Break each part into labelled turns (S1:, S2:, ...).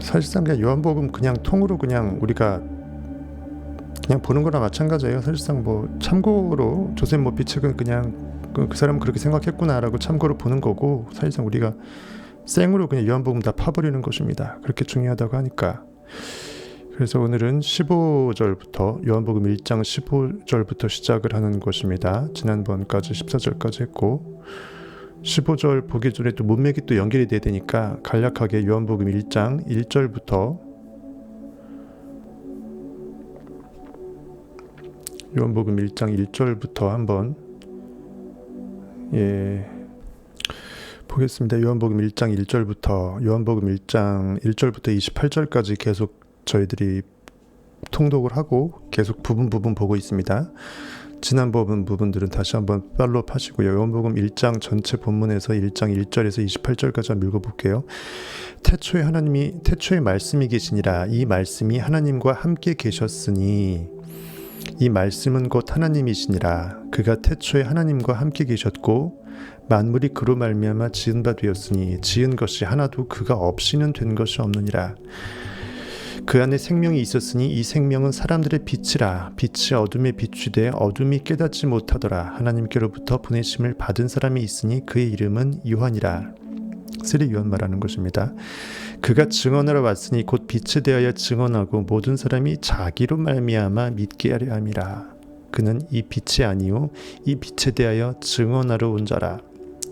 S1: 사실상 그냥 요한복음 그냥 통으로 그냥 우리가 그냥 보는 거나 마찬가지예요. 사실상 뭐 참고로 조셉 머피 책은 그냥 그 사람은 그렇게 생각했구나라고 참고로 보는 거고, 사실상 우리가 생으로 그냥 요한복음 다 파버리는 것입니다. 그렇게 중요하다고 하니까. 그래서 오늘은 15절부터 요한복음 1장 15절부터 시작을 하는 것입니다. 지난번까지 14절까지 했고, 15절 보기 전에 또 문맥이 또 연결이 돼야 되니까 간략하게 요한복음 1장 1절부터 요한복음 1장 1절부터 한번 보겠습니다. 요한복음 1장 1절부터 요한복음 1장 1절부터 28절까지 계속 저희들이 통독을 하고 계속 부분 보고 있습니다. 지난 부분들은 다시 한번 팔로우 하시고요. 요한복음 1장 전체 본문에서 1장 1절에서 28절까지 한번 읽어볼게요. 태초에 말씀이 계시니라. 이 말씀이 하나님과 함께 계셨으니 이 말씀은 곧 하나님이시니라. 그가 태초에 하나님과 함께 계셨고 만물이 그로 말미암아 지은 바 되었으니 지은 것이 하나도 그가 없이는 된 것이 없느니라. 그 안에 생명이 있었으니 이 생명은 사람들의 빛이라. 빛이 어둠에 비추되 어둠이 깨닫지 못하더라. 하나님께로부터 보내심을 받은 사람이 있으니 그의 이름은 요한이라. 세례 요한 말하는 것입니다. 그가 증언하러 왔으니 곧 빛에 대하여 증언하고 모든 사람이 자기로 말미암아 믿게 하려 함이라. 그는 이 빛이 아니요 이 빛에 대하여 증언하러 온 자라.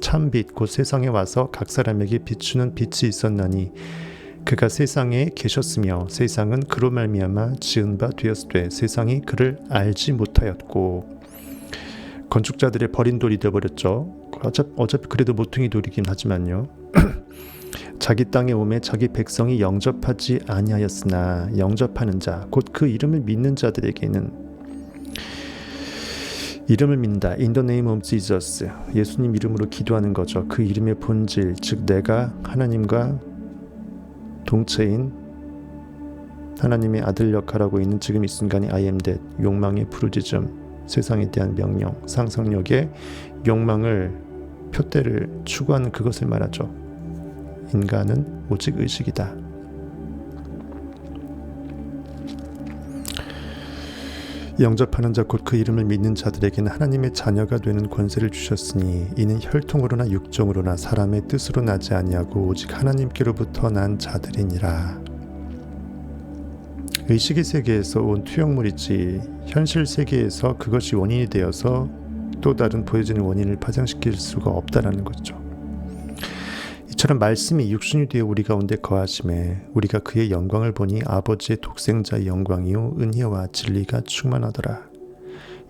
S1: 참빛 곧 세상에 와서 각 사람에게 비추는 빛이 있었나니 그가 세상에 계셨으며 세상은 그로 말미암아 지은 바 되었으되 세상이 그를 알지 못하였고. 건축자들의 버린 돌이 되어버렸죠. 어차피 그래도 모퉁이 돌이긴 하지만요. 자기 땅에 오매 자기 백성이 영접하지 아니하였으나 영접하는 자 곧 그 이름을 믿는 자들에게는 이름을 믿는다. In the name of Jesus. 예수님 이름으로 기도하는 거죠. 그 이름의 본질, 즉 내가 하나님과 동체인 하나님의 아들 역할하고 있는 지금 이 순간이 I am that. 욕망의 부르짖음, 세상에 대한 명령, 상상력의 욕망을 표대를 추구하는 그것을 말하죠. 인간은 오직 의식이다. 영접하는 자 곧 그 이름을 믿는 자들에게는 하나님의 자녀가 되는 권세를 주셨으니 이는 혈통으로나 육정으로나 사람의 뜻으로 나지 아니하고 오직 하나님께로부터 난 자들이니라. 의식의 세계에서 온 투영물이지 현실 세계에서 그것이 원인이 되어서 또 다른 보여지는 원인을 파생시킬 수가 없다라는 거죠. 이처럼 말씀이 육신이 되어 우리 가운데 거하심에 우리가 그의 영광을 보니 아버지의 독생자의 영광이요 은혜와 진리가 충만하더라.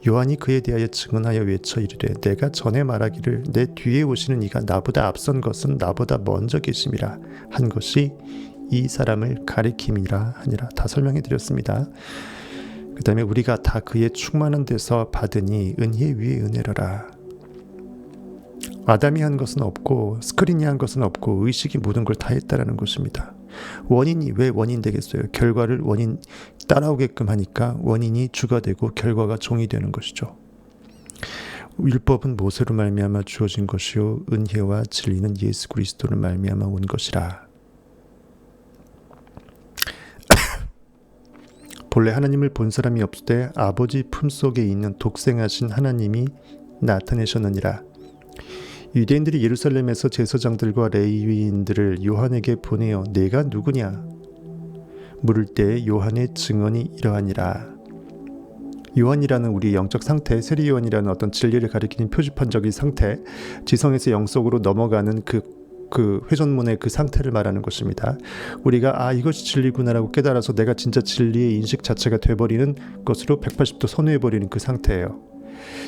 S1: 요한이 그에 대하여 증언하여 외쳐 이르되 내가 전에 말하기를 내 뒤에 오시는 이가 나보다 앞선 것은 나보다 먼저 계심이라 한 것이 이 사람을 가리킴이라 하니라. 다 설명해 드렸습니다. 그 다음에 우리가 다 그의 충만한 데서 받으니 은혜 위에 은혜로라. 아담이 한 것은 없고 스크린이 한 것은 없고 의식이 모든 걸 다 했다라는 것입니다. 원인이 왜 원인 되겠어요? 결과를 원인 따라오게끔 하니까 원인이 주가 되고 결과가 종이 되는 것이죠. 율법은 모세로 말미암아 주어진 것이요 은혜와 진리는 예수 그리스도로 말미암아 온 것이라. 본래 하나님을 본 사람이 없으되 아버지 품속에 있는 독생하신 하나님이 나타내셨느니라. 유대인들이 예루살렘에서 제사장들과 레위인들을 요한에게 보내어 내가 누구냐 물을 때 요한의 증언이 이러하니라. 요한이라는 우리 영적 상태, 세례 요한이라는 어떤 진리를 가리키는 표지판적인 상태, 지성에서 영속으로 넘어가는 그 회전문의 그 상태를 말하는 것입니다. 우리가 이것이 진리구나라고 깨달아서 내가 진짜 진리의 인식 자체가 돼버리는 것으로 180도 선회해버리는 그 상태예요.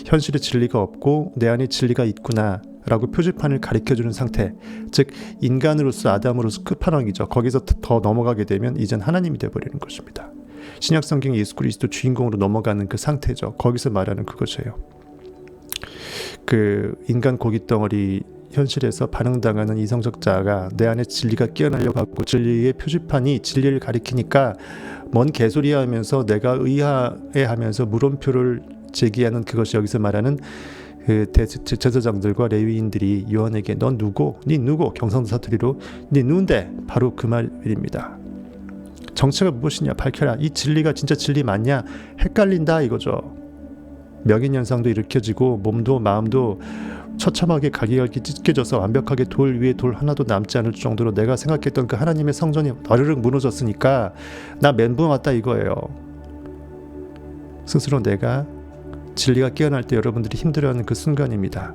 S1: 현실에 진리가 없고 내 안에 진리가 있구나 라고 표지판을 가리켜주는 상태, 즉 인간으로서 아담으로서 끝판왕이죠. 거기서 더 넘어가게 되면 이젠 하나님이 되어버리는 것입니다. 신약성경 예수 그리스도 주인공으로 넘어가는 그 상태죠. 거기서 말하는 그것이에요. 그 인간 고깃덩어리 현실에서 반응당하는 이성적 자아가 내 안에 진리가 깨어나려고 하고 진리의 표지판이 진리를 가리키니까 뭔 개소리 하면서 내가 의아해하면서 물음표를 제기하는 그것이 여기서 말하는 그 제사장들과 레위인들이 요한에게 넌 누구? 니 누구? 경상도 사투리로 니 누군데? 바로 그 말입니다. 정체가 무엇이냐 밝혀라. 이 진리가 진짜 진리 맞냐? 헷갈린다 이거죠. 명인현상도 일으켜지고 몸도 마음도 처참하게 갈기갈기 찢겨져서 완벽하게 돌 위에 돌 하나도 남지 않을 정도로 내가 생각했던 그 하나님의 성전이 와르륵 무너졌으니까 나 멘붕 왔다 이거예요. 스스로 내가 진리가 깨어날 때 여러분들이 힘들어하는 그 순간입니다.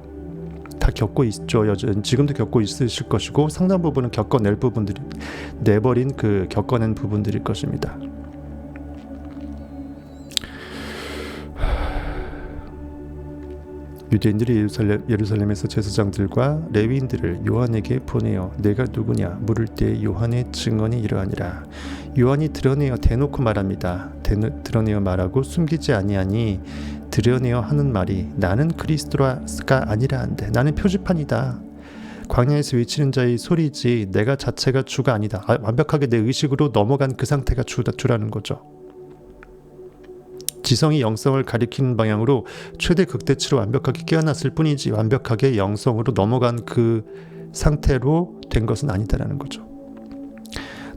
S1: 다 겪고 있죠. 여전히 지금도 겪고 있으실 것이고 상당 부분은 겪어낼 부분들이 내버린 그 겪어낸 부분들일 것입니다. 유대인들이 예루살렘에서 제사장들과 레위인들을 요한에게 보내어 내가 누구냐 물을 때 요한의 증언이 이러하니라. 요한이 드러내어 대놓고 말합니다. 드러내어 말하고 숨기지 아니하니 드러내어 하는 말이 나는 그리스도가 아니라 한데 나는 표지판이다. 광야에서 외치는 자의 소리지 내가 자체가 주가 아니다. 완벽하게 내 의식으로 넘어간 그 상태가 주라는 거죠. 지성이 영성을 가리키는 방향으로 최대 극대치로 완벽하게 깨어났을 뿐이지 완벽하게 영성으로 넘어간 그 상태로 된 것은 아니다라는 거죠.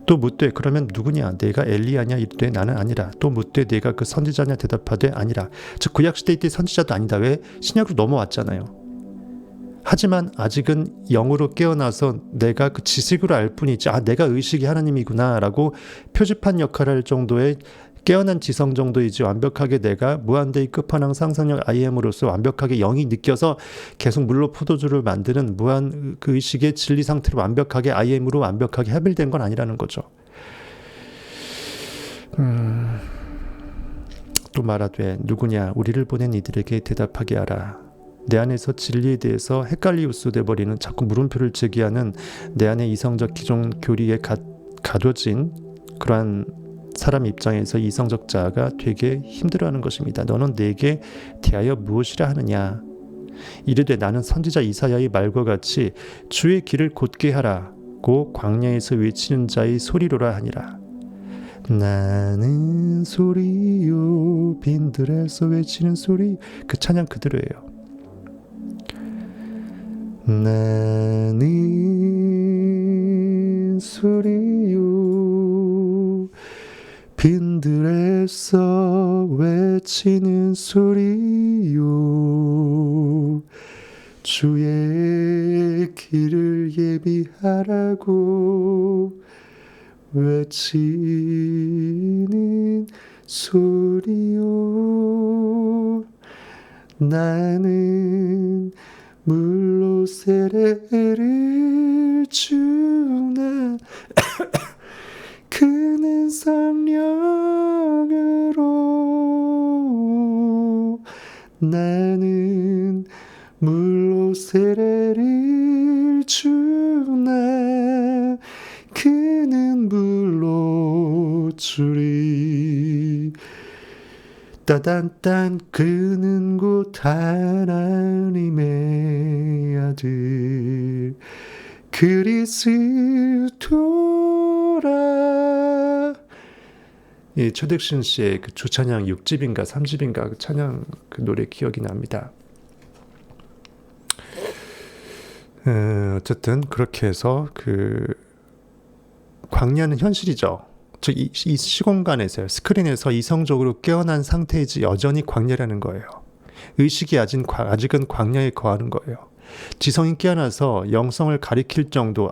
S1: 또 묻되 그러면 누구냐 내가 엘리야냐 이르되 나는 아니라. 또 묻되 내가 그 선지자냐 대답하되 아니라. 즉 구약시대 때 선지자도 아니다. 왜? 신약으로 넘어왔잖아요. 하지만 아직은 영으로 깨어나서 내가 그 지식으로 알 뿐이지 내가 의식이 하나님이구나 라고 표지판 역할을 할 정도의 깨어난 지성 정도이지 완벽하게 내가 무한대의 끝판왕 상상력 IM으로서 완벽하게 영이 느껴서 계속 물로 포도주를 만드는 무한 그 의식의 진리 상태로 완벽하게 IM으로 완벽하게 합일된 건 아니라는 거죠. 또 말하되 누구냐 우리를 보낸 이들에게 대답하게 하라. 내 안에서 진리에 대해서 헷갈리우스 돼버리는 자꾸 물음표를 제기하는 내 안에 이성적 기존 교리에 가둬진 그러한 사람 입장에서 이성적 자가 되게 힘들어하는 것입니다. 너는 내게 대하여 무엇이라 하느냐? 이르되 나는 선지자 이사야의 말과 같이 주의 길을 곧게 하라고 광야에서 외치는 자의 소리로라 하니라. 나는 소리요 빈들에서 외치는 소리. 그 찬양 그대로예요. 나는 소리요 빈들에서 외치는 소리요 주의 길을 예비하라고 외치는 소리요 나는 물로 세례를 주나 그는 성령으로 나는 물로 세례를 주나 그는 물로 주리 따단딴 그는 곧 하나님의 아들 그리스도라. 예, 최덕신 씨의 그 주찬양 6집인가 3집인가 그 찬양 그 노래 기억이 납니다. 어쨌든 그렇게 해서 그 광야는 현실이죠. 즉 이 시공간에서 스크린에서 이성적으로 깨어난 상태이지 여전히 광야라는 거예요. 의식이 아직은 광야에 거하는 거예요. 지성이 깨어나서 영성을 가리킬 정도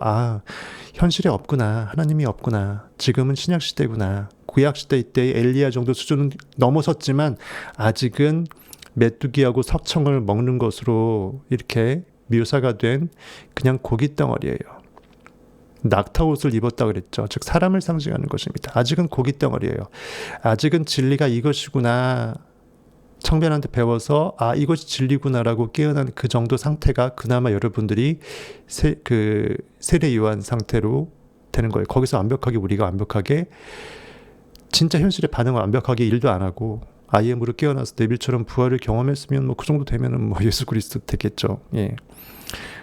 S1: 현실에 없구나 하나님이 없구나 지금은 신약시대구나 구약시대 때의 엘리야 정도 수준은 넘어섰지만 아직은 메뚜기하고 석청을 먹는 것으로 이렇게 묘사가 된 그냥 고깃덩어리예요. 낙타옷을 입었다 그랬죠. 즉 사람을 상징하는 것입니다. 아직은 고깃덩어리예요. 아직은 진리가 이것이구나 청변한테 배워서 이것이 진리구나라고 깨어난 그 정도 상태가 그나마 여러분들이 세례 요한 상태로 되는 거예요. 거기서 우리가 완벽하게 진짜 현실의 반응을 완벽하게 일도 안 하고 IM으로 깨어나서 네빌처럼 부활을 경험했으면 그 정도 되면은 예수 그리스도 되겠죠. 예.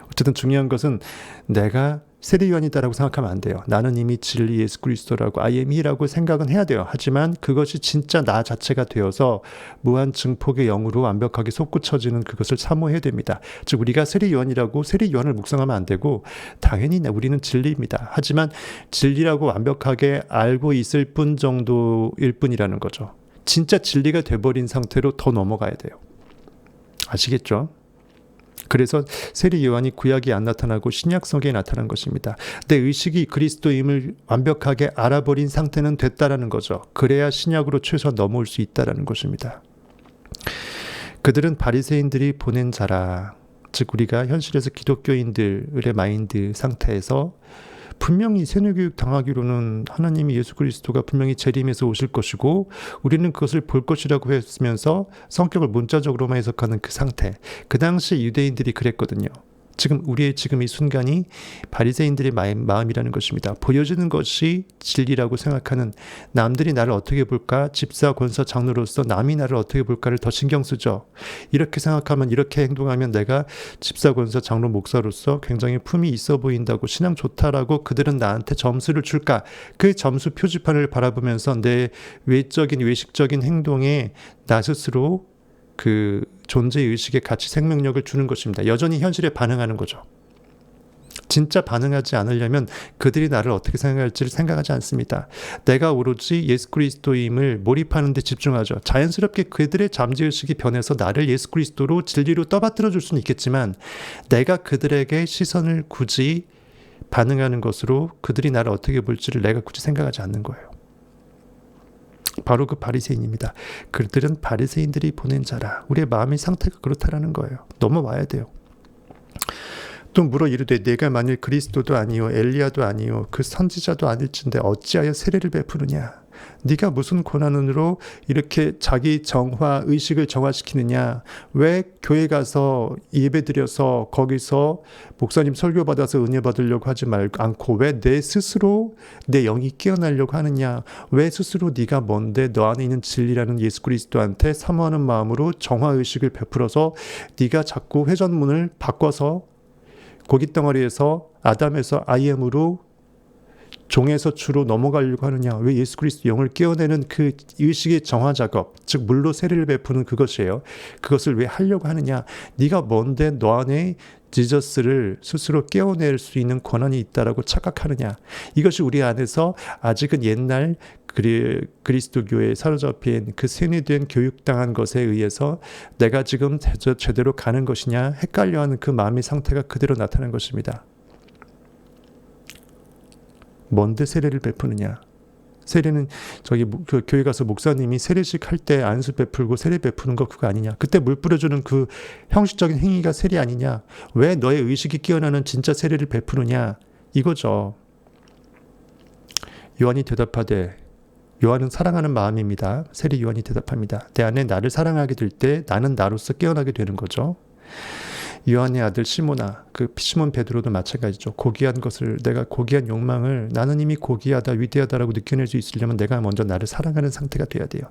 S1: 어쨌든 중요한 것은 내가 세례요한이다라고 생각하면 안 돼요. 나는 이미 진리 예수 그리스도라고 I am He라고 생각은 해야 돼요. 하지만 그것이 진짜 나 자체가 되어서 무한 증폭의 영으로 완벽하게 솟구쳐지는 그것을 사모해야 됩니다. 즉 우리가 세례요한이라고 세례요한을 묵상하면 안 되고 당연히 우리는 진리입니다. 하지만 진리라고 완벽하게 알고 있을 뿐 정도일 뿐이라는 거죠. 진짜 진리가 돼버린 상태로 더 넘어가야 돼요. 아시겠죠? 그래서 세례 요한이 구약이 안 나타나고 신약성경에 나타난 것입니다. 내 의식이 그리스도임을 완벽하게 알아버린 상태는 됐다라는 거죠. 그래야 신약으로 최소한 넘어올 수 있다라는 것입니다. 그들은 바리새인들이 보낸 자라. 즉 우리가 현실에서 기독교인들의 마인드 상태에서 분명히 세뇌교육 당하기로는 하나님이 예수 그리스도가 분명히 재림해서 오실 것이고 우리는 그것을 볼 것이라고 했으면서 성격을 문자적으로만 해석하는 그 상태. 그 당시 유대인들이 그랬거든요. 우리의 지금 이 순간이 바리새인들의 마음이라는 것입니다. 보여지는 것이 진리라고 생각하는, 남들이 나를 어떻게 볼까, 집사, 권사, 장로로서 남이 나를 어떻게 볼까를 더 신경 쓰죠. 이렇게 생각하면, 이렇게 행동하면 내가 집사, 권사, 장로, 목사로서 굉장히 품이 있어 보인다고, 신앙 좋다라고 그들은 나한테 점수를 줄까. 그 점수 표지판을 바라보면서 내 외식적인 행동에 나 스스로 그 존재의식의 가치 생명력을 주는 것입니다. 여전히 현실에 반응하는 거죠. 진짜 반응하지 않으려면 그들이 나를 어떻게 생각할지를 생각하지 않습니다. 내가 오로지 예수 그리스도임을 몰입하는 데 집중하죠. 자연스럽게 그들의 잠재의식이 변해서 나를 예수 그리스도로 진리로 떠받들어 줄 수는 있겠지만 내가 그들에게 시선을 굳이 반응하는 것으로 그들이 나를 어떻게 볼지를 내가 굳이 생각하지 않는 거예요. 바로 그 바리새인입니다. 그들은 바리새인들이 보낸 자라. 우리의 마음의 상태가 그렇다라는 거예요. 넘어와야 돼요. 또 물어 이르되 내가 만일 그리스도도 아니요 엘리야도 아니요 그 선지자도 아닐진데 어찌하여 세례를 베푸느냐. 네가 무슨 권한으로 이렇게 자기 정화 의식을 정화시키느냐. 왜 교회 가서 예배드려서 거기서 목사님 설교 받아서 은혜 받으려고 하지 않고 왜 내 스스로 내 영이 깨어나려고 하느냐. 왜 스스로 네가 뭔데 너 안에 있는 진리라는 예수 그리스도한테 사모하는 마음으로 정화 의식을 베풀어서 네가 자꾸 회전문을 바꿔서 고깃덩어리에서 아담에서 IM으로 종에서 주로 넘어가려고 하느냐. 왜 예수 그리스도 영을 깨어내는 그 의식의 정화 작업, 즉 물로 세례를 베푸는 그것이에요. 그것을 왜 하려고 하느냐. 네가 뭔데 너 안에 지저스를 스스로 깨어낼 수 있는 권한이 있다라고 착각하느냐. 이것이 우리 안에서 아직은 옛날 그리스도교에 사로잡힌 그 세뇌된 교육당한 것에 의해서 내가 지금 제대로 가는 것이냐 헷갈려하는 그 마음의 상태가 그대로 나타난 것입니다. 뭔데 세례를 베푸느냐. 세례는 그 교회 가서 목사님이 세례식 할 때 안수 베풀고 세례 베푸는 거 그거 아니냐. 그때 물 뿌려주는 그 형식적인 행위가 세례 아니냐. 왜 너의 의식이 깨어나는 진짜 세례를 베푸느냐. 이거죠. 요한이 대답하되, 요한은 사랑하는 마음입니다. 세례 요한이 대답합니다. 내 안에 나를 사랑하게 될 때 나는 나로서 깨어나게 되는 거죠. 요한의 아들 시몬아, 그 시몬 베드로도 마찬가지죠. 고귀한 것을, 내가 고귀한 욕망을 나는 이미 고귀하다, 위대하다라고 느껴낼 수 있으려면 내가 먼저 나를 사랑하는 상태가 돼야 돼요.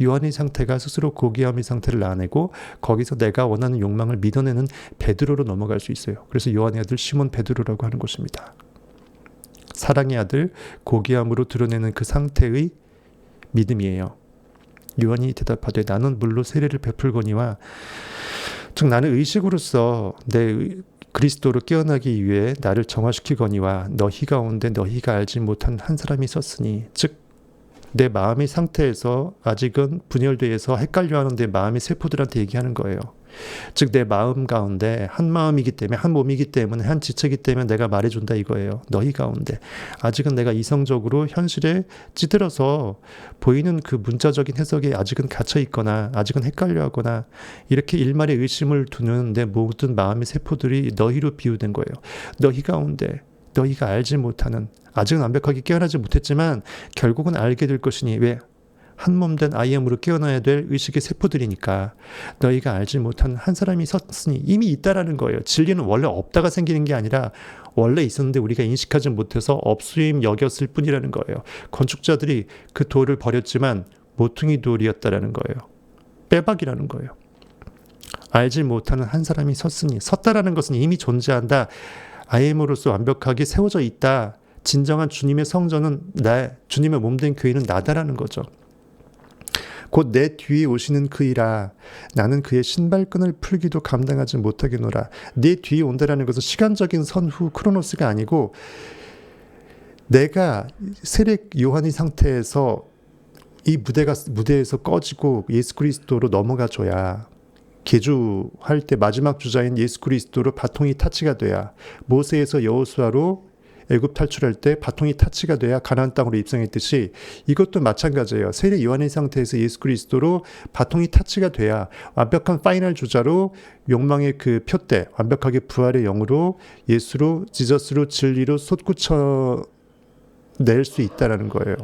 S1: 요한의 상태가 스스로 고귀함의 상태를 나내고 거기서 내가 원하는 욕망을 믿어내는 베드로로 넘어갈 수 있어요. 그래서 요한의 아들 시몬 베드로라고 하는 것입니다. 사랑의 아들, 고귀함으로 드러내는 그 상태의 믿음이에요. 요한이 대답하되 나는 물로 세례를 베풀거니와, 즉 나는 의식으로서 내 그리스도로 깨어나기 위해 나를 정화시키거니와 너희 가운데 너희가 알지 못한 한 사람이 섰으니, 즉 내 마음의 상태에서 아직은 분열돼서 헷갈려하는 내 마음의 세포들한테 얘기하는 거예요. 즉 내 마음 가운데 한 마음이기 때문에, 한 몸이기 때문에, 한 지체이기 때문에 내가 말해준다 이거예요. 너희 가운데 아직은 내가 이성적으로 현실에 찌들어서 보이는 그 문자적인 해석에 아직은 갇혀 있거나 아직은 헷갈려하거나 이렇게 일말의 의심을 두는 내 모든 마음의 세포들이 너희로 비유된 거예요. 너희 가운데 너희가 알지 못하는, 아직은 완벽하게 깨어나지 못했지만 결국은 알게 될 것이니, 왜? 한 몸된 IM으로 깨어나야 될 의식의 세포들이니까 너희가 알지 못한 한 사람이 섰으니, 이미 있다라는 거예요. 진리는 원래 없다가 생기는 게 아니라 원래 있었는데 우리가 인식하지 못해서 없수임 여겼을 뿐이라는 거예요. 건축자들이 그 돌을 버렸지만 모퉁이 돌이었다라는 거예요. 빼박이라는 거예요. 알지 못하는 한 사람이 섰으니, 섰다라는 것은 이미 존재한다. I am으로서 완벽하게 세워져 있다. 진정한 주님의 성전은 주님의 몸된 교회는 나다라는 거죠. 곧 내 뒤에 오시는 그이라. 나는 그의 신발끈을 풀기도 감당하지 못하겠노라. 내 뒤에 온다라는 것은 시간적인 선후 크로노스가 아니고 내가 세례 요한의 상태에서 이 무대에서 꺼지고 예수 그리스도로 넘어가줘야, 계주할 때 마지막 주자인 예수 그리스도로 바통이 타치가 돼야, 모세에서 여호수아로 애굽 탈출할 때 바통이 타치가 돼야 가나안 땅으로 입성했듯이 이것도 마찬가지예요. 세례 요한의 상태에서 예수 그리스도로 바통이 타치가 돼야 완벽한 파이널 주자로 욕망의 그 표대, 완벽하게 부활의 영으로 예수로, 지저스로, 진리로 솟구쳐 낼 수 있다라는 거예요.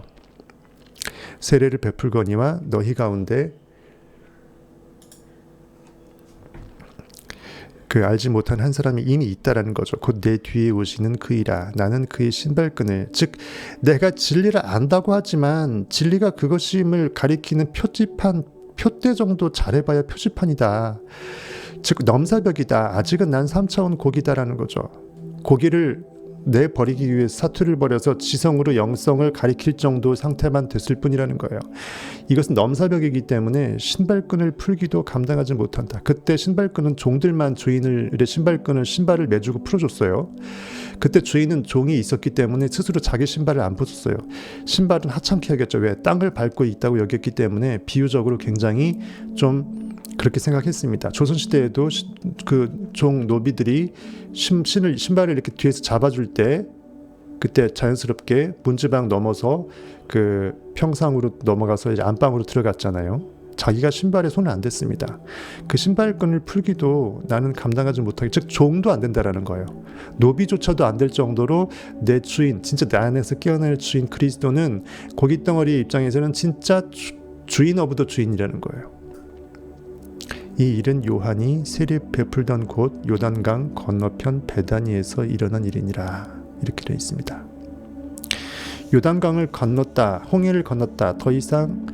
S1: 세례를 베풀거니와 너희 가운데 그 알지 못한 한 사람이 이미 있다라는 거죠. 곧 내 뒤에 오시는 그이라. 나는 그의 신발끈을, 즉 내가 진리를 안다고 하지만 진리가 그것임을 가리키는 표지판, 표대 정도 잘해봐야 표지판이다. 즉 넘사벽이다. 아직은 난 3차원 고기다라는 거죠. 고기를 내버리기 위해 사투를 벌여서 지성으로 영성을 가리킬 정도 상태만 됐을 뿐이라는 거예요. 이것은 넘사벽이기 때문에 신발끈을 풀기도 감당하지 못한다. 그때 신발끈은 종들만 주인의 신발을 매주고 풀어줬어요. 그때 주인은 종이 있었기 때문에 스스로 자기 신발을 안 벗었어요. 신발은 하찮게 하겠죠. 왜? 땅을 밟고 있다고 여겼기 때문에 비유적으로 굉장히 좀 그렇게 생각했습니다. 조선시대에도 그 종 노비들이 신발을 이렇게 뒤에서 잡아줄 때 그때 자연스럽게 문지방 넘어서 그 평상으로 넘어가서 이제 안방으로 들어갔잖아요. 자기가 신발에 손을 안 댔습니다. 그 신발끈을 풀기도 나는 감당하지 못하게, 즉 종도 안 된다라는 거예요. 노비조차도 안 될 정도로 내 주인, 진짜 내 안에서 깨어날 주인 그리스도는 고깃덩어리의 입장에서는 진짜 주인 오브 더 주인이라는 거예요. 이 일은 요한이 세례 베풀던 곳 요단강 건너편 베다니에서 일어난 일이니라. 이렇게 되어 있습니다. 요단강을 건넜다, 홍해를 건넜다, 더 이상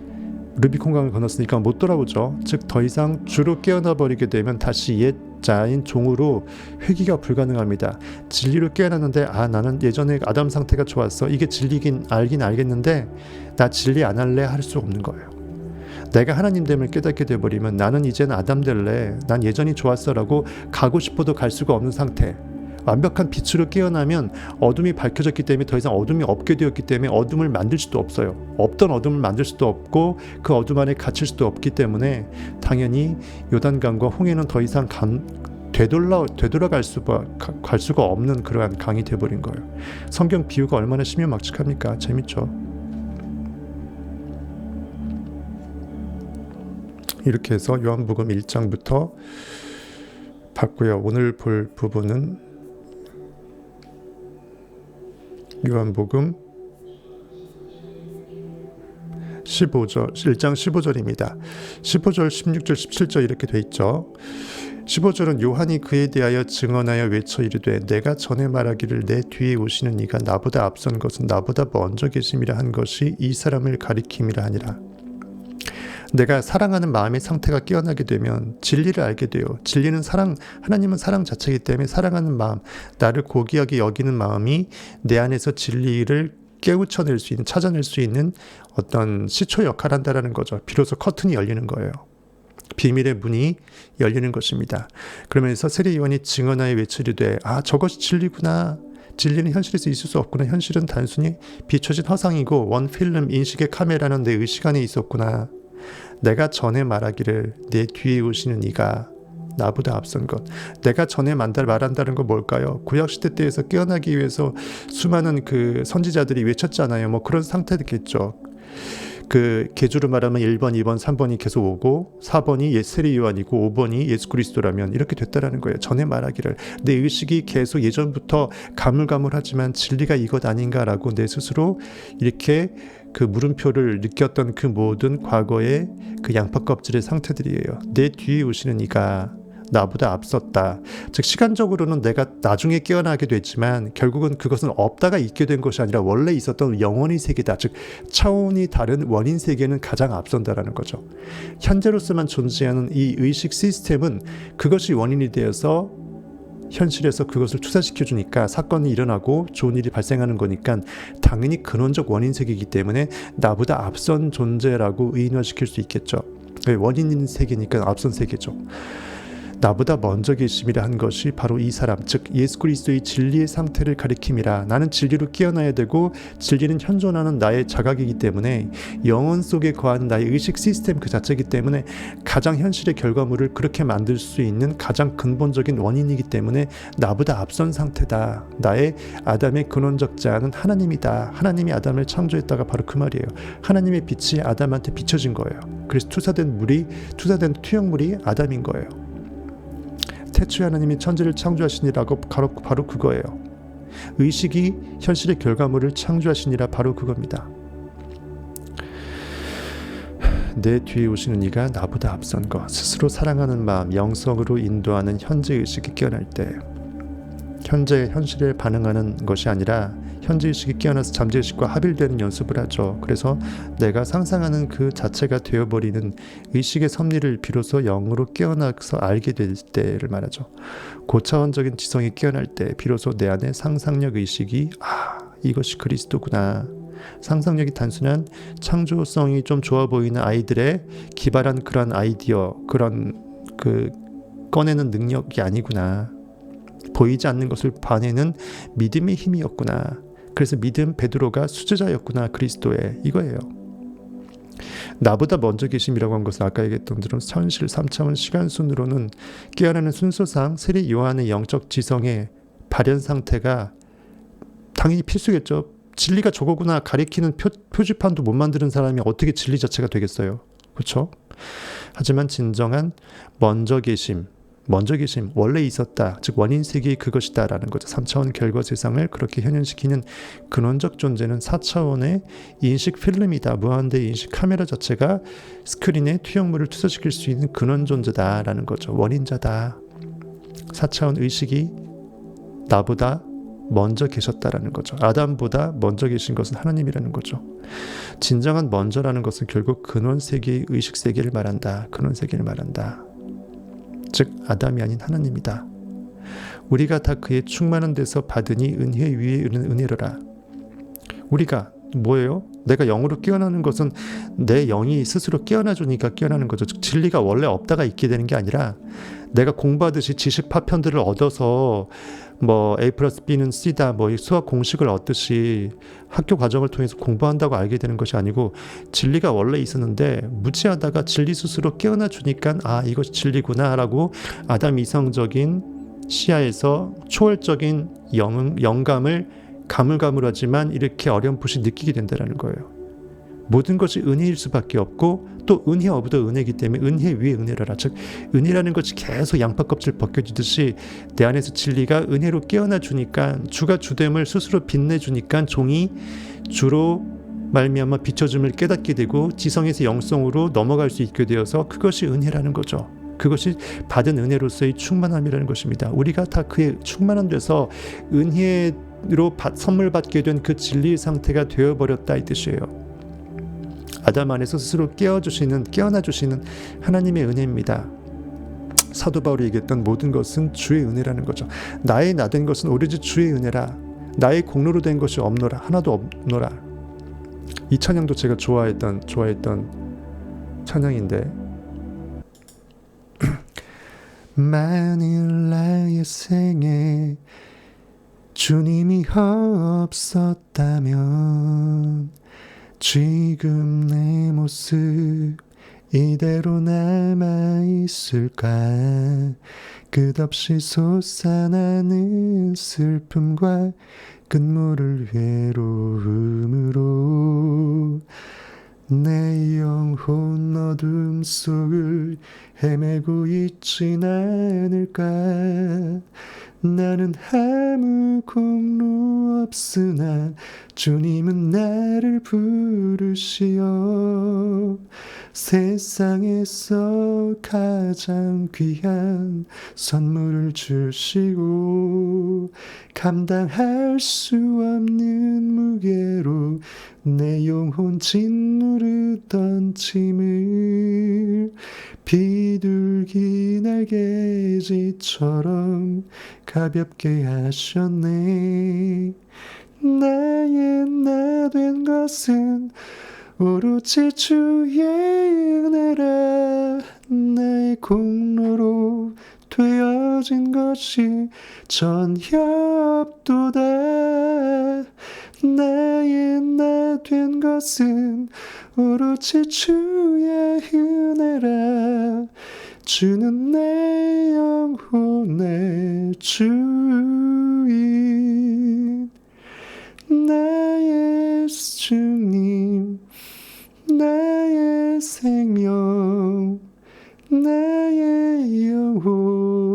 S1: 루비콘강을 건넜으니까 못 돌아오죠. 즉 더 이상 주로 깨어나 버리게 되면 다시 옛 자인 종으로 회귀가 불가능합니다. 진리로 깨어났는데 나는 예전에 아담 상태가 좋았어. 이게 진리긴 알겠는데 나 진리 안 할래 할 수 없는 거예요. 내가 하나님됨을 깨닫게 돼버리면 나는 이제는 아담 될래, 난 예전이 좋았어 라고 가고 싶어도 갈 수가 없는 상태. 완벽한 빛으로 깨어나면 어둠이 밝혀졌기 때문에 더 이상 어둠이 없게 되었기 때문에 어둠을 만들 수도 없어요. 없던 어둠을 만들 수도 없고 그 어둠 안에 갇힐 수도 없기 때문에 당연히 요단강과 홍해는 더 이상 되돌아갈 수가 없는 그러한 강이 되어버린 거예요. 성경 비유가 얼마나 신묘막측합니까? 재밌죠? 이렇게 해서 요한복음 1장부터 봤고요. 오늘 볼 부분은 요한복음 15절, 1장 15절입니다. 15절, 16절, 17절 이렇게 돼 있죠. 15절은 요한이 그에 대하여 증언하여 외쳐 이르되 내가 전에 말하기를 내 뒤에 오시는 이가 나보다 앞선 것은 나보다 먼저 계심이라 한 것이 이 사람을 가리킴이라 하니라. 내가 사랑하는 마음의 상태가 깨어나게 되면 진리를 알게 돼요. 진리는 사랑, 하나님은 사랑 자체이기 때문에 사랑하는 마음, 나를 고귀하게 여기는 마음이 내 안에서 진리를 깨우쳐낼 수 있는, 찾아낼 수 있는 어떤 시초 역할을 한다는 거죠. 비로소 커튼이 열리는 거예요. 비밀의 문이 열리는 것입니다. 그러면서 세례 요한이 증언하여 외치리되 저것이 진리구나. 진리는 현실에서 있을 수 없구나. 현실은 단순히 비춰진 허상이고 원필름 인식의 카메라는 내 의식 안에 있었구나. 내가 전에 말하기를 내 뒤에 오시는 이가 나보다 앞선 것. 내가 전에 말한다는 건 뭘까요? 구약시대 때에서 깨어나기 위해서 수많은 그 선지자들이 외쳤잖아요. 뭐 그런 상태겠죠. 그 계주로 말하면 1번, 2번, 3번이 계속 오고 4번이 세례 요한이고 5번이 예수 그리스도라면 이렇게 됐다라는 거예요. 전에 말하기를 내 의식이 계속 예전부터 가물가물하지만 진리가 이것 아닌가라고 내 스스로 이렇게 그 물음표를 느꼈던 그 모든 과거의 그 양파 껍질의 상태들이에요. 내 뒤에 오시는 이가 나보다 앞섰다. 즉 시간적으로는 내가 나중에 깨어나게 됐지만 결국은 그것은 없다가 있게 된 것이 아니라 원래 있었던 영원의 세계다. 즉 차원이 다른 원인 세계는 가장 앞선다라는 거죠. 현재로서만 존재하는 이 의식 시스템은 그것이 원인이 되어서 현실에서 그것을 투사시켜 주니까 사건이 일어나고 좋은 일이 발생하는 거니까 당연히 근원적 원인세계이기 때문에 나보다 앞선 존재라고 의인화시킬 수 있겠죠. 원인 세계니까 앞선 세계죠. 나보다 먼저 계심이라 한 것이 바로 이 사람, 즉 예수 그리스도의 진리의 상태를 가리킴이라. 나는 진리로 깨어나야 되고 진리는 현존하는 나의 자각이기 때문에 영혼 속에 거하는 나의 의식 시스템 그 자체이기 때문에 가장 현실의 결과물을 그렇게 만들 수 있는 가장 근본적인 원인이기 때문에 나보다 앞선 상태다. 나의 아담의 근원적 자아는 하나님이다. 하나님이 아담을 창조했다가 바로 그 말이에요. 하나님의 빛이 아담한테 비춰진 거예요. 그래서 투사된 투영물이 아담인 거예요. 태초에 하나님이 천지를 창조하시니라고 바로 그거예요. 의식이 현실의 결과물을 창조하시니라 바로 그겁니다. 내 뒤에 오시는 이가 나보다 앞선 것, 스스로 사랑하는 마음, 영성으로 인도하는 현재 의식이 깨어날 때, 현실에 반응하는 것이 아니라 현재 의식이 깨어나서 잠재 의식과 합일되는 연습을 하죠. 그래서 내가 상상하는 그 자체가 되어버리는 의식의 섭리를 비로소 영으로 깨어나서 알게 될 때를 말하죠. 고차원적인 지성이 깨어날 때 비로소 내 안에 상상력 의식이 이것이 그리스도구나. 상상력이 단순한 창조성이 좀 좋아 보이는 아이들의 기발한 그런 아이디어, 그런 꺼내는 능력이 아니구나. 보이지 않는 것을 봐내는 믿음의 힘이었구나. 그래서 믿음 베드로가 수제자였구나. 그리스도의 이거예요. 나보다 먼저 계심이라고 한 것은 아까 얘기했던 대로 현실 3차원 시간순으로는 깨어나는 순서상 세례 요한의 영적 지성의 발현 상태가 당연히 필수겠죠. 진리가 저거구나 가리키는 표지판도 못 만드는 사람이 어떻게 진리 자체가 되겠어요. 그렇죠? 하지만 진정한 먼저 계심, 원래 있었다. 즉 원인세계의 그것이다 라는 거죠. 3차원 결과 세상을 그렇게 현현시키는 근원적 존재는 4차원의 인식 필름이다. 무한대의 인식 카메라 자체가 스크린에 투영물을 투사시킬 수 있는 근원 존재다 라는 거죠. 원인자다. 4차원 의식이 나보다 먼저 계셨다라는 거죠. 아담보다 먼저 계신 것은 하나님이라는 거죠. 진정한 먼저라는 것은 결국 근원세계의 의식세계를 말한다. 근원세계를 말한다. 즉 아담이 아닌 하나님이다. 우리가 다 그의 충만한 데서 받으니 은혜 위에 은혜로라. 우리가 뭐예요? 내가 영으로 깨어나는 것은 내 영이 스스로 깨어나주니까 깨어나는 거죠. 즉 진리가 원래 없다가 있게 되는 게 아니라 내가 공부하듯이 지식 파편들을 얻어서 A 플러스 B는 C다 수학 공식을 얻듯이 학교 과정을 통해서 공부한다고 알게 되는 것이 아니고 진리가 원래 있었는데 무지하다가 진리 스스로 깨어나 주니까 이것이 진리구나 라고 아담 이성적인 시야에서 초월적인 영감을 가물가물하지만 이렇게 어렴풋이 느끼게 된다는 거예요. 모든 것이 은혜일 수밖에 없고 또 은혜 오브더 은혜이기 때문에 은혜 위에 은혜라라. 즉 은혜라는 것이 계속 양파 껍질 벗겨지듯이 내 안에서 진리가 은혜로 깨어나 주니까 주가 주됨을 스스로 빛내주니까 종이 주로 말미암아 비춰줌을 깨닫게 되고 지성에서 영성으로 넘어갈 수 있게 되어서 그것이 은혜라는 거죠. 그것이 받은 은혜로서의 충만함이라는 것입니다. 우리가 다 그의 충만한 데서 은혜로 선물 받게 된 그 진리의 상태가 되어버렸다 이 뜻이에요. 아담 안에서 스스로 깨어나 주시는 하나님의 은혜입니다. 사도 바울이 얘기했던 모든 것은 주의 은혜라는 거죠. 나의 나된 것은 오로지 주의 은혜라. 나의 공로로 된 것이 없노라. 하나도 없노라. 이 찬양도 제가 좋아했던 찬양인데 만일 나의 생에 주님이 없었다면 지금 내 모습 이대로 남아있을까. 끝없이 솟아나는 슬픔과 끝모를 외로움으로 내 영혼 어둠 속을 헤매고 있진 않을까. 나는 아무 공로 없으나 주님은 나를 부르시어 세상에서 가장 귀한 선물을 주시고 감당할 수 없는 무게로 내 영혼 짓누르던 짐을 비둘기 날개짓처럼 가볍게 하셨네. 나의 나 된 것은 오로지 주의 은혜라. 나의 공로로 되어진 것이 전혀 없도다. 나의 나 된 것은 오로지 주의 은혜라. 주는 내 영혼의 주인. 나의 주님, 나의 생명, 나의 영혼,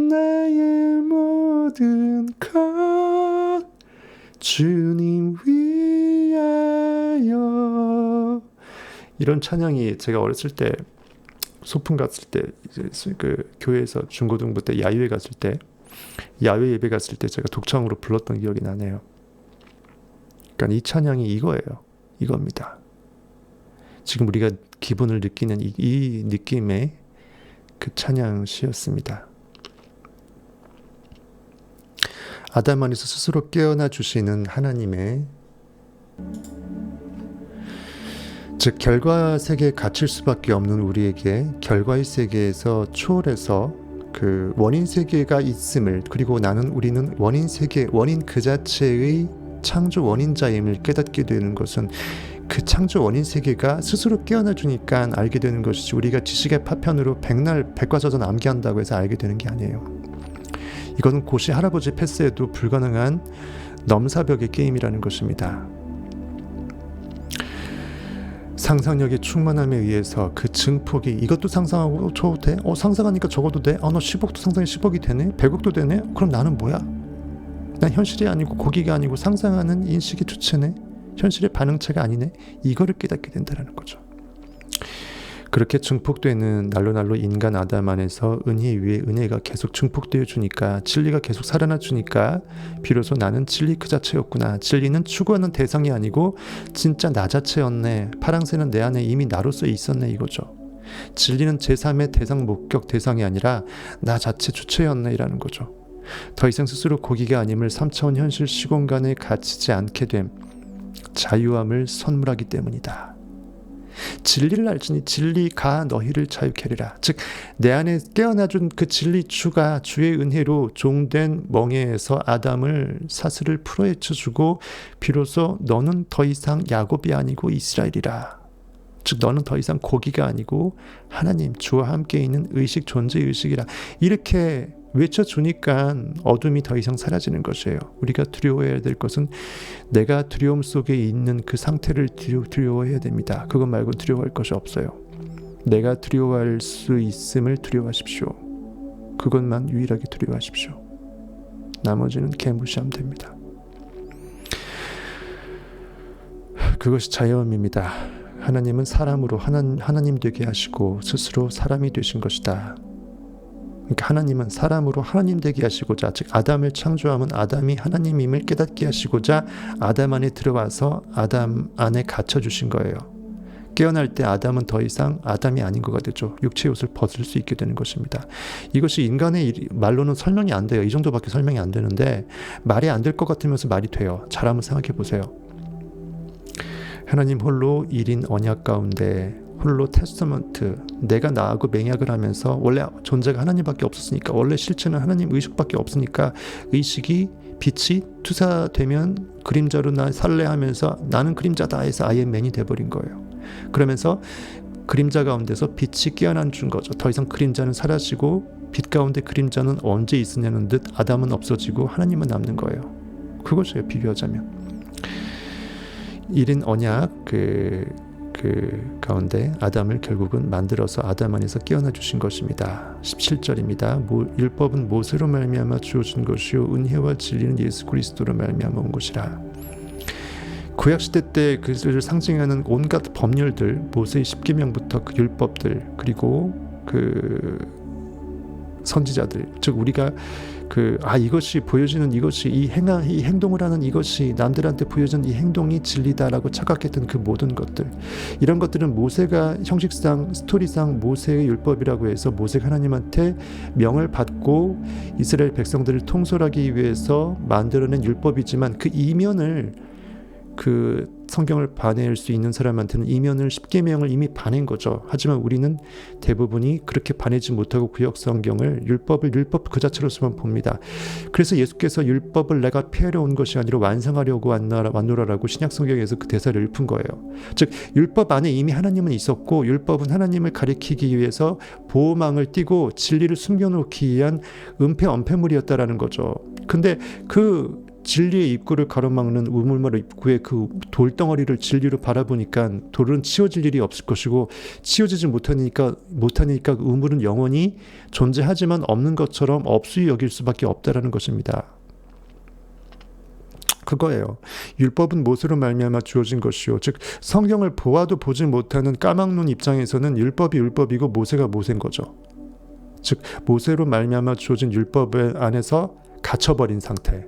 S1: 나의 모든 것 주님 위하여. 이런 찬양이 제가 어렸을 때 소풍 갔을 때, 이제 그 교회에서 중고등부 때 야유회 갔을 때, 야외 예배 갔을 때 제가 독창으로 불렀던 기억이 나네요. 그러니까 이 찬양이 이겁니다. 지금 우리가 기분을 느끼는 이 느낌의 그 찬양시였습니다. 아담 안에서 스스로 깨어나 주시는 하나님의, 즉 결과 세계에 갇힐 수밖에 없는 우리에게 결과의 세계에서 초월해서 그 원인 세계가 있음을, 그리고 우리는 원인 세계, 원인 그 자체의 창조 원인자임을 깨닫게 되는 것은 그 창조 원인 세계가 스스로 깨어나 주니까 알게 되는 것이지, 우리가 지식의 파편으로 백날 백과사전 암기한다고 해서 알게 되는 게 아니에요. 이거는 고시 할아버지 패스에도 불가능한 넘사벽의 게임이라는 것입니다. 상상력의 충만함에 의해서 그 증폭이, 이것도 상상하고 저거 돼? 상상하니까 저것도 돼? 너 10억도 상상이 10억이 되네? 100억도 되네? 그럼 나는 뭐야? 난 현실이 아니고 고기가 아니고 상상하는 인식의 주체네? 현실의 반응체가 아니네? 이거를 깨닫게 된다는 거죠. 그렇게 증폭되는 날로 인간 아담 안에서 은혜 위에 은혜가 계속 증폭되어 주니까, 진리가 계속 살아나 주니까 비로소 나는 진리 그 자체였구나. 진리는 추구하는 대상이 아니고 진짜 나 자체였네. 파랑새는 내 안에 이미 나로서 있었네, 이거죠. 진리는 제3의 대상, 목격, 대상이 아니라 나 자체 주체였네, 이라는 거죠. 더 이상 스스로 고기가 아님을 3차원 현실 시공간에 갇히지 않게 됨, 자유함을 선물하기 때문이다. 진리를 알지니 진리가 너희를 자유케 하리라. 즉 내 안에 깨어나준 그 진리추가 주의 은혜로 종된 멍에에서 아담을 사슬을 풀어헤쳐주고 비로소 너는 더 이상 야곱이 아니고 이스라엘이라. 즉 너는 더 이상 고기가 아니고 하나님 주와 함께 있는 의식, 존재의식이라. 이렇게 외쳐주니까 어둠이 더 이상 사라지는 것이에요. 우리가 두려워해야 될 것은 내가 두려움 속에 있는 그 상태를 두려워해야 됩니다. 그것 말고 두려워할 것이 없어요. 내가 두려워할 수 있음을 두려워하십시오. 그것만 유일하게 두려워하십시오. 나머지는 개무시하면 됩니다. 그것이 자유함입니다. 하나님은 사람으로 하나님 되게 하시고 스스로 사람이 되신 것이다. 그러니까 하나님은 사람으로 하나님 되게 하시고자, 즉 아담을 창조함은 아담이 하나님임을 깨닫게 하시고자 아담 안에 들어와서 아담 안에 갇혀주신 거예요. 깨어날 때 아담은 더 이상 아담이 아닌 것가 되죠. 육체의 옷을 벗을 수 있게 되는 것입니다. 이것이 인간의 말로는 설명이 안 돼요. 이 정도밖에 설명이 안 되는데 말이 안 될 것 같으면서 말이 돼요. 잘 한번 생각해 보세요. 하나님 홀로 1인 언약 가운데 홀로 테스터먼트, 내가 나하고 맹약을 하면서, 원래 존재가 하나님밖에 없었으니까, 원래 실체는 하나님 의식밖에 없으니까 의식이 빛이 투사되면 그림자로 나 살래하면서 나는 그림자다 해서 아예 맨이 돼버린 거예요. 그러면서 그림자 가운데서 빛이 깨어난 준 거죠. 더 이상 그림자는 사라지고 빛 가운데 그림자는 언제 있으냐는 듯 아담은 없어지고 하나님은 남는 거예요. 그것이에요, 비교하자면. 1인 언약 그 가운데 아담을 결국은 만들어서 아담 안에서 깨어나 주신 것입니다. 17절입니다. 율법은 모세로 말미암아 주어진 것이요 은혜와 진리는 예수 그리스도로 말미암아 온 것이라. 구약시대 때 그들을 상징하는 온갖 법률들, 모세의 10계명부터 그 율법들, 그리고 그 선지자들, 즉 우리가 이것이 보여지는 이것이 이 행동을 하는 이것이 남들한테 보여지는 이 행동이 진리다라고 착각했던 그 모든 것들, 이런 것들은 모세가 형식상 스토리상 모세의 율법이라고 해서 모세가 하나님한테 명을 받고 이스라엘 백성들을 통솔하기 위해서 만들어낸 율법이지만 그 이면을 성경을 봐낼 수 있는 사람한테는 이면을 10계명을 이미 봐낸 거죠. 하지만 우리는 대부분이 그렇게 봐내지 못하고 구약 성경을 율법 그 자체로서만 봅니다. 그래서 예수께서 율법을 내가 폐하려 온 것이 아니라 완성하려고 왔노라라고 신약 성경에서 그 대사를 읊은 거예요. 즉 율법 안에 이미 하나님은 있었고 율법은 하나님을 가리키기 위해서 보호망을 띠고 진리를 숨겨놓기 위한 은폐 엄폐물이었다라는 거죠. 근데 그 진리의 입구를 가로막는 우물물 입구의 그 돌덩어리를 진리로 바라보니까 돌은 치워질 일이 없을 것이고 치워지지 못하니까 그 우물은 영원히 존재하지만 없는 것처럼 없이 여길 수밖에 없다라는 것입니다. 그거예요. 율법은 못으로 말미암아 주어진 것이요, 즉 성경을 보아도 보지 못하는 까막눈 입장에서는 율법이 율법이고 모세가 모세인 거죠. 즉 모세로 말미암아 주어진 율법 안에서 갇혀버린 상태.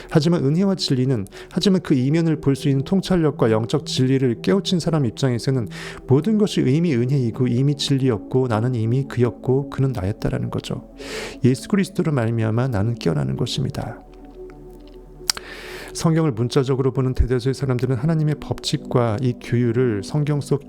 S1: 하지만 은혜와 진리는, 하지만 그 이면을 볼 수 있는 통찰력과 영적 진리를 깨우친 사람 입장에서는 모든 것이 이미 은혜이고 이미 진리였고 나는 이미 그였고 그는 나였다라는 거죠. 예수 그리스도로 말미암아 나는 깨어나는 것입니다. 성경을 문자적으로 보는 대다수의 사람들은 하나님의 법칙과 이 규율을 성경 속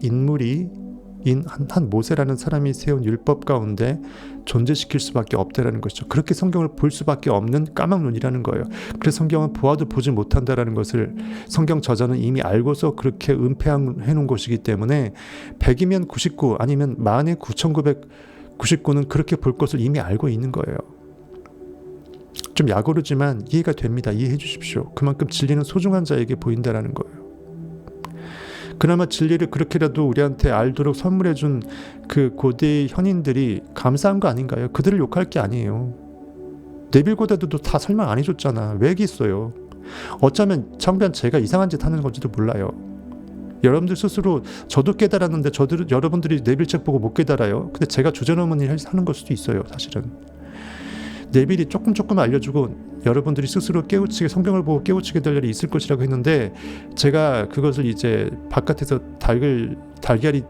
S1: 한 모세라는 사람이 세운 율법 가운데 존재시킬 수밖에 없다라는 것이죠. 그렇게 성경을 볼 수밖에 없는 까막눈이라는 거예요. 그래서 성경은 보아도 보지 못한다라는 것을 성경 저자는 이미 알고서 그렇게 은폐해 놓은 것이기 때문에 100이면 99 아니면 만에 9,999는 그렇게 볼 것을 이미 알고 있는 거예요. 좀 약오르지만 이해가 됩니다. 이해해 주십시오. 그만큼 진리는 소중한 자에게 보인다라는 거예요. 그나마 진리를 그렇게라도 우리한테 알도록 선물해준 그 고대의 현인들이 감사한 거 아닌가요? 그들을 욕할 게 아니에요. 네빌 고대도 다 설명 안 해줬잖아. 왜 있어요? 어쩌면 정변 제가 이상한 짓 하는 건지도 몰라요. 여러분들 스스로 저도 깨달았는데 여러분들이 네빌 책 보고 못 깨달아요. 근데 제가 주저넘은 일 하는 걸 수도 있어요. 사실은 네빌이 조금 알려주고 여러분들이 스스로 깨우치게, 성경을 보고 깨우치게 될 일이 있을 것이라고 했는데 제가 그것을 이제 바깥에서 달걀이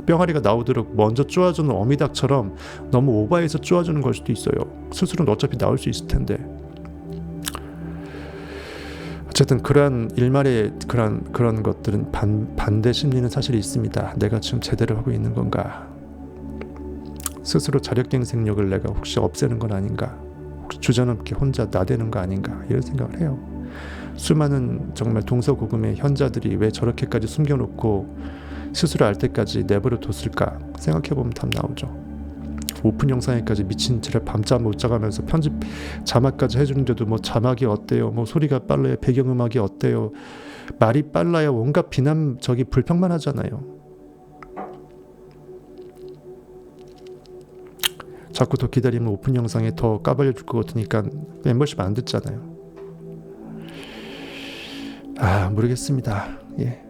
S1: 뿅아리가 나오도록 먼저 쪼아주는 어미닭처럼 너무 오버해서 쪼아주는 걸 수도 있어요. 스스로는 어차피 나올 수 있을 텐데. 어쨌든 그러한 일말의 그런 것들은 반대 심리는 사실 있습니다. 내가 지금 제대로 하고 있는 건가? 스스로 자력갱생력을 내가 혹시 없애는 건 아닌가? 혹시 주저넘게 혼자 나대는 거 아닌가? 이런 생각을 해요. 수많은 정말 동서고금의 현자들이 왜 저렇게까지 숨겨놓고 스스로 알 때까지 내버려 뒀을까? 생각해보면 답 나오죠. 오픈 영상에까지 미친 짓을 밤잠 못 자가면서 편집 자막까지 해주는데도 뭐 자막이 어때요? 뭐 소리가 빨라요? 배경음악이 어때요? 말이 빨라요? 온갖 비난 불평만 하잖아요. 자꾸 더 기다리면 오픈 영상에 더 까발려줄 것 같으니까 멤버십 안 듣잖아요. 모르겠습니다. 예.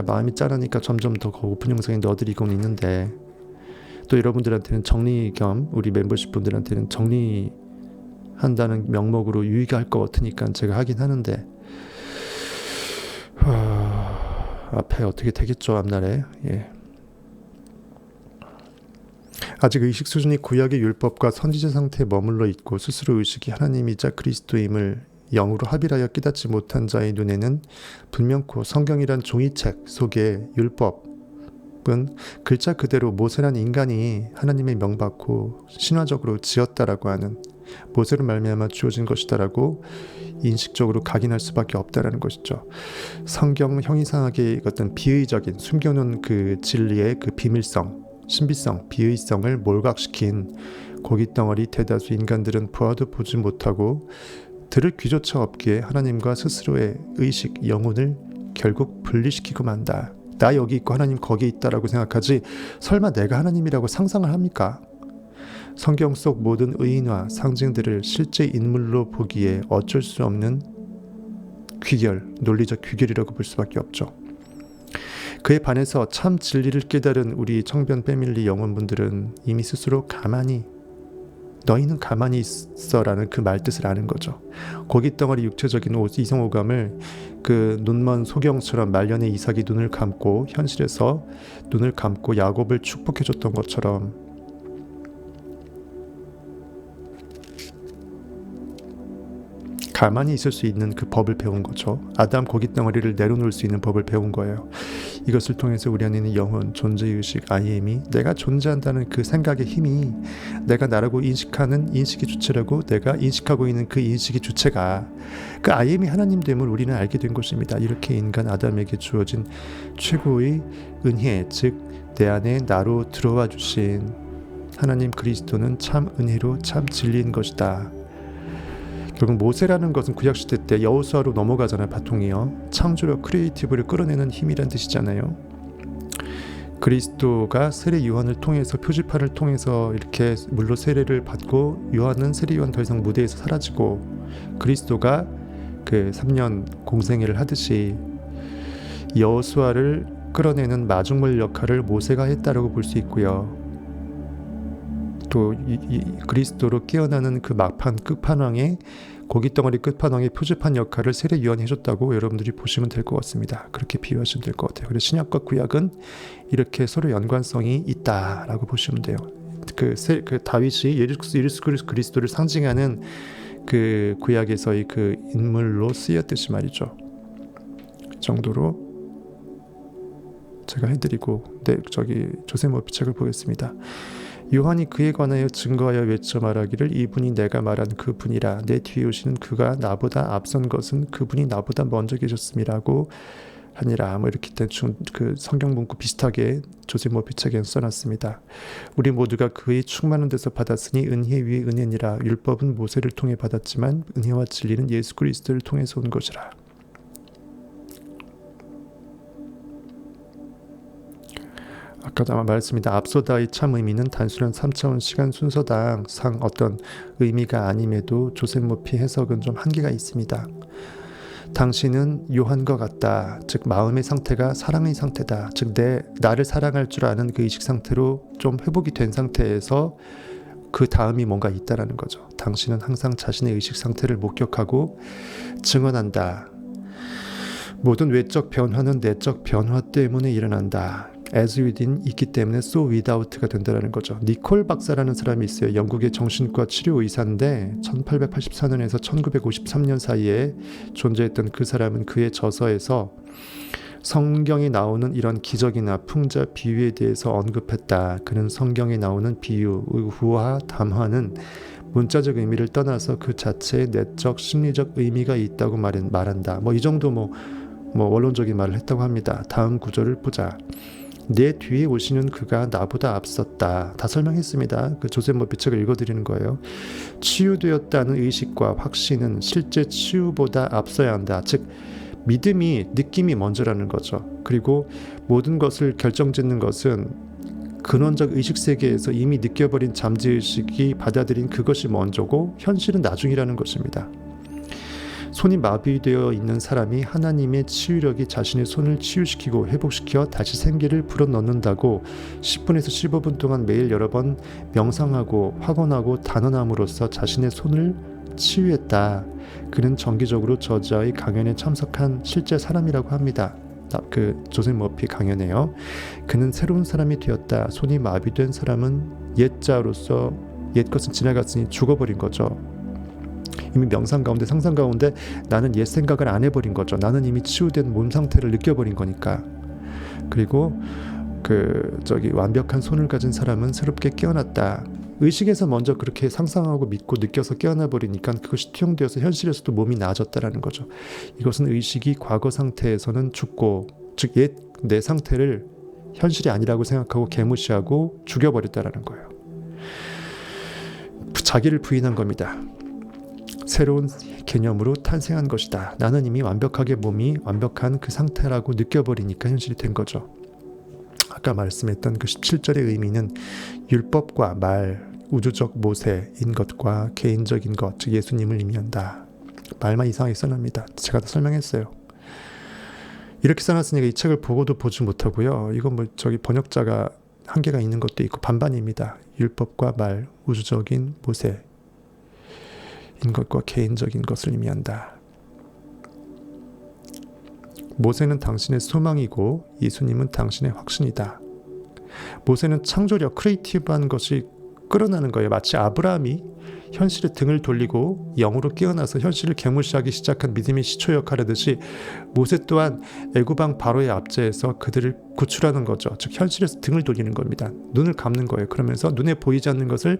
S1: 마음이 짠하니까 점점 더 오픈 영상에 넣어드리고는 있는데, 또 여러분들한테는 정리 겸 우리 멤버십 분들한테는 정리한다는 명목으로 유익할 것 같으니까 제가 하긴 하는데, 앞에 어떻게 되겠죠, 앞날에. 예. 아직 의식 수준이 구약의 율법과 선지자 상태에 머물러 있고 스스로 의식이 하나님이자 그리스도임을 영으로 합일하여 깨닫지 못한 자의 눈에는 분명코 성경이란 종이책 속의 율법은 글자 그대로 모세란 인간이 하나님의 명받고 신화적으로 지었다라고 하는, 모세로 말미암아 주어진 것이다라고 인식적으로 각인할 수밖에 없다라는 것이죠. 성경 형이상하게 어떤 비의적인 숨겨놓은 그 진리의 그 비밀성, 신비성, 비의성을 몰각시킨 고깃덩어리 대다수 인간들은 보아도 보지 못하고 들을 귀조차 없기에 하나님과 스스로의 의식, 영혼을 결국 분리시키고 만다. 나 여기 있고 하나님 거기 있다라고 생각하지 설마 내가 하나님이라고 상상을 합니까? 성경 속 모든 의인화, 상징들을 실제 인물로 보기에 어쩔 수 없는 귀결, 논리적 귀결이라고 볼 수밖에 없죠. 그에 반해서 참 진리를 깨달은 우리 청변 패밀리 영혼분들은 이미 스스로 가만히 너희는 가만히 있어라는 그 말뜻을 아는 거죠. 고깃덩어리 육체적인 이성오감을 그 눈먼 소경처럼 말년의 이삭이 눈을 감고 현실에서 눈을 감고 야곱을 축복해줬던 것처럼 가만히 있을 수 있는 그 법을 배운 거죠. 아담 고깃덩어리를 내려놓을 수 있는 법을 배운 거예요. 이것을 통해서 우리 안에 있는 영혼, 존재의식, IM이 내가 존재한다는 그 생각의 힘이 내가 나라고 인식하는 인식의 주체라고 내가 인식하고 있는 그 인식의 주체가 그 IM이 하나님 됨을 우리는 알게 된 것입니다. 이렇게 인간 아담에게 주어진 최고의 은혜, 즉 내 안에 나로 들어와 주신 하나님 그리스도는 참 은혜로 참 진리인 것이다. 결국 모세라는 것은 구약시대 때 여호수아로 넘어가잖아요. 바통이요. 창조력, 크리에이티브를 끌어내는 힘이란 뜻이잖아요. 그리스도가 세례 요한을 통해서 표지판을 통해서 이렇게 물로 세례를 받고 요한은 세례 요한 더 이상 무대에서 사라지고 그리스도가 그 3년 공생애를 하듯이 여호수아를 끌어내는 마중물 역할을 모세가 했다라고 볼 수 있고요. 또 이 그리스도로 깨어나는 그 막판 끝판왕의 고깃덩어리 끝판왕의 표지판 역할을 세례 요한이 해줬다고 여러분들이 보시면 될 것 같습니다. 그렇게 비유하시면 될 것 같아요. 그래서 신약과 구약은 이렇게 서로 연관성이 있다라고 보시면 돼요. 그 다윗이 예수 그리스도를 상징하는 그 구약에서의 그 인물로 쓰였듯이 말이죠. 그 정도로 제가 해드리고 조세 모피 책을 보겠습니다. 요한이 그에 관하여 증거하여 외쳐 말하기를 이분이 내가 말한 그분이라 내 뒤에 오시는 그가 나보다 앞선 것은 그분이 나보다 먼저 계셨음이라고 하니라. 뭐 이렇게 대충 그 성경 문구 비슷하게 조세 모피 책에 써놨습니다. 우리 모두가 그의 충만한 데서 받았으니 은혜 위에 은혜니라. 율법은 모세를 통해 받았지만 은혜와 진리는 예수 그리스도를 통해서 온 것이라. 아까도 말했습니다. 앞서다의 참 의미는 단순한 3차원 시간 순서당 상 어떤 의미가 아님에도 조세 모피 해석은 좀 한계가 있습니다. 당신은 요한과 같다. 즉 마음의 상태가 사랑의 상태다. 즉 나를 사랑할 줄 아는 그 의식 상태로 좀 회복이 된 상태에서 그 다음이 뭔가 있다라는 거죠. 당신은 항상 자신의 의식 상태를 목격하고 증언한다. 모든 외적 변화는 내적 변화 때문에 일어난다. as within 있기 때문에 so without가 된다는 거죠. 니콜 박사라는 사람이 있어요. 영국의 정신과 치료 의사인데 1884년에서 1953년 사이에 존재했던 그 사람은 그의 저서에서 성경에 나오는 이런 기적이나 풍자 비유에 대해서 언급했다. 그는 성경에 나오는 비유, 의후와 담화는 문자적 의미를 떠나서 그 자체의 내적 심리적 의미가 있다고 말한다. 뭐 이 정도 뭐 원론적인 말을 했다고 합니다. 다음 구절을 보자. 내 뒤에 오시는 그가 나보다 앞섰다. 다 설명했습니다. 그 조세 모피 책을 읽어드리는 거예요. 치유되었다는 의식과 확신은 실제 치유보다 앞서야 한다. 즉 믿음이 느낌이 먼저라는 거죠. 그리고 모든 것을 결정짓는 것은 근원적 의식세계에서 이미 느껴버린 잠재의식이 받아들인 그것이 먼저고 현실은 나중이라는 것입니다. 손이 마비되어 있는 사람이 하나님의 치유력이 자신의 손을 치유시키고 회복시켜 다시 생기를 불어넣는다고 10분에서 15분 동안 매일 여러 번 명상하고 확언하고 단언함으로써 자신의 손을 치유했다. 그는 정기적으로 저자의 강연에 참석한 실제 사람이라고 합니다. 그 조세 머피 강연에요. 그는 새로운 사람이 되었다. 손이 마비된 사람은 옛자로서 옛것은 지나갔으니 죽어버린 거죠. 이미 명상 가운데 상상 가운데 나는 옛 생각을 안 해버린 거죠. 나는 이미 치유된 몸 상태를 느껴버린 거니까. 그리고 완벽한 손을 가진 사람은 새롭게 깨어났다. 의식에서 먼저 그렇게 상상하고 믿고 느껴서 깨어나 버리니까 그것이 투영되어서 현실에서도 몸이 나아졌다라는 거죠. 이것은 의식이 과거 상태에서는 죽고, 즉 옛 내 상태를 현실이 아니라고 생각하고 개무시하고 죽여버렸다라는 거예요. 자기를 부인한 겁니다. 새로운 개념으로 탄생한 것이다. 나는 이미 완벽하게 몸이 완벽한 그 상태라고 느껴버리니까 현실이 된 거죠. 아까 말씀했던 그 17절의 의미는 율법과 말, 우주적 모세인 것과 개인적인 것, 즉 예수님을 의미한다. 말만 이상하게 써납니다. 제가 다 설명했어요. 이렇게 써놨으니까 이 책을 보고도 보지 못하고요. 이건 번역자가 한계가 있는 것도 있고 반반입니다. 율법과 말, 우주적인 모세인 것과 개인적인 것을 의미한다. 모세는 당신의 소망이고 예수님은 당신의 확신이다. 모세는 창조력, 크리에이티브한 것이 끌어나는 거예요. 마치 아브라함이 현실의 등을 돌리고 영으로 깨어나서 현실을 개무시하기 시작한 믿음의 시초 역할하듯이 모세 또한 애굽왕 바로의 압제에서 그들을 구출하는 거죠. 즉 현실에서 등을 돌리는 겁니다. 눈을 감는 거예요. 그러면서 눈에 보이지 않는 것을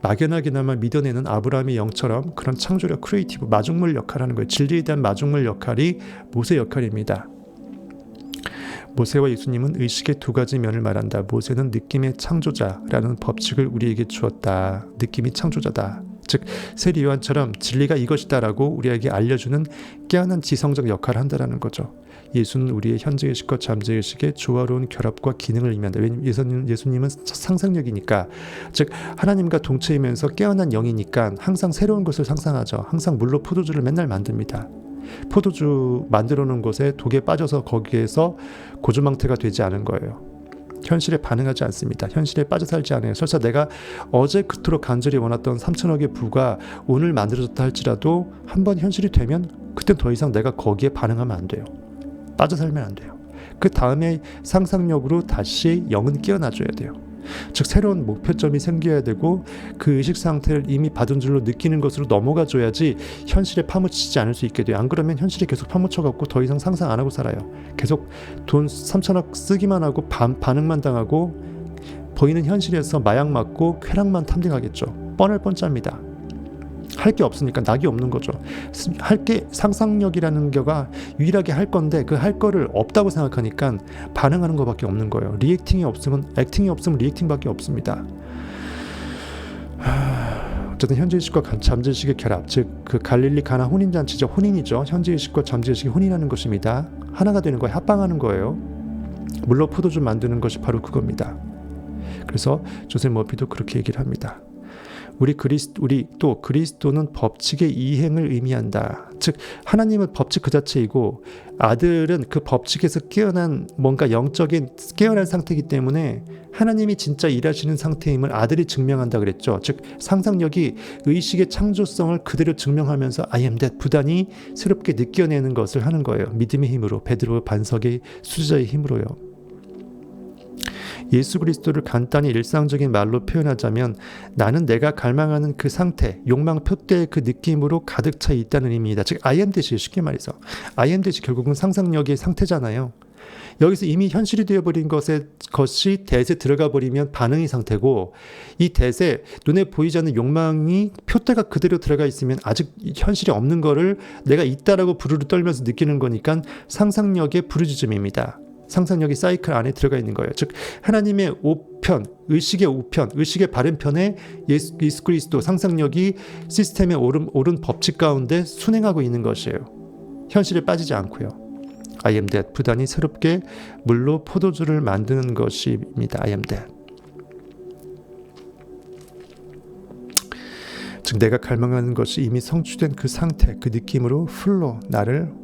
S1: 막연하게나마 믿어내는 아브라함의 영처럼 그런 창조력, 크리에이티브, 마중물 역할을 하는 거예요. 진리에 대한 마중물 역할이 모세 역할입니다. 모세와 예수님은 의식의 두 가지 면을 말한다. 모세는 느낌의 창조자라는 법칙을 우리에게 주었다. 느낌이 창조자다. 즉 세리 요한처럼 진리가 이것이다라고 우리에게 알려주는 깨어난 지성적 역할을 한다는 거죠. 예수는 우리의 현재의식과 잠재의식의 조화로운 결합과 기능을 의미한다. 왜냐하면 예수님은 상상력이니까, 즉 하나님과 동체이면서 깨어난 영이니까 항상 새로운 것을 상상하죠. 항상 물로 포도주를 맨날 만듭니다. 포도주 만들어 놓은 곳에 독에 빠져서 거기에서 고주망태가 되지 않은 거예요. 현실에 반응하지 않습니다. 현실에 빠져 살지 않아요. 설사 내가 어제 그토록 간절히 원했던 3천억의 부가 오늘 만들어졌다 할지라도 한번 현실이 되면 그땐 더 이상 내가 거기에 반응하면 안 돼요. 빠져 살면 안 돼요. 그 다음에 상상력으로 다시 영은 깨어나줘야 돼요. 즉 새로운 목표점이 생겨야 되고 그 의식 상태를 이미 받은 줄로 느끼는 것으로 넘어가 줘야지 현실에 파묻히지 않을 수 있게 돼요. 안 그러면 현실에 계속 파묻혀 갖고 더 이상 상상 안 하고 살아요. 계속 돈 3천억 쓰기만 하고 반응만 당하고 보이는 현실에서 마약 맞고 쾌락만 탐닉하겠죠. 뻔할 뻔짭니다. 할 게 없으니까 낙이 없는 거죠. 할 게 상상력이라는 거가 유일하게 할 건데 그 할 거를 없다고 생각하니까 반응하는 것밖에 없는 거예요. 액팅이 없으면 리액팅밖에 없습니다. 어쨌든 현재의식과 잠재의식의 결합, 즉 그 갈릴리 가나 혼인잔치죠. 혼인이죠. 현재의식과 잠재의식이 혼인하는 것입니다. 하나가 되는 거예요. 합방하는 거예요. 물로 포도주 만드는 것이 바로 그겁니다. 그래서 조셉 머피도 그렇게 얘기를 합니다. 우리 또 그리스도는 법칙의 이행을 의미한다. 즉 하나님은 법칙 그 자체이고 아들은 그 법칙에서 깨어난 뭔가 영적인 깨어난 상태이기 때문에 하나님이 진짜 일하시는 상태임을 아들이 증명한다 그랬죠. 즉 상상력이 의식의 창조성을 그대로 증명하면서 I am that 부단히 새롭게 느껴내는 것을 하는 거예요. 믿음의 힘으로, 베드로 반석의 수제자의 힘으로요. 예수 그리스도를 간단히 일상적인 말로 표현하자면 나는 내가 갈망하는 그 상태, 욕망 표대의 그 느낌으로 가득 차 있다는 의미이다. 즉 I am that이 쉽게 말해서 I am that이 결국은 상상력의 상태잖아요. 여기서 이미 현실이 되어버린 것이 대세 들어가 버리면 반응의 상태고 이 대세 눈에 보이지 않는 욕망이 표대가 그대로 들어가 있으면 아직 현실이 없는 거를 내가 있다라고 부르르 떨면서 느끼는 거니까 상상력의 부르짖음입니다. 상상력이 사이클 안에 들어가 있는 거예요. 즉 하나님의 우편, 의식의 바른 편에 예수 그리스도 상상력이 시스템의 옳은 법칙 가운데 순행하고 있는 것이에요. 현실에 빠지지 않고요. I am that 부단히 새롭게 물로 포도주를 만드는 것입니다. I am that. 즉 내가 갈망하는 것이 이미 성취된 그 상태, 그 느낌으로 풀로 나를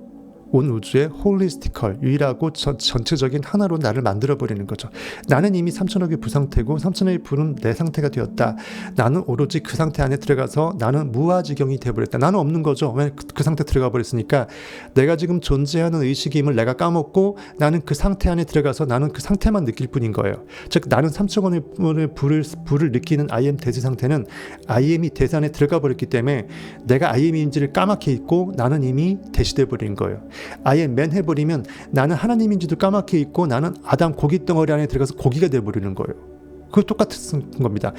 S1: 온 우주의 홀리스티컬, 유일하고 전체적인 하나로 나를 만들어버리는 거죠. 나는 이미 3천억의 부상태고 3천억의 부는 내 상태가 되었다. 나는 오로지 그 상태 안에 들어가서 나는 무아지경이 되어버렸다. 나는 없는 거죠. 왜 그 상태 들어가 버렸으니까 내가 지금 존재하는 의식임을 내가 까먹고 나는 그 상태 안에 들어가서 나는 그 상태만 느낄 뿐인 거예요. 즉 나는 3천억의 불을 느끼는 I am 대세 상태는 I am이 대세 안에 들어가 버렸기 때문에 내가 I am인지를 까맣게 잊고 나는 이미 대시돼 버린 거예요. 아예 맨 해버리면 나는 하나님인지도 까맣게 있고 나는 아담 고기 덩어리 안에 들어가서 고기가 돼버리는 거예요. 그거 똑같은 겁니다.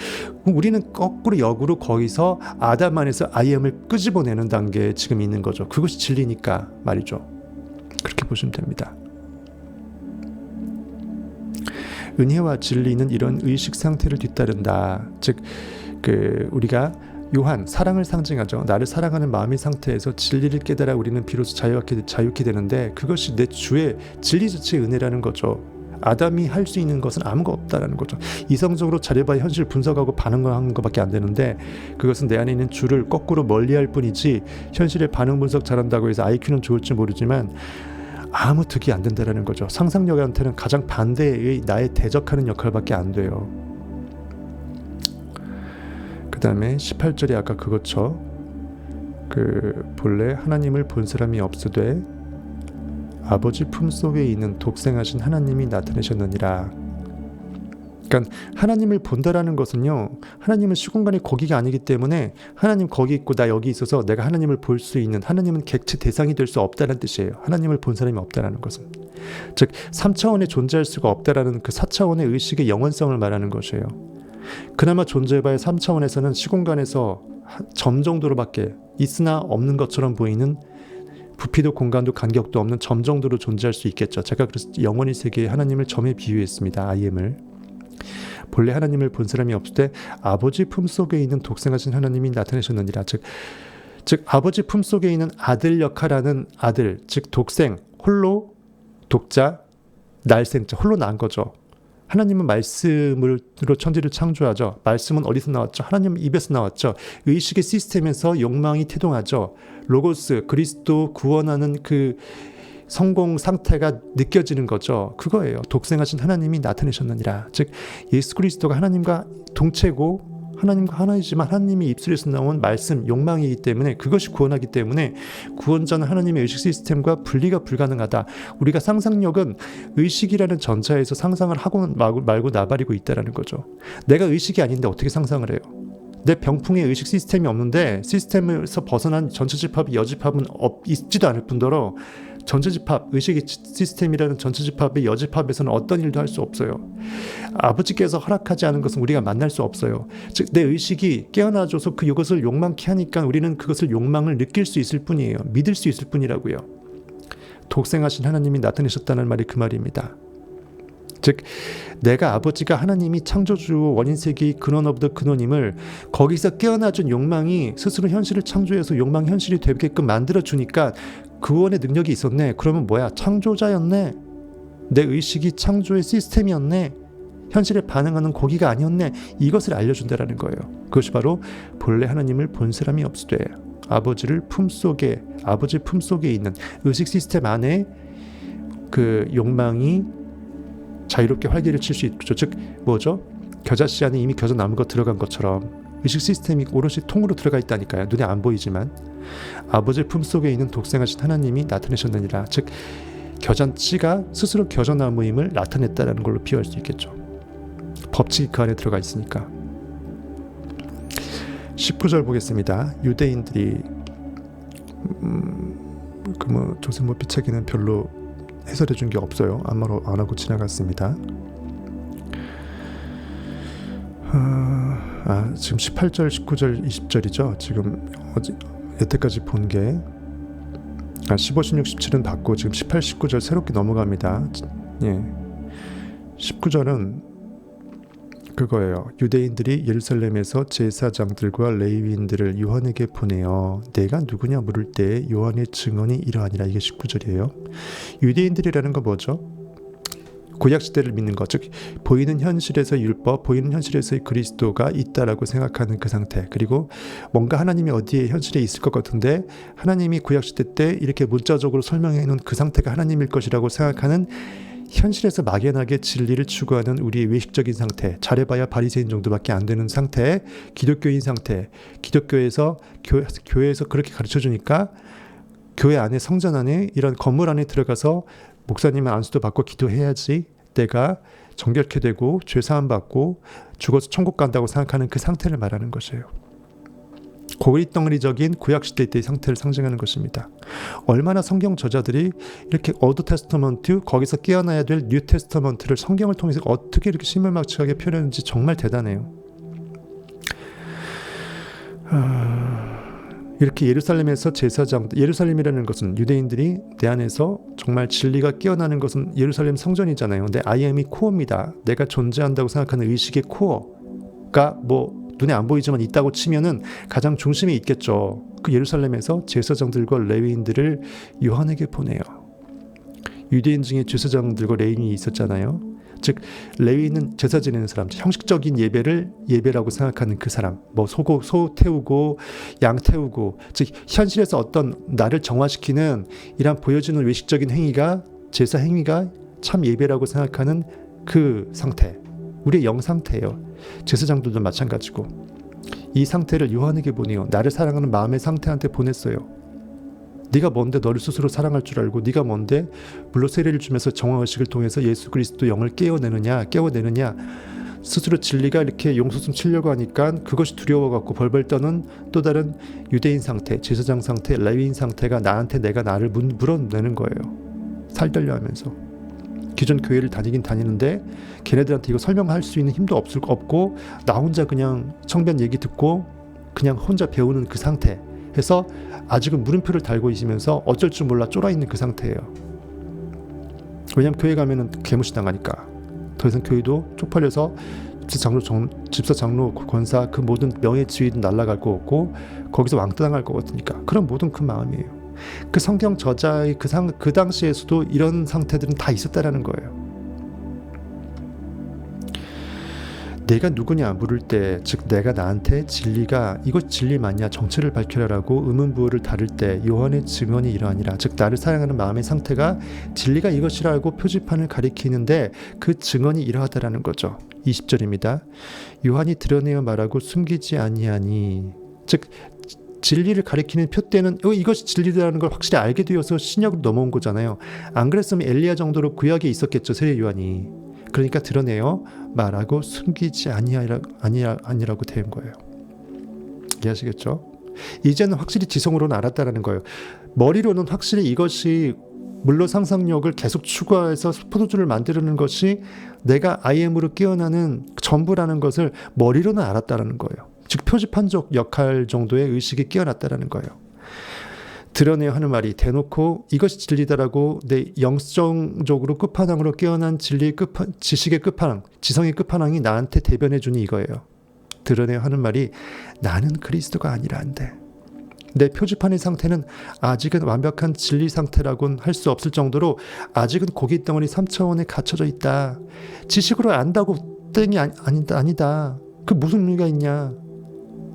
S1: 우리는 거꾸로 역으로 거기서 아담 안에서 아이엠을 끄집어내는 단계에 지금 있는 거죠. 그것이 진리니까 말이죠. 그렇게 보시면 됩니다. 은혜와 진리는 이런 의식 상태를 뒤따른다. 즉 우리가 요한 사랑을 상징하죠. 나를 사랑하는 마음의 상태에서 진리를 깨달아 우리는 비로소 자유케 되는데 그것이 내 주의 진리 자체의 은혜라는 거죠. 아담이 할 수 있는 것은 아무것도 없다라는 거죠. 이성적으로 자료봐야 현실 분석하고 반응하는 것밖에 안 되는데 그것은 내 안에 있는 주를 거꾸로 멀리할 뿐이지 현실에 반응 분석 잘한다고 해서 IQ는 좋을지 모르지만 아무 득이 안 된다라는 거죠. 상상력한테는 가장 반대의 나의 대적하는 역할밖에 안 돼요. 그 다음에 18절이 아까 그거죠. 본래 하나님을 본 사람이 없으되 아버지 품속에 있는 독생하신 하나님이 나타내셨느니라. 그러니까 하나님을 본다라는 것은요, 하나님은 시공간이 거기가 아니기 때문에 하나님 거기 있고 나 여기 있어서 내가 하나님을 볼 수 있는, 하나님은 객체 대상이 될 수 없다는 뜻이에요. 하나님을 본 사람이 없다라는 것은, 즉 3차원에 존재할 수가 없다라는 그 4차원의 의식의 영원성을 말하는 것이에요. 그나마 존재해봐야 3차원에서는 시공간에서 점 정도로밖에, 있으나 없는 것처럼 보이는 부피도 공간도 간격도 없는 점 정도로 존재할 수 있겠죠. 제가 그래서 영원히 세계에 하나님을 점에 비유했습니다. IM을. 본래 하나님을 본 사람이 없을 때 아버지 품속에 있는 독생하신 하나님이 나타내셨느니라. 즉 아버지 품속에 있는 아들 역할하는 아들, 즉 독생, 홀로 독자, 날생자, 홀로 난 거죠. 하나님은 말씀으로 천지를 창조하죠. 말씀은 어디서 나왔죠? 하나님 입에서 나왔죠. 의식의 시스템에서 욕망이 태동하죠. 로고스, 그리스도 구원하는 그 성공 상태가 느껴지는 거죠. 그거예요. 독생하신 하나님이 나타내셨느니라. 즉 예수 그리스도가 하나님과 동체고 하나님과 하나이지만 하나님의 입술에서 나온 말씀, 욕망이기 때문에, 그것이 구원하기 때문에 구원자는 하나님의 의식 시스템과 분리가 불가능하다. 우리가 상상력은 의식이라는 전차에서 상상을 하고 말고 나발이고 있다는 거죠. 내가 의식이 아닌데 어떻게 상상을 해요? 내 병풍에 의식 시스템이 없는데 시스템에서 벗어난 전체집합이 여집합은 있지도 않을 뿐더러 전체집합, 의식의 시스템이라는 전체집합의 여집합에서는 어떤 일도 할 수 없어요. 아버지께서 허락하지 않은 것은 우리가 만날 수 없어요. 즉 내 의식이 깨어나줘서 그것을 욕망케 하니까 우리는 그것을 욕망을 느낄 수 있을 뿐이에요. 믿을 수 있을 뿐이라고요. 독생하신 하나님이 나타내셨다는 말이 그 말입니다. 즉 내가 아버지가 하나님이 창조주 원인세계의 근원 오브 더 근원임을 거기서 깨어나준 욕망이 스스로 현실을 창조해서 욕망 현실이 되게끔 만들어주니까 구원의 능력이 있었네. 그러면 뭐야? 창조자였네. 내 의식이 창조의 시스템이었네. 현실에 반응하는 고기가 아니었네. 이것을 알려준다라는 거예요. 그것이 바로 본래 하나님을 본 사람이 없으되 아버지 품속에 있는 의식 시스템 안에 그 욕망이 자유롭게 활기를 칠 수 있죠. 즉 뭐죠? 겨자씨 안에 이미 겨자 나무가 들어간 것처럼 의식 시스템이 오롯이 통으로 들어가 있다니까요. 눈에 안 보이지만 아버지 품속에 있는 독생하신 하나님이 나타내셨느니라. 즉 겨자씨가 스스로 겨자나무임을 나타냈다는 걸로 비유할 수 있겠죠. 법칙이 그 안에 들어가 있으니까. 19절 보겠습니다. 유대인들이 조세모 피차기는 별로 해설해 준 게 없어요. 안 하고 지나갔습니다. 지금 18절, 19절, 20절이죠. 지금 여태까지 본 게 15, 16, 17은 받고 지금 18, 19절 새롭게 넘어갑니다. 예. 19절은 그거예요. 유대인들이 예루살렘에서 제사장들과 레위인들을 요한에게 보내어 내가 누구냐 물을 때 요한의 증언이 이러하니라. 이게 19절이에요. 유대인들이라는 건 뭐죠? 구약시대를 믿는 것, 즉 보이는 현실에서 율법, 보이는 현실에서의 그리스도가 있다라고 생각하는 그 상태, 그리고 뭔가 하나님이 어디에 현실에 있을 것 같은데 하나님이 구약시대 때 이렇게 문자적으로 설명해 놓은 그 상태가 하나님일 것이라고 생각하는 현실에서 막연하게 진리를 추구하는 우리의 외식적인 상태, 잘해봐야 바리새인 정도밖에 안 되는 상태, 기독교인 상태, 기독교에서 교회에서 그렇게 가르쳐주니까 교회 안에 성전 안에 이런 건물 안에 들어가서 목사님의 안수도 받고 기도해야지 내가 정결케 되고 죄사함 받고 죽어서 천국 간다고 생각하는 그 상태를 말하는 것이에요. 고리덩어리적인 구약시대 때의 상태를 상징하는 것입니다. 얼마나 성경 저자들이 이렇게 올드 테스터먼트, 거기서 깨어나야 될 뉴 테스터먼트를 성경을 통해서 어떻게 이렇게 신물막측하게 표현했는지 정말 대단해요. 이렇게 예루살렘에서 예루살렘이라는 것은 유대인들이 내 안에서 정말 진리가 깨어나는 것은 예루살렘 성전이잖아요. 근데 I am이 코어입니다. 내가 존재한다고 생각하는 의식의 코어가 눈에 안 보이지만 있다고 치면은 가장 중심에 있겠죠. 그 예루살렘에서 제사장들과 레위인들을 요한에게 보내요. 유대인 중에 제사장들과 레위인이 있었잖아요. 즉 레위인은 제사 지내는 사람, 형식적인 예배라고 생각하는 그 사람, 소 태우고 양 태우고, 즉 현실에서 어떤 나를 정화시키는 이런 보여주는 외식적인 행위가, 제사 행위가 참 예배라고 생각하는 그 상태, 우리의 영 상태예요. 제사장들도 마찬가지고 이 상태를 요한에게 보내요. 나를 사랑하는 마음의 상태한테 보냈어요. 네가 뭔데 너를 스스로 사랑할 줄 알고, 네가 뭔데 물로 세례를 주면서 정화의식을 통해서 예수 그리스도 영을 깨워내느냐, 스스로 진리가 이렇게 용솟음 치려고 하니까 그것이 두려워갖고 벌벌 떠는 또 다른 유대인 상태, 제사장 상태, 레위인 상태가 나한테 내가 나를 물어내는 거예요. 살달려 하면서. 기존 교회를 다니긴 다니는데 걔네들한테 이거 설명할 수 있는 힘도 없고 나 혼자 그냥 청변 얘기 듣고 그냥 혼자 배우는 그 상태 해서 아직은 물음표를 달고 있으면서 어쩔 줄 몰라 쫄아있는 그 상태예요. 왜냐면 교회 가면은 개무시 당하니까. 더 이상 교회도 쪽팔려서 집사 장로 권사 그 모든 명예 지위도 날아갈 거 같고 거기서 왕따 당할 것 같으니까. 그런 모든 그 마음이에요. 그 성경 저자의 그 당시에서도 이런 상태들은 다 있었다라는 거예요. 내가 누구냐 물을 때, 즉 내가 나한테 진리가 이것 진리 맞냐 정체를 밝혀라라고 의문부호를 다룰 때 요한의 증언이 이러하니라. 즉 나를 사랑하는 마음의 상태가 진리가 이것이라고 표지판을 가리키는데 그 증언이 이러하다라는 거죠. 20절입니다. 요한이 드러내어 말하고 숨기지 아니하니. 즉 진리를 가리키는 표대는 이것이 진리라는 걸 확실히 알게 되어서 신약으로 넘어온 거잖아요. 안 그랬으면 엘리야 정도로 구약에 있었겠죠, 세례 요한이. 그러니까 드러내어 말하고 숨기지 아니라고 된 거예요. 이해하시겠죠? 이제는 확실히 지성으로는 알았다라는 거예요. 머리로는 확실히 이것이 물로 상상력을 계속 추가해서 포도주를 만드는 것이 내가 IM으로 깨어나는 전부라는 것을 머리로는 알았다라는 거예요. 즉 표지판적 역할 정도의 의식이 깨어났다라는 거예요. 드러내어 하는 말이 대놓고 이것이 진리다라고 내 영성적으로 끝판왕으로 깨어난 진리의 지식의 끝판왕, 지성의 끝판왕이 나한테 대변해 주니 이거예요. 드러내어 하는 말이 나는 그리스도가 아니라 한데 내 표지판의 상태는 아직은 완벽한 진리 상태라고는 할 수 없을 정도로 아직은 고기 덩어리 3차원에 갇혀져 있다. 지식으로 안다고 땡이 아니다. 그 무슨 의미가 있냐.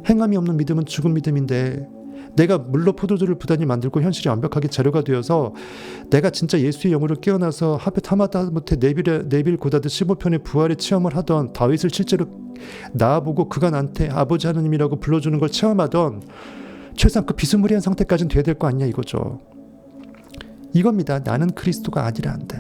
S1: 행함이 없는 믿음은 죽은 믿음인데 내가 물로 포도주를 부단히 만들고 현실이 완벽하게 재료가 되어서 내가 진짜 예수의 영으로 깨어나서 하마다못해 네빌 고다드 15편의 부활의 체험을 하던 다윗을 실제로 나아보고 그가 나한테 아버지 하느님이라고 불러주는 걸 체험하던 최소한 그 비스무리한 상태까지는 돼야 될 거 아니냐 이거죠. 이겁니다. 나는 그리스도가 아니라 한데.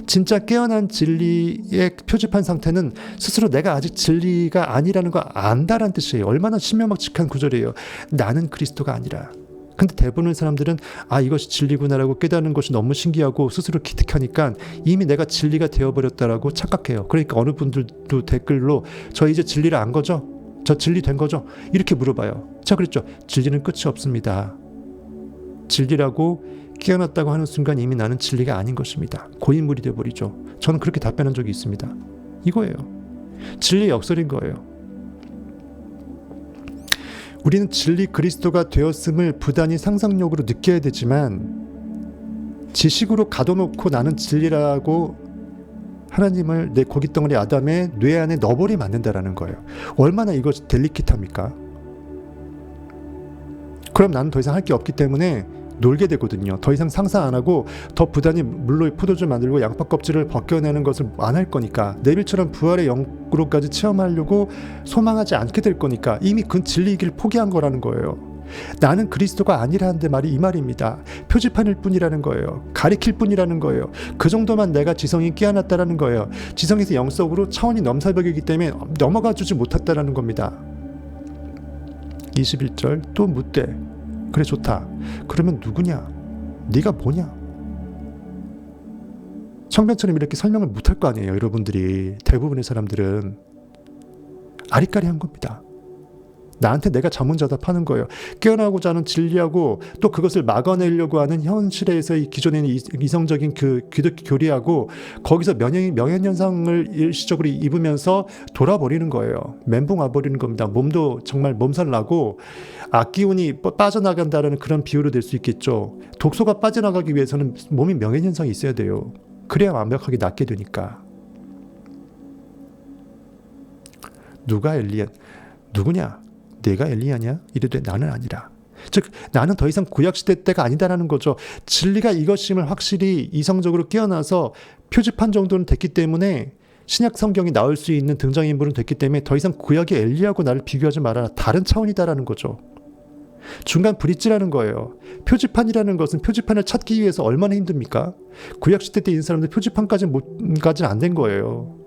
S1: 진짜 깨어난 진리의 표지판 상태는 스스로 내가 아직 진리가 아니라는 거 안다라는 뜻이에요. 얼마나 신명막측한 구절이에요. 나는 그리스도가 아니라. 근데 대부분의 사람들은 이것이 진리구나라고 깨닫는 것이 너무 신기하고 스스로 기특하니까 이미 내가 진리가 되어버렸다라고 착각해요. 그러니까 어느 분들도 댓글로 저 이제 진리를 안 거죠? 저 진리 된 거죠? 이렇게 물어봐요. 자, 그랬죠. 진리는 끝이 없습니다. 진리라고 깨어났다고 하는 순간 이미 나는 진리가 아닌 것입니다. 고인물이 되어버리죠. 저는 그렇게 답변한 적이 있습니다. 이거예요. 진리의 역설인 거예요. 우리는 진리 그리스도가 되었음을 부단히 상상력으로 느껴야 되지만 지식으로 가둬놓고 나는 진리라고 하나님을 내 고깃덩어리 아담의 뇌 안에 넣어버리면 안 된다는 거예요. 얼마나 이것이 델리킷합니까? 그럼 나는 더 이상 할 게 없기 때문에 놀게 되거든요. 더 이상 상상 안 하고 더 부단히 물로 포도주 만들고 양파 껍질을 벗겨내는 것을 안 할 거니까 네빌처럼 부활의 영으로까지 체험하려고 소망하지 않게 될 거니까 이미 그 진리의 길을 포기한 거라는 거예요. 나는 그리스도가 아니라는데 말이 이 말입니다. 표지판일 뿐이라는 거예요. 가리킬 뿐이라는 거예요. 그 정도만 내가 지성이 깨어났다라는 거예요. 지성에서 영적으로 차원이 넘사벽이기 때문에 넘어가 주지 못했다라는 겁니다. 21절 또 묻되 그래 좋다. 그러면 누구냐? 네가 뭐냐? 청변처럼 이렇게 설명을 못할 거 아니에요. 여러분들이 대부분의 사람들은 아리까리한 겁니다. 나한테 내가 자문자답하는 거예요. 깨어나고자 하는 진리하고 또 그것을 막아내려고 하는 현실에서의 기존에 있는 이성적인 그 기독교 교리하고 거기서 명예현상을 일시적으로 입으면서 돌아버리는 거예요. 멘붕 와버리는 겁니다. 몸도 정말 몸살 나고 악기운이 빠져나간다는 그런 비유로 될 수 있겠죠. 독소가 빠져나가기 위해서는 몸이 명예현상이 있어야 돼요. 그래야 완벽하게 낫게 되니까. 누가 엘리야? 누구냐? 내가 엘리야냐? 이르되 나는 아니라. 즉 나는 더 이상 구약시대 때가 아니다라는 거죠. 진리가 이것임을 확실히 이성적으로 깨어나서 표지판 정도는 됐기 때문에 신약 성경이 나올 수 있는 등장인물은 됐기 때문에 더 이상 구약의 엘리야하고 나를 비교하지 말아라. 다른 차원이다라는 거죠. 중간 브릿지라는 거예요. 표지판이라는 것은 표지판을 찾기 위해서 얼마나 힘듭니까? 구약시대 때 있는 사람들 표지판까지는 안 된 거예요.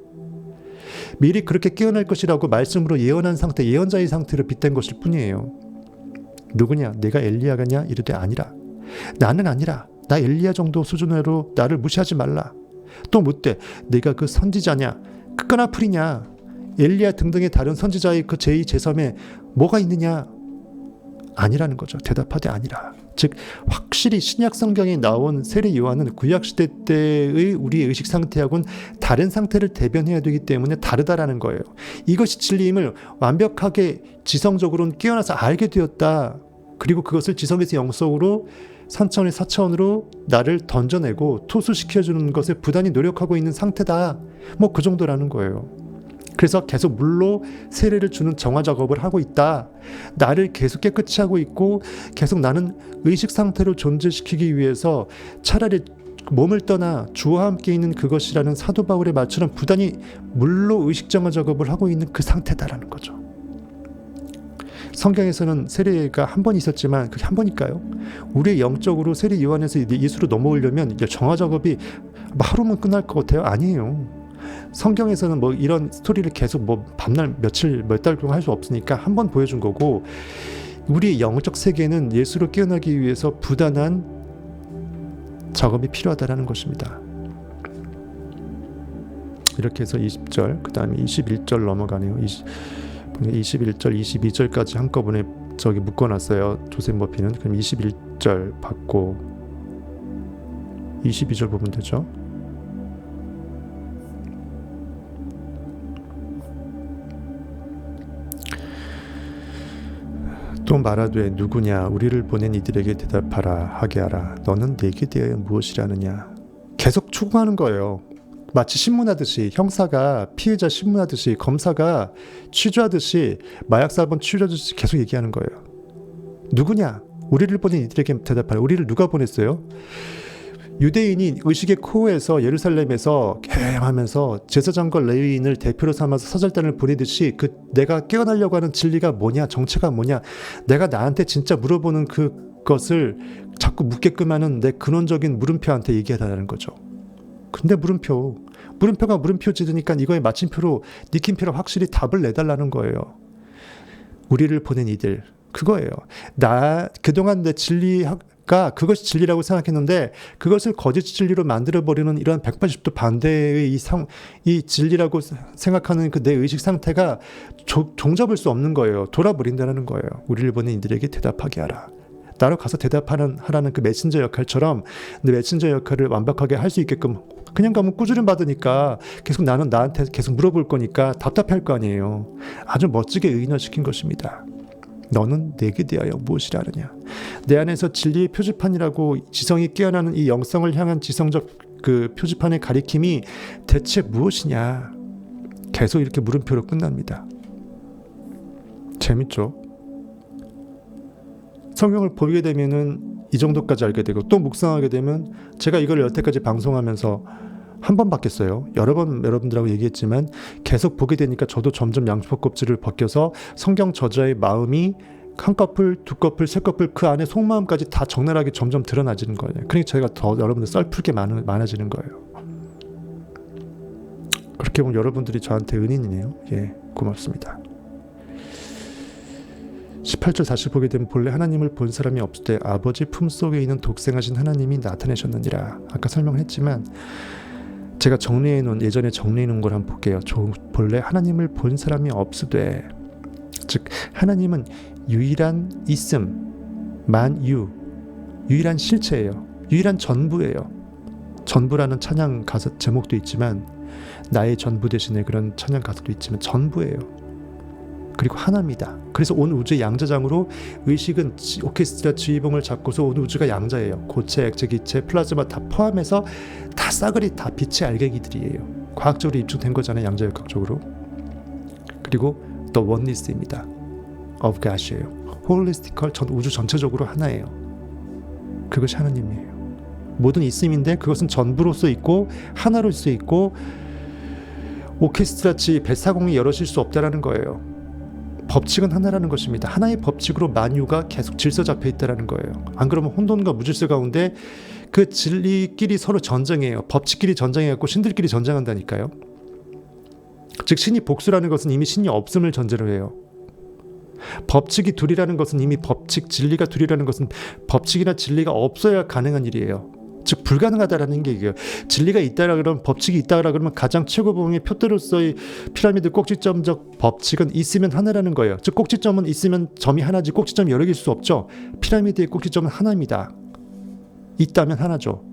S1: 미리 그렇게 깨어날 것이라고 말씀으로 예언한 상태, 예언자의 상태로 빗댄 것일 뿐이에요. 누구냐? 내가 엘리야가냐? 이르되 아니라. 나는 아니라. 나 엘리야 정도 수준으로 나를 무시하지 말라. 또 묻되 내가 그 선지자냐? 크거나 풀이냐? 엘리야 등등의 다른 선지자의 그 제2, 제3에 뭐가 있느냐? 아니라는 거죠. 대답하되 아니라. 즉 확실히 신약 성경에 나온 세례 요한은 구약 시대 때의 우리의 의식 상태하고는 다른 상태를 대변해야 되기 때문에 다르다라는 거예요. 이것이 진리임을 완벽하게 지성적으로는 깨어나서 알게 되었다. 그리고 그것을 지성에서 영성으로 3차원의 4차원으로 나를 던져내고 토수시켜주는 것에 부단히 노력하고 있는 상태다. 뭐 그 정도라는 거예요. 그래서 계속 물로 세례를 주는 정화 작업을 하고 있다. 나를 계속 깨끗이 하고 있고 계속 나는 의식 상태로 존재시키기 위해서 차라리 몸을 떠나 주와 함께 있는 그것이라는 사도 바울의 말처럼 부단히 물로 의식 정화 작업을 하고 있는 그 상태다라는 거죠. 성경에서는 세례가 한 번 있었지만 그게 한 번일까요? 우리의 영적으로 세례 요한에서 예수로 넘어오려면 정화 작업이 하루면 끝날 것 같아요? 아니에요. 성경에서는 뭐 이런 스토리를 계속 뭐 밤날 며칠 몇 달 동안 할 수 없으니까 한 번 보여준 거고, 우리 영적 세계는 예수로 깨어나기 위해서 부단한 작업이 필요하다라는 것입니다. 이렇게 해서 20절, 그 다음에 21절 넘어가네요. 21절, 22절까지 한꺼번에 묶어놨어요. 조셉 머피는. 그럼 21절 받고 22절 보면 되죠. 또 말하되 누구냐? 우리를 보낸 이들에게 대답하라. 하게 하라. 너는 내게 대하여 무엇이라느냐? 계속 추궁하는 거예요. 마치 신문하듯이, 형사가 피해자 신문하듯이, 검사가 취조하듯이, 마약사범 취조하듯이 계속 얘기하는 거예요. 누구냐? 우리를 보낸 이들에게 대답하라. 우리를 누가 보냈어요? 유대인이 의식의 코어에서 예루살렘에서 개항하면서 제사장과 레위인을 대표로 삼아서 사절단을 보내듯이 내가 깨어나려고 하는 진리가 뭐냐, 정체가 뭐냐, 내가 나한테 진짜 물어보는 그것을 자꾸 묻게끔 하는 내 근원적인 물음표한테 얘기하라는 거죠. 근데 물음표가 물음표 지으니까 이거에 마침표로 니킴표로 확실히 답을 내달라는 거예요. 우리를 보낸 이들, 그거예요. 그동안 내 진리가 그것이 진리라고 생각했는데 그것을 거짓 진리로 만들어버리는 이런 180도 반대의 이 진리라고 생각하는 그 내 의식 상태가 종잡을 수 없는 거예요. 돌아버린다는 거예요. 우리를 보낸 이들에게 대답하게 하라. 나로 가서 하라는 그 메신저 역할처럼 내 메신저 역할을 완벽하게 할 수 있게끔, 그냥 가면 꾸준히 받으니까 계속 나는 나한테 계속 물어볼 거니까 답답할 거 아니에요. 아주 멋지게 의인화시킨 것입니다. 너는 내게 대하여 무엇이라느냐? 내 안에서 진리의 표지판이라고 지성이 깨어나는 이 영성을 향한 지성적 그 표지판의 가리킴이 대체 무엇이냐? 계속 이렇게 물음표로 끝납니다. 재밌죠? 성경을 보게 되면은 이 정도까지 알게 되고, 또 묵상하게 되면, 제가 이걸 여태까지 방송하면서 한 번 바뀌었어요. 여러 번 여러분들하고 얘기했지만 계속 보게 되니까 저도 점점 양초 껍질을 벗겨서 성경 저자의 마음이 한 커플, 두 커플, 세 커플 그 안에 속마음까지 다 적나라하게 점점 드러나지는 거예요. 그러니까 저희가 더 여러분들 썰풀게 많아지는 거예요. 그렇게 보면 여러분들이 저한테 은인이네요. 예, 고맙습니다. 18절 다시 보게 되면 본래 하나님을 본 사람이 없을 때 아버지 품속에 있는 독생하신 하나님이 나타내셨느니라. 아까 설명했지만 제가 예전에 정리해 놓은 걸 한번 볼게요. 본래 하나님을 본 사람이 없으되, 즉 하나님은 유일한 있음, 만유, 유일한 실체예요. 유일한 전부예요. 전부라는 찬양 가사 제목도 있지만, 나의 전부 대신에 그런 찬양 가사도 있지만 전부예요. 그리고 하나입니다. 그래서 온 우주의 양자장으로 의식은 오케스트라 지휘봉을 잡고서 온 우주가 양자예요. 고체, 액체, 기체, 플라즈마 다 포함해서 다 싸그리 다 빛의 알갱이들이에요. 과학적으로 입증된 거잖아요. 양자역학적으로. 그리고 The Oneness입니다. Of God이에요. 홀리스티컬, 우주 전체적으로 하나예요. 그것이 하나님이에요. 모든 있음인데 그것은 전부로서 있고 하나로서 있고 오케스트라치 뱃사공이 여럿일 수 없다라는 거예요. 법칙은 하나라는 것입니다. 하나의 법칙으로 만유가 계속 질서 잡혀 있다라는 거예요. 안 그러면 혼돈과 무질서 가운데 그 진리끼리 서로 전쟁해요. 법칙끼리 전쟁해갖고 신들끼리 전쟁한다니까요. 즉 신이 복수라는 것은 이미 신이 없음을 전제로 해요. 법칙이 둘이라는 것은 이미 법칙, 진리가 둘이라는 것은 법칙이나 진리가 없어야 가능한 일이에요. 즉 불가능하다라는 게 이게요. 진리가 있다라 그러면 법칙이 있다라 그러면 가장 최고봉의 표대로서의 피라미드 꼭지점적 법칙은 있으면 하나라는 거예요. 즉 꼭지점은 있으면 점이 하나지 꼭지점이 여러 개일 수 없죠. 피라미드의 꼭지점은 하나입니다. 있다면 하나죠.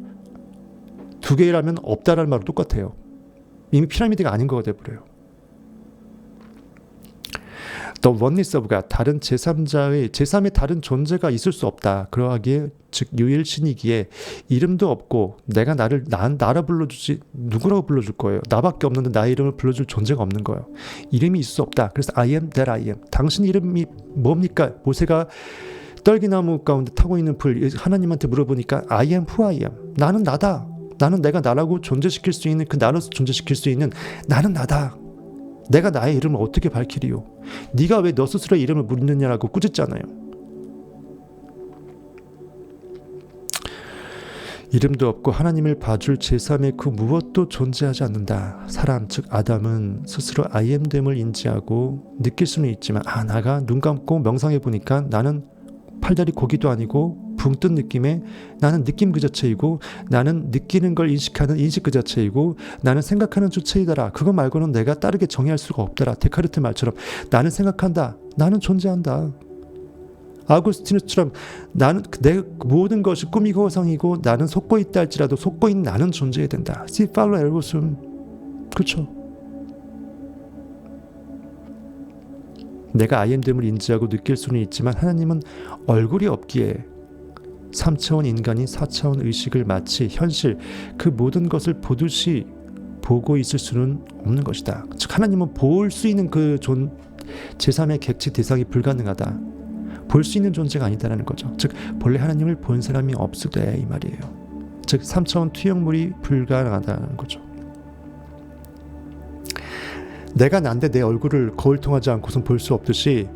S1: 두 개라면 없다라는 말은 똑같아요. 이미 피라미드가 아닌 거가 돼버려요. The oneness of God, 다른 제3자의 제3의 다른 존재가 있을 수 없다. 그러하기에 즉 유일신이기에 이름도 없고 내가 나를 불러주지 누구라고 불러줄 거예요. 나밖에 없는데 나의 이름을 불러줄 존재가 없는 거예요. 이름이 있을 수 없다. 그래서 I am that I am. 당신 이름이 뭡니까? 모세가 떨기나무 가운데 타고 있는 불 하나님한테 물어보니까 I am who I am. 나는 나다. 나는 내가 나라고 존재시킬 수 있는 그 나로서 존재시킬 수 있는 나는 나다. 내가 나의 이름을 어떻게 밝히리요? 네가 왜 너 스스로의 이름을 묻느냐라고 꾸짖잖아요. 이름도 없고 하나님을 봐줄 제3의 그 무엇도 존재하지 않는다. 사람 즉 아담은 스스로 아이엠됨을 인지하고 느낄 수는 있지만 나가 눈 감고 명상해 보니까 나는 팔다리 고기도 아니고 붕 뜬 느낌에 나는 느낌 그 자체이고 나는 느끼는 걸 인식하는 인식 그 자체이고 나는 생각하는 주체이더라. 그거 말고는 내가 다르게 정의할 수가 없더라. 데카르트 말처럼 나는 생각한다. 나는 존재한다. 아구스티누스처럼 나는 내 모든 것이 꿈이고 허상이고 나는 속고 있다 할지라도 속고 있는 나는 존재해야 된다. Si fallo ergo sum. 그렇죠. 내가 아이엠됨을 인지하고 느낄 수는 있지만 하나님은 얼굴이 없기에 3차원 인간이 4차원 의식을 마치 현실 그 모든 것을 보듯이 보고 있을 수는 없는 것이다. 즉 하나님은 볼 수 있는 그 제3의 객체 대상이 불가능하다. 볼 수 있는 존재가 아니다라는 거죠. 즉 본래 하나님을 본 사람이 없으되 이 말이에요. 즉 3차원 투영물이 불가능하다는 거죠. 내가 난데 내 얼굴을 거울 통하지 않고선 볼 수 없듯이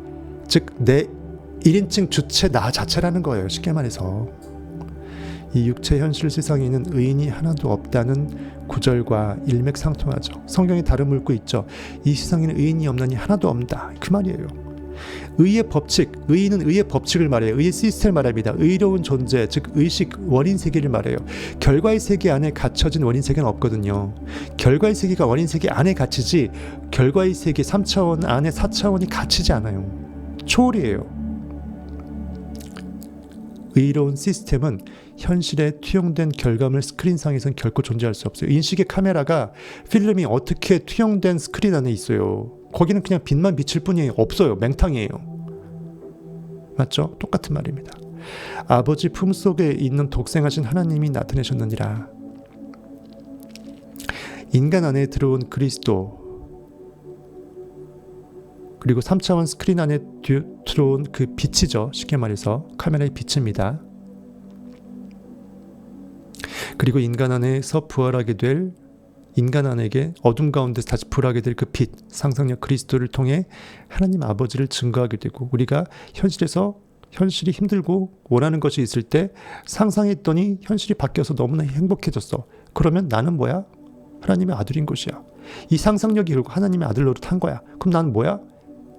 S1: 즉 내 1인칭 주체 나 자체라는 거예요. 쉽게 말해서 이 육체 현실 세상에는 의인이 하나도 없다는 구절과 일맥상통하죠. 성경에 다른 물고 있죠. 이 세상에는 의인이 없나니 하나도 없다. 그 말이에요. 의의 법칙, 의인은 의의 법칙을 말해요. 의의 시스템을 말합니다. 의로운 존재, 즉 의식, 원인 세계를 말해요. 결과의 세계 안에 갇혀진 원인 세계는 없거든요. 결과의 세계가 원인 세계 안에 갇히지 결과의 세계 3차원 안에 4차원이 갇히지 않아요. 초월이에요. 의로운 시스템은 현실에 투영된 결과물 스크린상에선 결코 존재할 수 없어요. 인식의 카메라가 필름이 어떻게 투영된 스크린 안에 있어요. 거기는 그냥 빛만 비칠 뿐이에요. 없어요. 맹탕이에요. 맞죠? 똑같은 말입니다. 아버지 품속에 있는 독생하신 하나님이 나타내셨느니라. 인간 안에 들어온 그리스도 그리고 3차원 스크린 안에 들어온 그 빛이죠. 쉽게 말해서 카메라의 빛입니다. 그리고 인간 안에서 부활하게 될 인간 안에게 어둠 가운데서 다시 부활하게 될 그 빛, 상상력 그리스도를 통해 하나님 아버지를 증거하게 되고 우리가 현실이 힘들고 원하는 것이 있을 때 상상했더니 현실이 바뀌어서 너무나 행복해졌어. 그러면 나는 뭐야? 하나님의 아들인 것이야. 이 상상력이 결국 하나님의 아들 노릇한 거야. 그럼 나는 뭐야?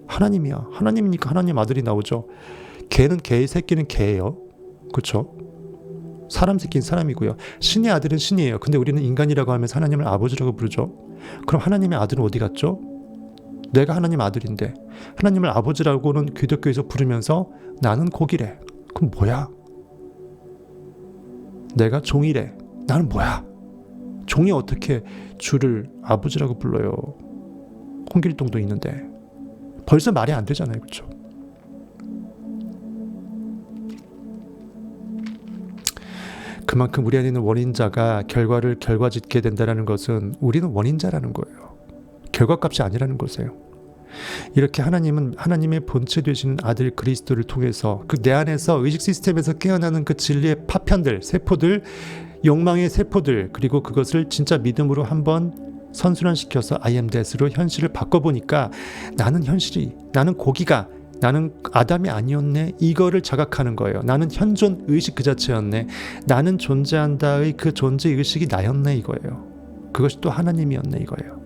S1: 하나님이야. 하나님이니까 하나님 아들이 나오죠. 개는 개의 새끼는 개예요. 그렇죠? 사람 새끼는 사람이고요. 신의 아들은 신이에요. 근데 우리는 인간이라고 하면서 하나님을 아버지라고 부르죠. 그럼 하나님의 아들은 어디 갔죠? 내가 하나님 아들인데 하나님을 아버지라고는 기독교에서 부르면서 나는 고기래. 그럼 뭐야? 내가 종이래. 나는 뭐야? 종이 어떻게 주를 아버지라고 불러요? 홍길동도 있는데 벌써 말이 안 되잖아요. 그렇죠? 그만큼 우리 안에 있는 원인자가 결과를 결과짓게 된다는 것은 우리는 원인자라는 거예요. 결과값이 아니라는 것이에요. 이렇게 하나님은 하나님의 본체 되시는 아들 그리스도를 통해서 그 내 안에서 의식 시스템에서 깨어나는 그 진리의 파편들, 세포들, 욕망의 세포들 그리고 그것을 진짜 믿음으로 한번 선순환시켜서 I am that으로 현실을 바꿔보니까 나는 고기가, 나는 아담이 아니었네, 이거를 자각하는 거예요. 나는 현존 의식 그 자체였네, 나는 존재한다의 그 존재 의식이 나였네, 이거예요. 그것이 또 하나님이었네, 이거예요.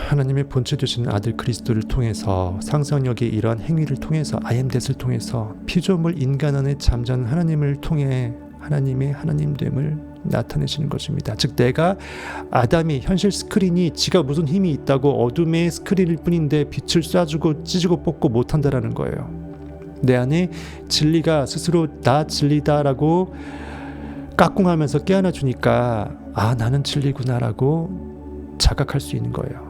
S1: 하나님의 본체 되시는 아들 그리스도를 통해서, 상상력의 이러한 행위를 통해서, I am that을 통해서 피조물 인간 안에 잠자는 하나님을 통해 하나님의 하나님됨을 나타내시는 것입니다. 즉 내가, 아담이, 현실 스크린이 지가 무슨 힘이 있다고 어둠의 스크린일 뿐인데 빛을 쏴주고 찢고 뽑고 못한다라는 거예요. 내 안에 진리가 스스로 나 진리다라고 까꿍하면서 깨어나 주니까 아, 나는 진리구나라고 자각할 수 있는 거예요.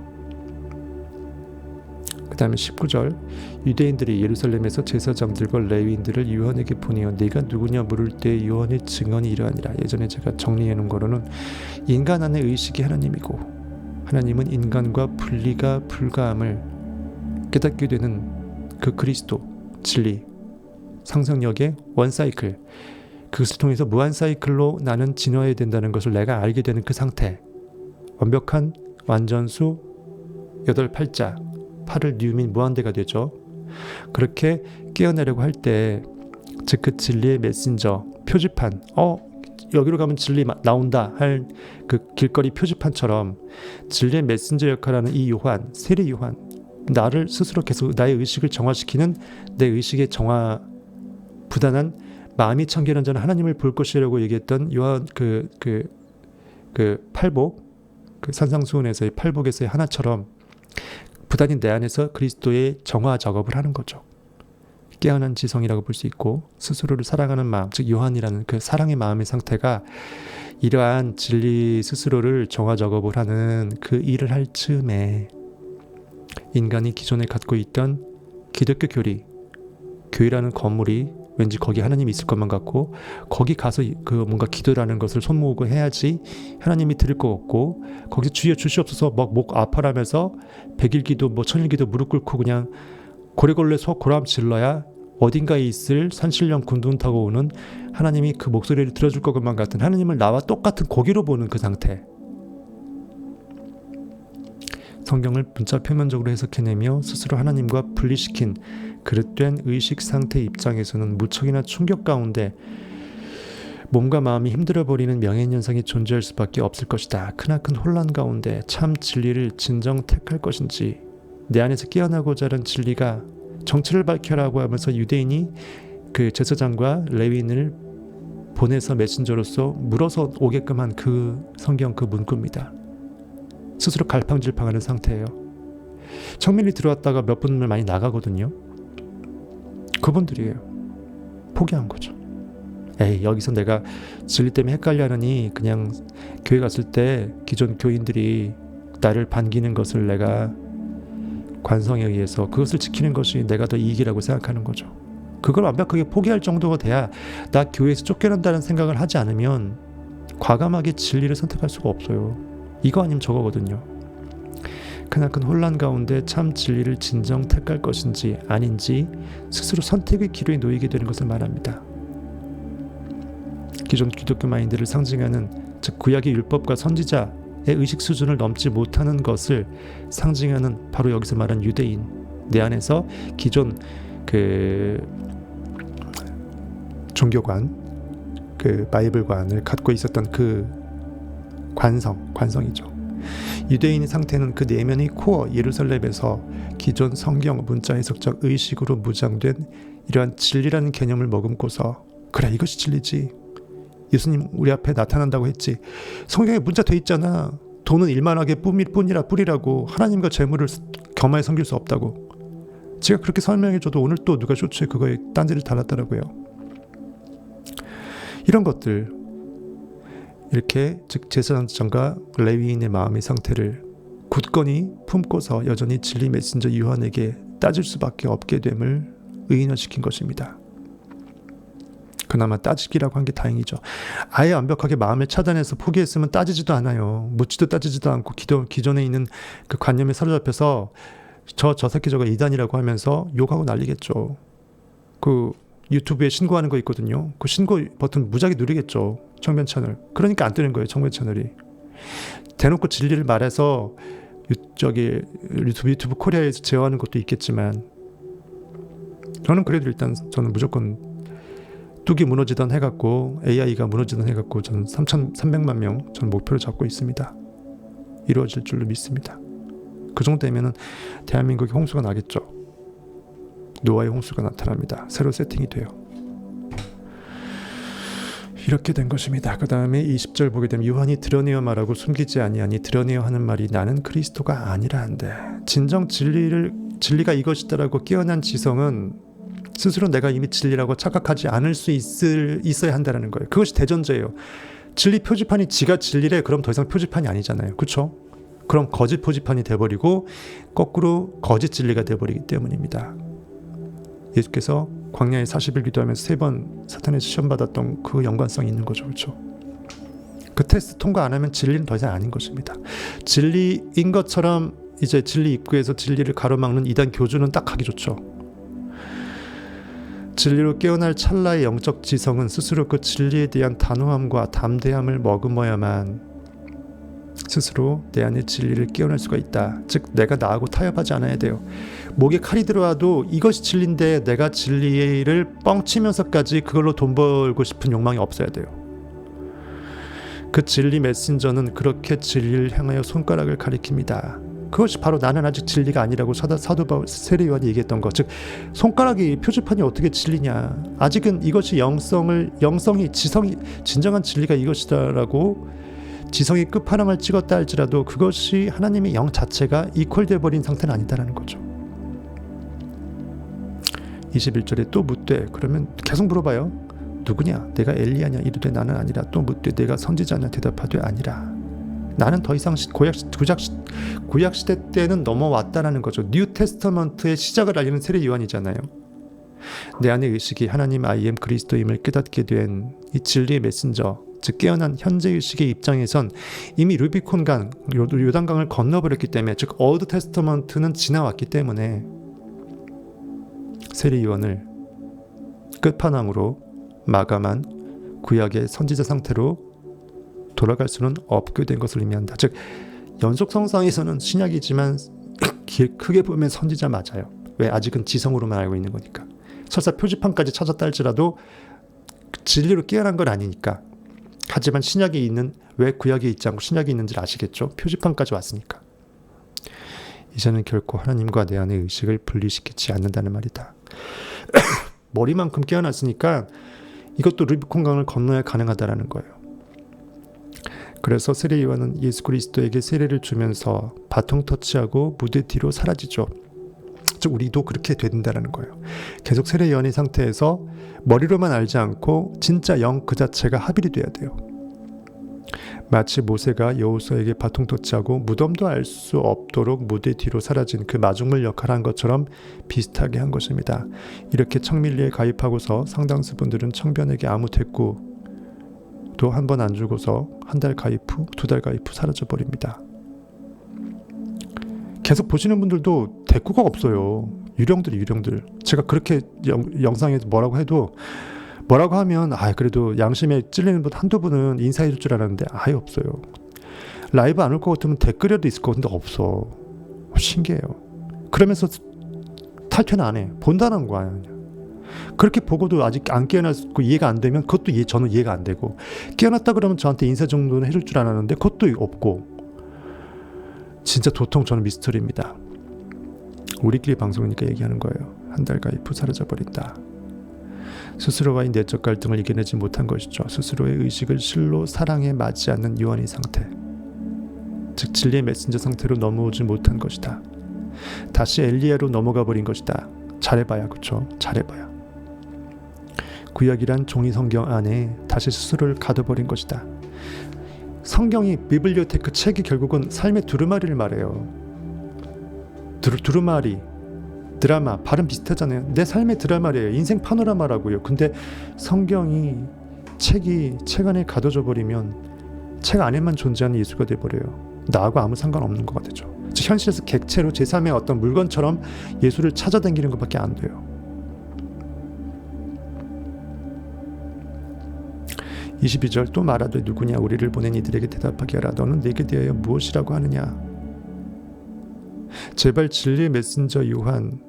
S1: 그 다음에 19절, 유대인들이 예루살렘에서 제사장들과 레위인들을 요한에게 보내어 네가 누구냐 물을 때 요한의 증언이 이러하니라. 예전에 제가 정리해 놓은 거로는 인간 안의 의식이 하나님이고 하나님은 인간과 분리가 불가함을 깨닫게 되는 그 그리스도, 진리, 상상력의 원사이클, 그것을 통해서 무한사이클로 나는 진화해야 된다는 것을 내가 알게 되는 그 상태, 완벽한 완전수 8팔자 8을 뉴민 무한대가 되죠. 그렇게 깨어나려고 할 때, 즉 그 진리의 메신저, 표지판, 여기로 가면 진리 나온다 할 그 길거리 표지판처럼 진리의 메신저 역할하는 이 요한, 세례 요한, 나를 스스로 계속 나의 의식을 정화시키는, 내 의식의 정화 부단한 마음이 청결한 자는 하나님을 볼 것이라고 얘기했던 요한 그 팔복, 그 산상수훈에서의 팔복에서의 하나처럼 부단히 내 안에서 그리스도의 정화 작업을 하는 거죠. 깨어난 지성이라고 볼 수 있고, 스스로를 사랑하는 마음, 즉 요한이라는 그 사랑의 마음의 상태가 이러한 진리 스스로를 정화 작업을 하는 그 일을 할 즈음에 인간이 기존에 갖고 있던 기독교 교회라는 건물이 왠지 거기 하나님이 있을 것만 같고, 거기 가서 그 뭔가 기도라는 것을 손모으고 해야지 하나님이 들을 것 같고, 거기서 주여 주시옵소서 막 목 아파라면서 100일 기도 뭐 1000일 기도 무릎 꿇고 그냥 고래걸레 속 고람 질러야 어딘가에 있을 산신령 군돈 타고 오는 하나님이 그 목소리를 들어줄 것만 같은, 하나님을 나와 똑같은 고기로 보는 그 상태. 성경을 문자 표면적으로 해석해내며 스스로 하나님과 분리시킨 그릇된 의식 상태 입장에서는 무척이나 충격 가운데 몸과 마음이 힘들어버리는 명예현상이 존재할 수밖에 없을 것이다. 크나큰 혼란 가운데 참 진리를 진정 택할 것인지, 내 안에서 깨어나고자 하는 진리가 정체를 밝혀라고 하면서 유대인이 그 제사장과 레위인을 보내서 메신저로서 물어서 오게끔 한 그 성경 그 문구입니다. 스스로 갈팡질팡하는 상태예요. 청밀리 들어왔다가 몇 분을 많이 나가거든요. 그분들이에요. 포기한 거죠. 에이, 여기서 내가 진리 때문에 헷갈려 하느니 그냥 교회 갔을 때 기존 교인들이 나를 반기는 것을 내가 관성에 의해서 그것을 지키는 것이 내가 더 이익이라고 생각하는 거죠. 그걸 완벽하게 포기할 정도가 돼야, 나 교회에서 쫓겨난다는 생각을 하지 않으면 과감하게 진리를 선택할 수가 없어요. 이거 아니면 저거거든요. 크나큰 혼란 가운데 참 진리를 진정 택할 것인지 아닌지 스스로 선택의 기로에 놓이게 되는 것을 말합니다. 기존 기독교 마인드를 상징하는, 즉 구약의 율법과 선지자의 의식 수준을 넘지 못하는 것을 상징하는 바로 여기서 말한 유대인, 내 안에서 기존 그 종교관, 그 바이블관을 갖고 있었던 그 관성이죠. 유대인의 상태는 그 내면의 코어 예루살렘에서 기존 성경 문자 해석적 의식으로 무장된 이러한 진리라는 개념을 머금고서, 그래 이것이 진리지, 예수님 우리 앞에 나타난다고 했지, 성경에 문자 돼 있잖아, 돈은 일만하게 뿌리라고, 하나님과 재물을 겸하여 섬길 수 없다고. 제가 그렇게 설명해줘도 오늘 또 누가 쇼츠에 그거에 딴지를 달았더라고요. 이런 것들, 이렇게 즉 제사장과 레위인의 마음의 상태를 굳건히 품고서 여전히 진리 메신저 요한에게 따질 수밖에 없게 됨을 의인화시킨 것입니다. 그나마 따지기라고 한 게 다행이죠. 아예 완벽하게 마음을 차단해서 포기했으면 따지지도 않아요. 묻지도 따지지도 않고 기존에 있는 그 관념에 사로잡혀서 저 새끼 저거 이단이라고 하면서 욕하고 난리겠죠. 그 유튜브에 신고하는 거 있거든요. 그 신고 버튼 무작위 누르겠죠. 청변 채널. 그러니까 안 뜨는 거예요. 청변 채널이. 대놓고 진리를 말해서 저기 유튜브 코리아에서 제어하는 것도 있겠지만, 저는 그래도 일단 저는 무조건 뚝이 무너지던 해갖고 AI가 무너지던 해갖고 저는 3,300만 명 저는 목표를 잡고 있습니다. 이루어질 줄로 믿습니다. 그 정도 되면은 대한민국에 홍수가 나겠죠. 노아의 홍수가 나타납니다. 새로 세팅이 돼요. 이렇게 된 것입니다. 그 다음에 20절 보게 되면 요한이 드러내어 말하고 숨기지 아니하니 드러내어 하는 말이 나는 그리스도가 아니라 한데, 진정 진리가 이것이다라고 깨어난 지성은 스스로 내가 이미 진리라고 착각하지 않을 수 있어야 한다는 거예요. 그것이 대전제예요. 진리 표지판이 지가 진리래, 그럼 더 이상 표지판이 아니잖아요. 그렇죠? 그럼 거짓 표지판이 돼버리고 거꾸로 거짓 진리가 돼버리기 때문입니다. 예수께서 광야에 40일 기도하면서 3번 사탄의 시험받았던 그 연관성이 있는 거죠. 그렇죠? 그 테스트 통과 안 하면 진리는 더 이상 아닌 것입니다. 진리인 것처럼 이제 진리 입구에서 진리를 가로막는 이단 교주는 딱 하기 좋죠. 진리로 깨어날 찰나의 영적 지성은 스스로 그 진리에 대한 단호함과 담대함을 머금어야만 스스로 내 안의 진리를 깨어날 수가 있다. 즉 내가 나하고 타협하지 않아야 돼요. 목에 칼이 들어와도 이것이 진리인데 내가 진리를 뻥치면서까지 그걸로 돈 벌고 싶은 욕망이 없어야 돼요. 그 진리 메신저는 그렇게 진리를 향하여 손가락을 가리킵니다. 그것이 바로 나는 아직 진리가 아니라고 사도 바울 세례 요한이 얘기했던 것. 즉 손가락이 표지판이 어떻게 진리냐. 아직은 이것이 영성이 지성이 진정한 진리가 이것이다라고 지성의 끝판왕을 찍었다 할지라도 그것이 하나님의 영 자체가 이퀄돼 버린 상태는 아니다라는 거죠. 21절에 또 묻되, 그러면 계속 물어봐요. 누구냐? 내가 엘리야냐? 이르되 나는 아니라. 또 묻되 내가 선지자냐? 대답하되 아니라. 나는 더 이상 구약 시대 때는 넘어왔다라는 거죠. 뉴 테스터먼트의 시작을 알리는 세례 요한이잖아요. 내 안의 의식이 하나님 I am 그리스도임을 깨닫게 된 이 진리의 메신저, 즉 깨어난 현재 의식의 입장에선 이미 루비콘강, 요단강을 건너버렸기 때문에, 즉 올드 테스터먼트는 지나왔기 때문에 세례 요한을 끝판왕으로 마감한 구약의 선지자 상태로 돌아갈 수는 없게 된 것을 의미한다. 즉 연속성상에서는 신약이지만 크게 보면 선지자 맞아요. 왜? 아직은 지성으로만 알고 있는 거니까. 설사 표지판까지 찾았다 할지라도 진리로 깨어난 건 아니니까. 하지만 신약이 있는, 왜 구약에 있지 않고 신약이 있는지를 아시겠죠? 표지판까지 왔으니까. 이제는 결코 하나님과 내 안의 의식을 분리시키지 않는다는 말이다. 머리만큼 깨어났으니까 이것도 루비콘강을 건너야 가능하다라는 거예요. 그래서 세례 요한은 예수 그리스도에게 세례를 주면서 바통 터치하고 무대 뒤로 사라지죠. 즉 우리도 그렇게 된다라는 거예요. 계속 세례 요한의 상태에서 머리로만 알지 않고 진짜 영 그 자체가 합일이 돼야 돼요. 마치 모세가 여호수아에게 바통 터치하고 무덤도 알 수 없도록 무대 뒤로 사라진 그 마중물 역할을 한 것처럼 비슷하게 한 것입니다. 이렇게 청밀리에 가입하고서 상당수 분들은 청변에게 아무 대꾸도 한 번 안 주고서 한 달 가입 후, 2달 가입 후 사라져 버립니다. 계속 보시는 분들도 대꾸가 없어요. 유령들. 제가 그렇게 영상에서 뭐라고 해도, 뭐라고 하면 그래도 양심에 찔리는 분 한두 분은 인사해 줄 줄 알았는데 아예 없어요. 라이브 안 올 것 같으면 댓글에도 있을 것 같은데 없어. 신기해요. 그러면서 탈퇴는 안 해. 본다는 거야. 그렇게 보고도 아직 안 깨어났고 이해가 안 되면 그것도 저는 이해가 안 되고, 깨어났다 그러면 저한테 인사 정도는 해줄 줄 알았는데 그것도 없고, 진짜 도통 저는 미스터리입니다. 우리끼리 방송이니까 얘기하는 거예요. 한 달 가입 후 사라져버린다. 스스로와의 내적 갈등을 이겨내지 못한 것이죠. 스스로의 의식을 실로 사랑에 맞지 않는 요한의 상태, 즉 진리의 메신저 상태로 넘어오지 못한 것이다. 다시 엘리야로 넘어가 버린 것이다. 잘해봐야, 그렇죠? 잘해봐야. 구약이란 종이 성경 안에 다시 스스로를 가둬버린 것이다. 성경이 비블리오테크 책이 결국은 삶의 두루마리를 말해요. 두루마리, 드라마, 발음 비슷하잖아요. 내 삶의 드라마래요. 인생 파노라마라고요. 근데 성경이 책 안에 가둬져 버리면 책 안에만 존재하는 예수가 돼버려요. 나하고 아무 상관없는 거가 되죠. 즉 현실에서 객체로 제3의 어떤 물건처럼 예수를 찾아다니는 것밖에 안 돼요. 22절 또 말하되 누구냐 우리를 보낸 이들에게 대답하게 하라. 너는 내게 대하여 무엇이라고 하느냐. 제발 진리의 메신저 요한,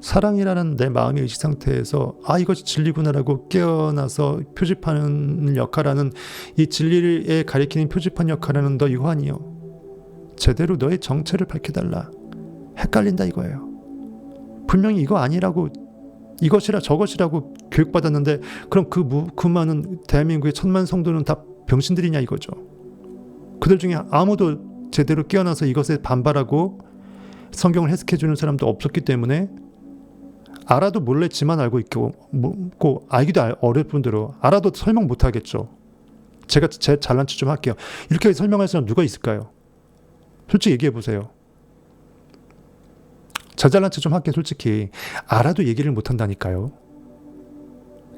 S1: 사랑이라는 내 마음의 의식 상태에서 이것이 진리구나라고 깨어나서 표집하는 역할하는, 이 진리에 가리키는 표집한 역할하는 너 요한이요, 제대로 너의 정체를 밝혀달라. 헷갈린다 이거예요. 분명히 이거 아니라고, 이것이라 저것이라고 교육받았는데 그럼 그 많은 대한민국의 1,000만 성도는 다 병신들이냐 이거죠. 그들 중에 아무도 제대로 깨어나서 이것에 반발하고 성경을 해석해주는 사람도 없었기 때문에 알아도 몰래 지만 알고 있고, 알기도 어렵은 대로 알아도 설명 못하겠죠. 제가 제 잘난 체 좀 할게요. 이렇게 설명할 사람 누가 있을까요? 솔직히 얘기해보세요. 저 잘난 체 좀 할게요. 솔직히 알아도 얘기를 못한다니까요.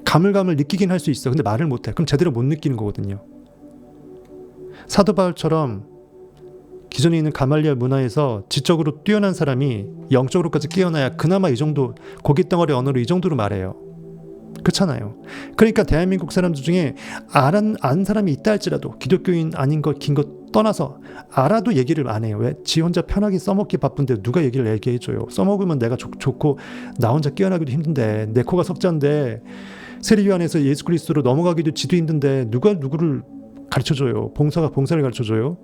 S1: 가물가물 느끼긴 할 수 있어. 근데 말을 못해. 그럼 제대로 못 느끼는 거거든요. 사도 바울처럼 기존에 있는 가말리엘 문화에서 지적으로 뛰어난 사람이 영적으로까지 깨어나야 그나마 이 정도 고깃덩어리 언어로 이 정도로 말해요. 그렇잖아요. 그러니까 대한민국 사람들 중에 안 사람이 있다 할지라도 기독교인 아닌 것 긴 것 떠나서 알아도 얘기를 안 해요. 왜? 지 혼자 편하게 써먹기 바쁜데 누가 얘기를 얘기해줘요. 써먹으면 내가 좋고 나 혼자 깨어나기도 힘든데, 내 코가 석자인데 세리요한에서 예수 그리스도로 넘어가기도 지도 힘든데 누가 누구를 가르쳐줘요. 봉사가 봉사를 가르쳐줘요.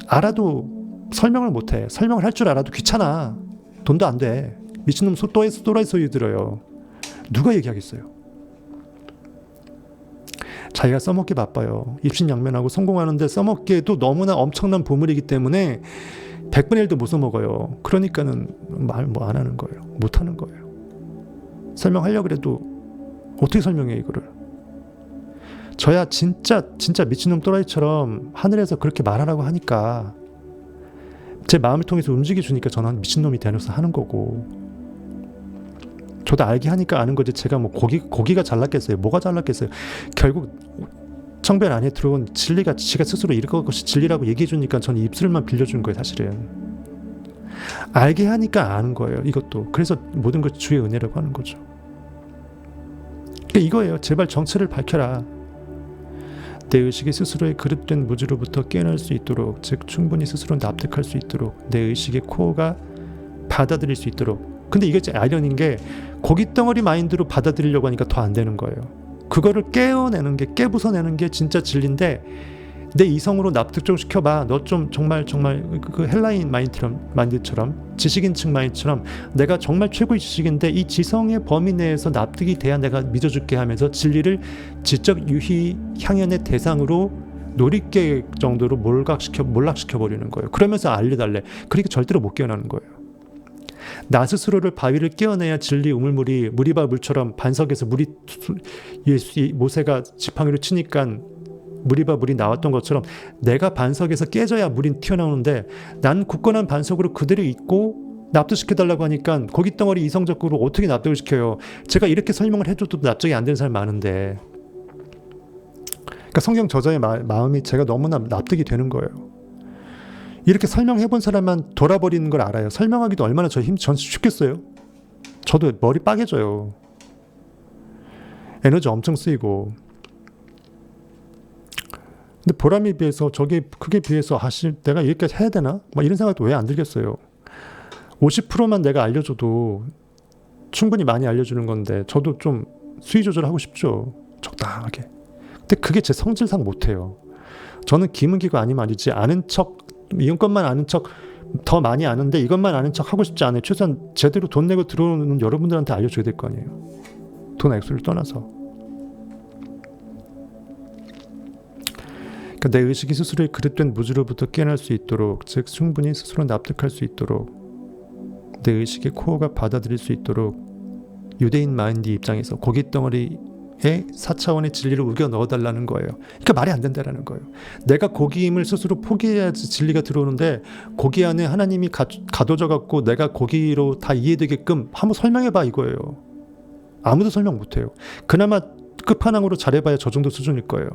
S1: 알아도 설명을 못해. 설명을 할 줄 알아도 귀찮아. 돈도 안 돼. 미친놈 또라이 소리 들어요. 누가 얘기하겠어요. 자기가 써먹기 바빠요. 입신양면하고 성공하는데 써먹기에도 너무나 엄청난 보물이기 때문에 100분의 1도 못 써먹어요. 그러니까는 말 뭐 안 하는 거예요. 못 하는 거예요. 설명하려고 해도 어떻게 설명해 이거를. 저야 진짜 미친놈 또라이처럼 하늘에서 그렇게 말하라고 하니까 제 마음을 통해서 움직여주니까 저는 미친놈이 되어서 하는 거고, 저도 알게 하니까 아는 거지. 제가 뭐 고기가 잘났겠어요. 뭐가 잘났겠어요. 결국 청별 안에 들어온 진리가 지가 스스로 이것이 진리라고 얘기해 주니까 저는 입술만 빌려주는 거예요. 사실은 알게 하니까 아는 거예요. 이것도. 그래서 모든 것이 주의 은혜라고 하는 거죠. 그러니까 이거예요. 제발 정체를 밝혀라. 내 의식이 스스로의 그릇된 무지로부터 깨어날 수 있도록, 즉 충분히 스스로 납득할 수 있도록, 내 의식의 코어가 받아들일 수 있도록. 근데 이게 아이러니인 게 고깃덩어리 마인드로 받아들이려고 하니까 더 안 되는 거예요. 그거를 깨어내는 게, 깨부숴내는 게 진짜 진리인데, 내 이성으로 납득 좀 시켜봐. 너 좀 정말 그 헬라인 마인드처럼 지식인층 마인드처럼 내가 정말 최고의 지식인데 이 지성의 범위 내에서 납득이 돼야 내가 믿어줄게 하면서 진리를 지적 유희 향연의 대상으로 놀이개 정도로 몰락시켜 버리는 거예요. 그러면서 알려달래. 그러니까 절대로 못 깨어나는 거예요. 나 스스로를 바위를 깨어내야 진리 우물물이 무리바 물처럼 반석에서 모세가 지팡이로 치니까 물이 나왔던 것처럼 내가 반석에서 깨져야 물이 튀어나오는데, 난 굳건한 반석으로 그대로 있고 납득시켜달라고 하니까 고깃덩어리 이성적으로 어떻게 납득을 시켜요. 제가 이렇게 설명을 해줘도 납득이 안 되는 사람이 많은데, 그러니까 성경 저자의 마음이 제가 너무나 납득이 되는 거예요. 이렇게 설명해본 사람만 돌아버리는 걸 알아요. 설명하기도 얼마나 전 쉽겠어요. 저도 머리 빠개져요. 에너지 엄청 쓰이고. 근데 보람에 비해서 그게 비해서 내가 이렇게 해야 되나? 막 이런 생각도 왜 안 들겠어요. 50%만 내가 알려줘도 충분히 많이 알려주는 건데 저도 좀 수위 조절하고 싶죠. 적당하게. 근데 그게 제 성질상 못해요. 저는 김은기가 아니면 아니지. 아는 척, 이것만 아는 척, 더 많이 아는데 이것만 아는 척 하고 싶지 않아요. 최소한 제대로 돈 내고 들어오는 여러분들한테 알려줘야 될 거 아니에요. 돈 액수를 떠나서. 내 의식이 스스로의 그릇된 무지로부터 깨어날 수 있도록, 즉 충분히 스스로 납득할 수 있도록, 내 의식의 코어가 받아들일 수 있도록 유대인 마인드 입장에서 고깃덩어리에 4차원의 진리를 우겨 넣어달라는 거예요. 그러니까 말이 안 된다라는 거예요. 내가 고기임을 스스로 포기해야지 진리가 들어오는데, 고기 안에 하나님이 가둬져 갖고 내가 고기로 다 이해되게끔 한번 설명해봐 이거예요. 아무도 설명 못해요. 그나마 끝판왕으로 잘해봐야 저 정도 수준일 거예요.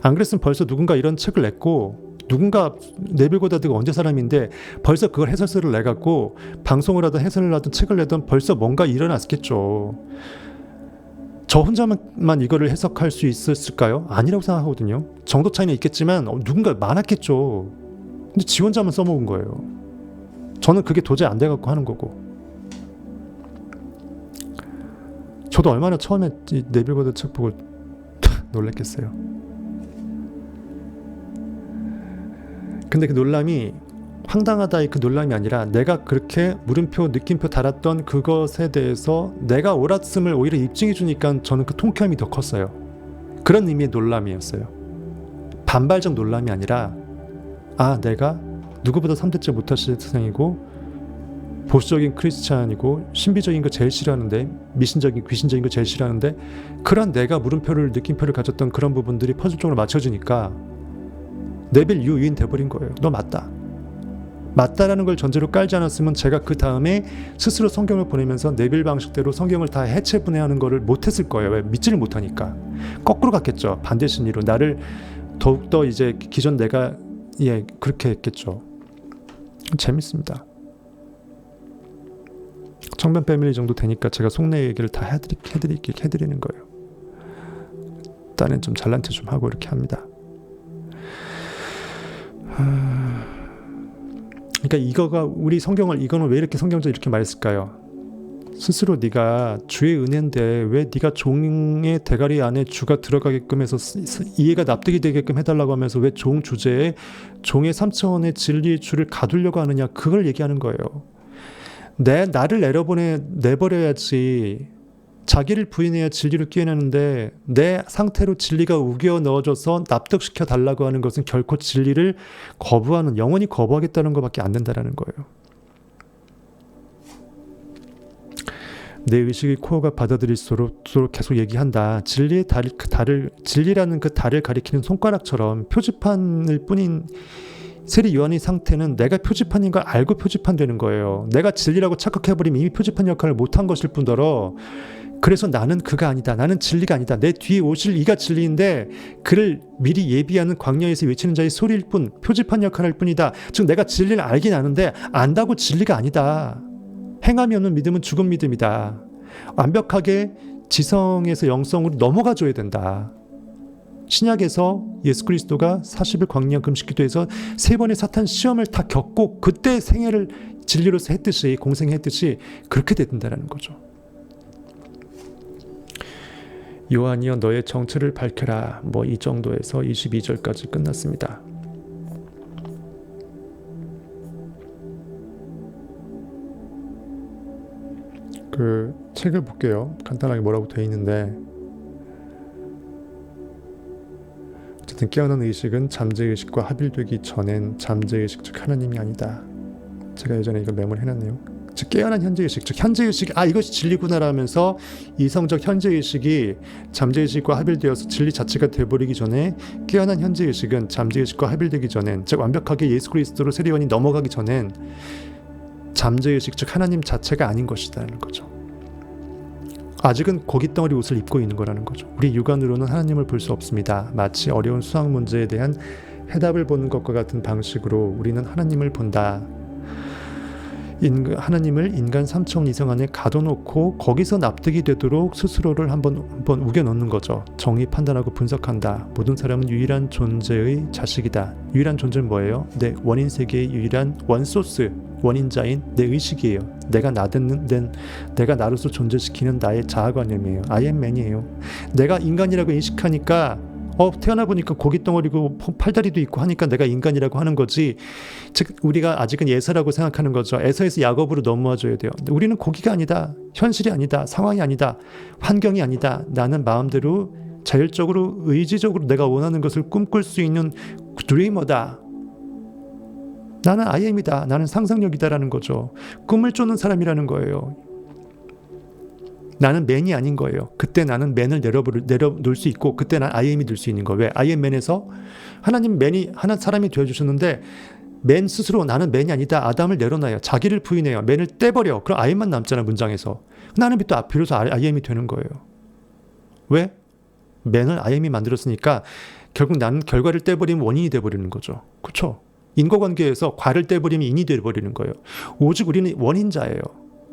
S1: 안 그랬으면 벌써 누군가 이런 책을 냈고, 누군가 네빌 고다드가 언제 사람인데 벌써 그걸 해설서를 내갖고 방송을 하든 해설을 하든 책을 내든 벌써 뭔가 일어났겠죠. 저 혼자만 이거를 해석할 수 있었을까요? 아니라고 생각하거든요. 정도 차이는 있겠지만 누군가 많았겠죠. 근데 지 혼자만 써먹은 거예요. 저는 그게 도저히 안 돼갖고 하는 거고. 저도 얼마나 처음에 이 네빌 고드 책 보고 놀랬겠어요. 근데 그 놀람이 황당하다의 그 놀람이 아니라 내가 그렇게 물음표 느낌표 달았던 그것에 대해서 내가 옳았음을 오히려 입증해 주니까 저는 그 통쾌함이 더 컸어요. 그런 의미의 놀람이었어요. 반발적 놀람이 아니라 내가 누구보다 3대째 못하실 세상이고 보수적인 크리스찬이고 신비적인 거 제일 싫어하는데 미신적인 귀신적인 거 제일 싫어하는데 그런 내가 물음표를 느낌표를 가졌던 그런 부분들이 퍼즐적으로 맞춰지니까 네빌 유인 돼버린 거예요. 너 맞다라는 걸 전제로 깔지 않았으면 제가 그 다음에 스스로 성경을 보내면서 네빌 방식대로 성경을 다 해체 분해하는 거를 못했을 거예요. 왜? 믿지를 못하니까. 거꾸로 갔겠죠. 반대 심리로 나를 더욱더 이제 기존 내가 그렇게 했겠죠. 재밌습니다. 청변 패밀리 정도 되니까 제가 속내 얘기를 다 해드리는 거예요. 일단은 좀 잘난 체 좀 하고 이렇게 합니다. 그러니까 이거가 우리 성경을 이거는 왜 이렇게 성경적으로 이렇게 말했을까요? 스스로 네가 주의 은혜인데 왜 네가 종의 대가리 안에 주가 들어가게끔 해서 이해가 납득이 되게끔 해달라고 하면서 왜 종 주제에 종의 3차원의 진리의 주를 가두려고 하느냐, 그걸 얘기하는 거예요. 나를 내버려야지, 자기를 부인해야 진리를 끼어내는데 내 상태로 진리가 우겨 넣어져서 납득시켜 달라고 하는 것은 결코 진리를 거부하는, 영원히 거부하겠다는 것밖에 안 된다는 거예요. 내 의식이 코어가 받아들일수록 계속 얘기한다. 진리의 진리라는 그 달을 가리키는 손가락처럼 표지판일 뿐인 세리 요한의 상태는 내가 표지판인 걸 알고 표지판되는 거예요. 내가 진리라고 착각해버리면 이미 표지판 역할을 못한 것일 뿐더러, 그래서 나는 그가 아니다. 나는 진리가 아니다. 내 뒤에 오실 이가 진리인데 그를 미리 예비하는 광야에서 외치는 자의 소리일 뿐, 표지판 역할을 할 뿐이다. 즉 내가 진리를 알긴 아는데 안다고 진리가 아니다. 행함이 없는 믿음은 죽은 믿음이다. 완벽하게 지성에서 영성으로 넘어가 줘야 된다. 신약에서 예수 그리스도가 40일 광야 금식기도에서 3번의 사탄 시험을 다 겪고 그때 생애를 진리로서 했듯이, 공생했듯이 그렇게 된다는 거죠. 요한이여 너의 정체를 밝혀라. 이 정도에서 22절까지 끝났습니다. 그 책을 볼게요. 간단하게 뭐라고 되어 있는데, 어쨌든 깨어난 의식은 잠재의식과 합일되기 전엔 잠재의식 즉 하나님이 아니다. 제가 예전에 이거 메모를 해놨네요. 즉 깨어난 현재의식, 즉 현재의식이 이것이 진리구나 라면서 이성적 현재의식이 잠재의식과 합일되어서 진리 자체가 돼버리기 전에, 깨어난 현재의식은 잠재의식과 합일되기 전엔, 즉 완벽하게 예수 그리스도로 세리원이 넘어가기 전엔 잠재의식 즉 하나님 자체가 아닌 것이라는 거죠. 아직은 고깃덩어리 옷을 입고 있는 거라는 거죠. 우리 육안으로는 하나님을 볼 수 없습니다. 마치 어려운 수학 문제에 대한 해답을 보는 것과 같은 방식으로 우리는 하나님을 본다. 하나님을 인간 3차원 이성 안에 가둬놓고 거기서 납득이 되도록 스스로를 한번 우겨넣는 거죠. 정의 판단하고 분석한다. 모든 사람은 유일한 존재의 자식이다. 유일한 존재는 뭐예요? 내 원인 세계의 유일한 원소스, 원인자인 내 의식이에요. 내가 내가 나로서 존재시키는 나의 자아관념이에요. I am man이에요. 내가 인간이라고 인식하니까 태어나 보니까 고깃덩어리고 팔다리도 있고 하니까 내가 인간이라고 하는 거지. 즉 우리가 아직은 예서라고 생각하는 거죠. 에서에서 야곱으로 넘어와줘야 돼요. 근데 우리는 고기가 아니다. 현실이 아니다. 상황이 아니다. 환경이 아니다. 나는 마음대로 자율적으로 의지적으로 내가 원하는 것을 꿈꿀 수 있는 드리머다. 나는 I am이다. 나는 상상력이다라는 거죠. 꿈을 쫓는 사람이라는 거예요. 나는 맨이 아닌 거예요. 그때 나는 맨을 내려놓을 수 있고, 그때 난 I am이 될 수 있는 거예요. 왜? I am man에서 하나님 맨이 사람이 되어주셨는데, 맨 스스로 나는 맨이 아니다. 아담을 내려놔요. 자기를 부인해요. 맨을 떼버려. 그럼 I am만 남잖아, 문장에서. 하나님이 또 비로소 I am이 되는 거예요. 왜? 맨을 I am이 만들었으니까 결국 나는 결과를 떼버리면 원인이 돼버리는 거죠. 그렇죠? 인과관계에서 과를 떼버리면 인이 돼버리는 거예요. 오직 우리는 원인자예요.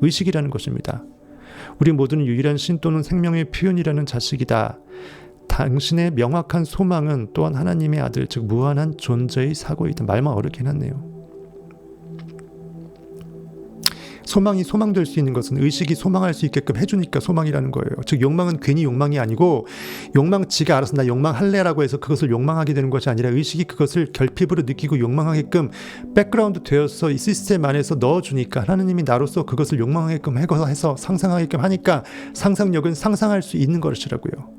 S1: 의식이라는 것입니다. 우리 모두는 유일한 신 또는 생명의 표현이라는 자식이다. 당신의 명확한 소망은 또한 하나님의 아들, 즉 무한한 존재의 사고이다. 말만 어렵긴 하네요. 소망이 소망될 수 있는 것은 의식이 소망할 수 있게끔 해주니까 소망이라는 거예요. 즉 욕망은 괜히 욕망이 아니고 욕망 지가 알아서 나 욕망할래라고 해서 그것을 욕망하게 되는 것이 아니라 의식이 그것을 결핍으로 느끼고 욕망하게끔 백그라운드 되어서 이 시스템 안에서 넣어주니까 하나님이 나로서 그것을 욕망하게끔 해서 상상하게끔 하니까 상상력은 상상할 수 있는 것이라고요.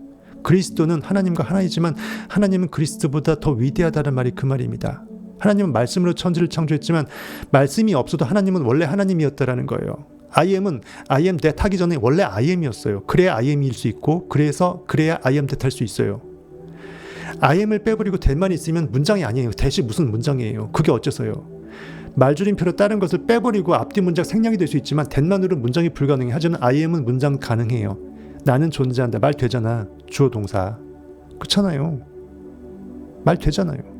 S1: 그리스도는 하나님과 하나이지만 하나님은 그리스도보다 더 위대하다는 말이 그 말입니다. 하나님은 말씀으로 천지를 창조했지만 말씀이 없어도 하나님은 원래 하나님이었다라는 거예요. I am that 하기 전에 원래 I am이었어요. 그래야 I am일 수 있고 그래야 I am that 할 수 있어요. I am을 빼버리고 that만 있으면 문장이 아니에요. that이 무슨 문장이에요. 그게 어째서요. 말줄임표로 다른 것을 빼버리고 앞뒤 문장 생략이 될 수 있지만 that만으로는 문장이 불가능해. 하지만 I am은 문장 가능해요. 나는 존재한다. 말 되잖아. 주어 동사. 그렇잖아요. 말 되잖아요.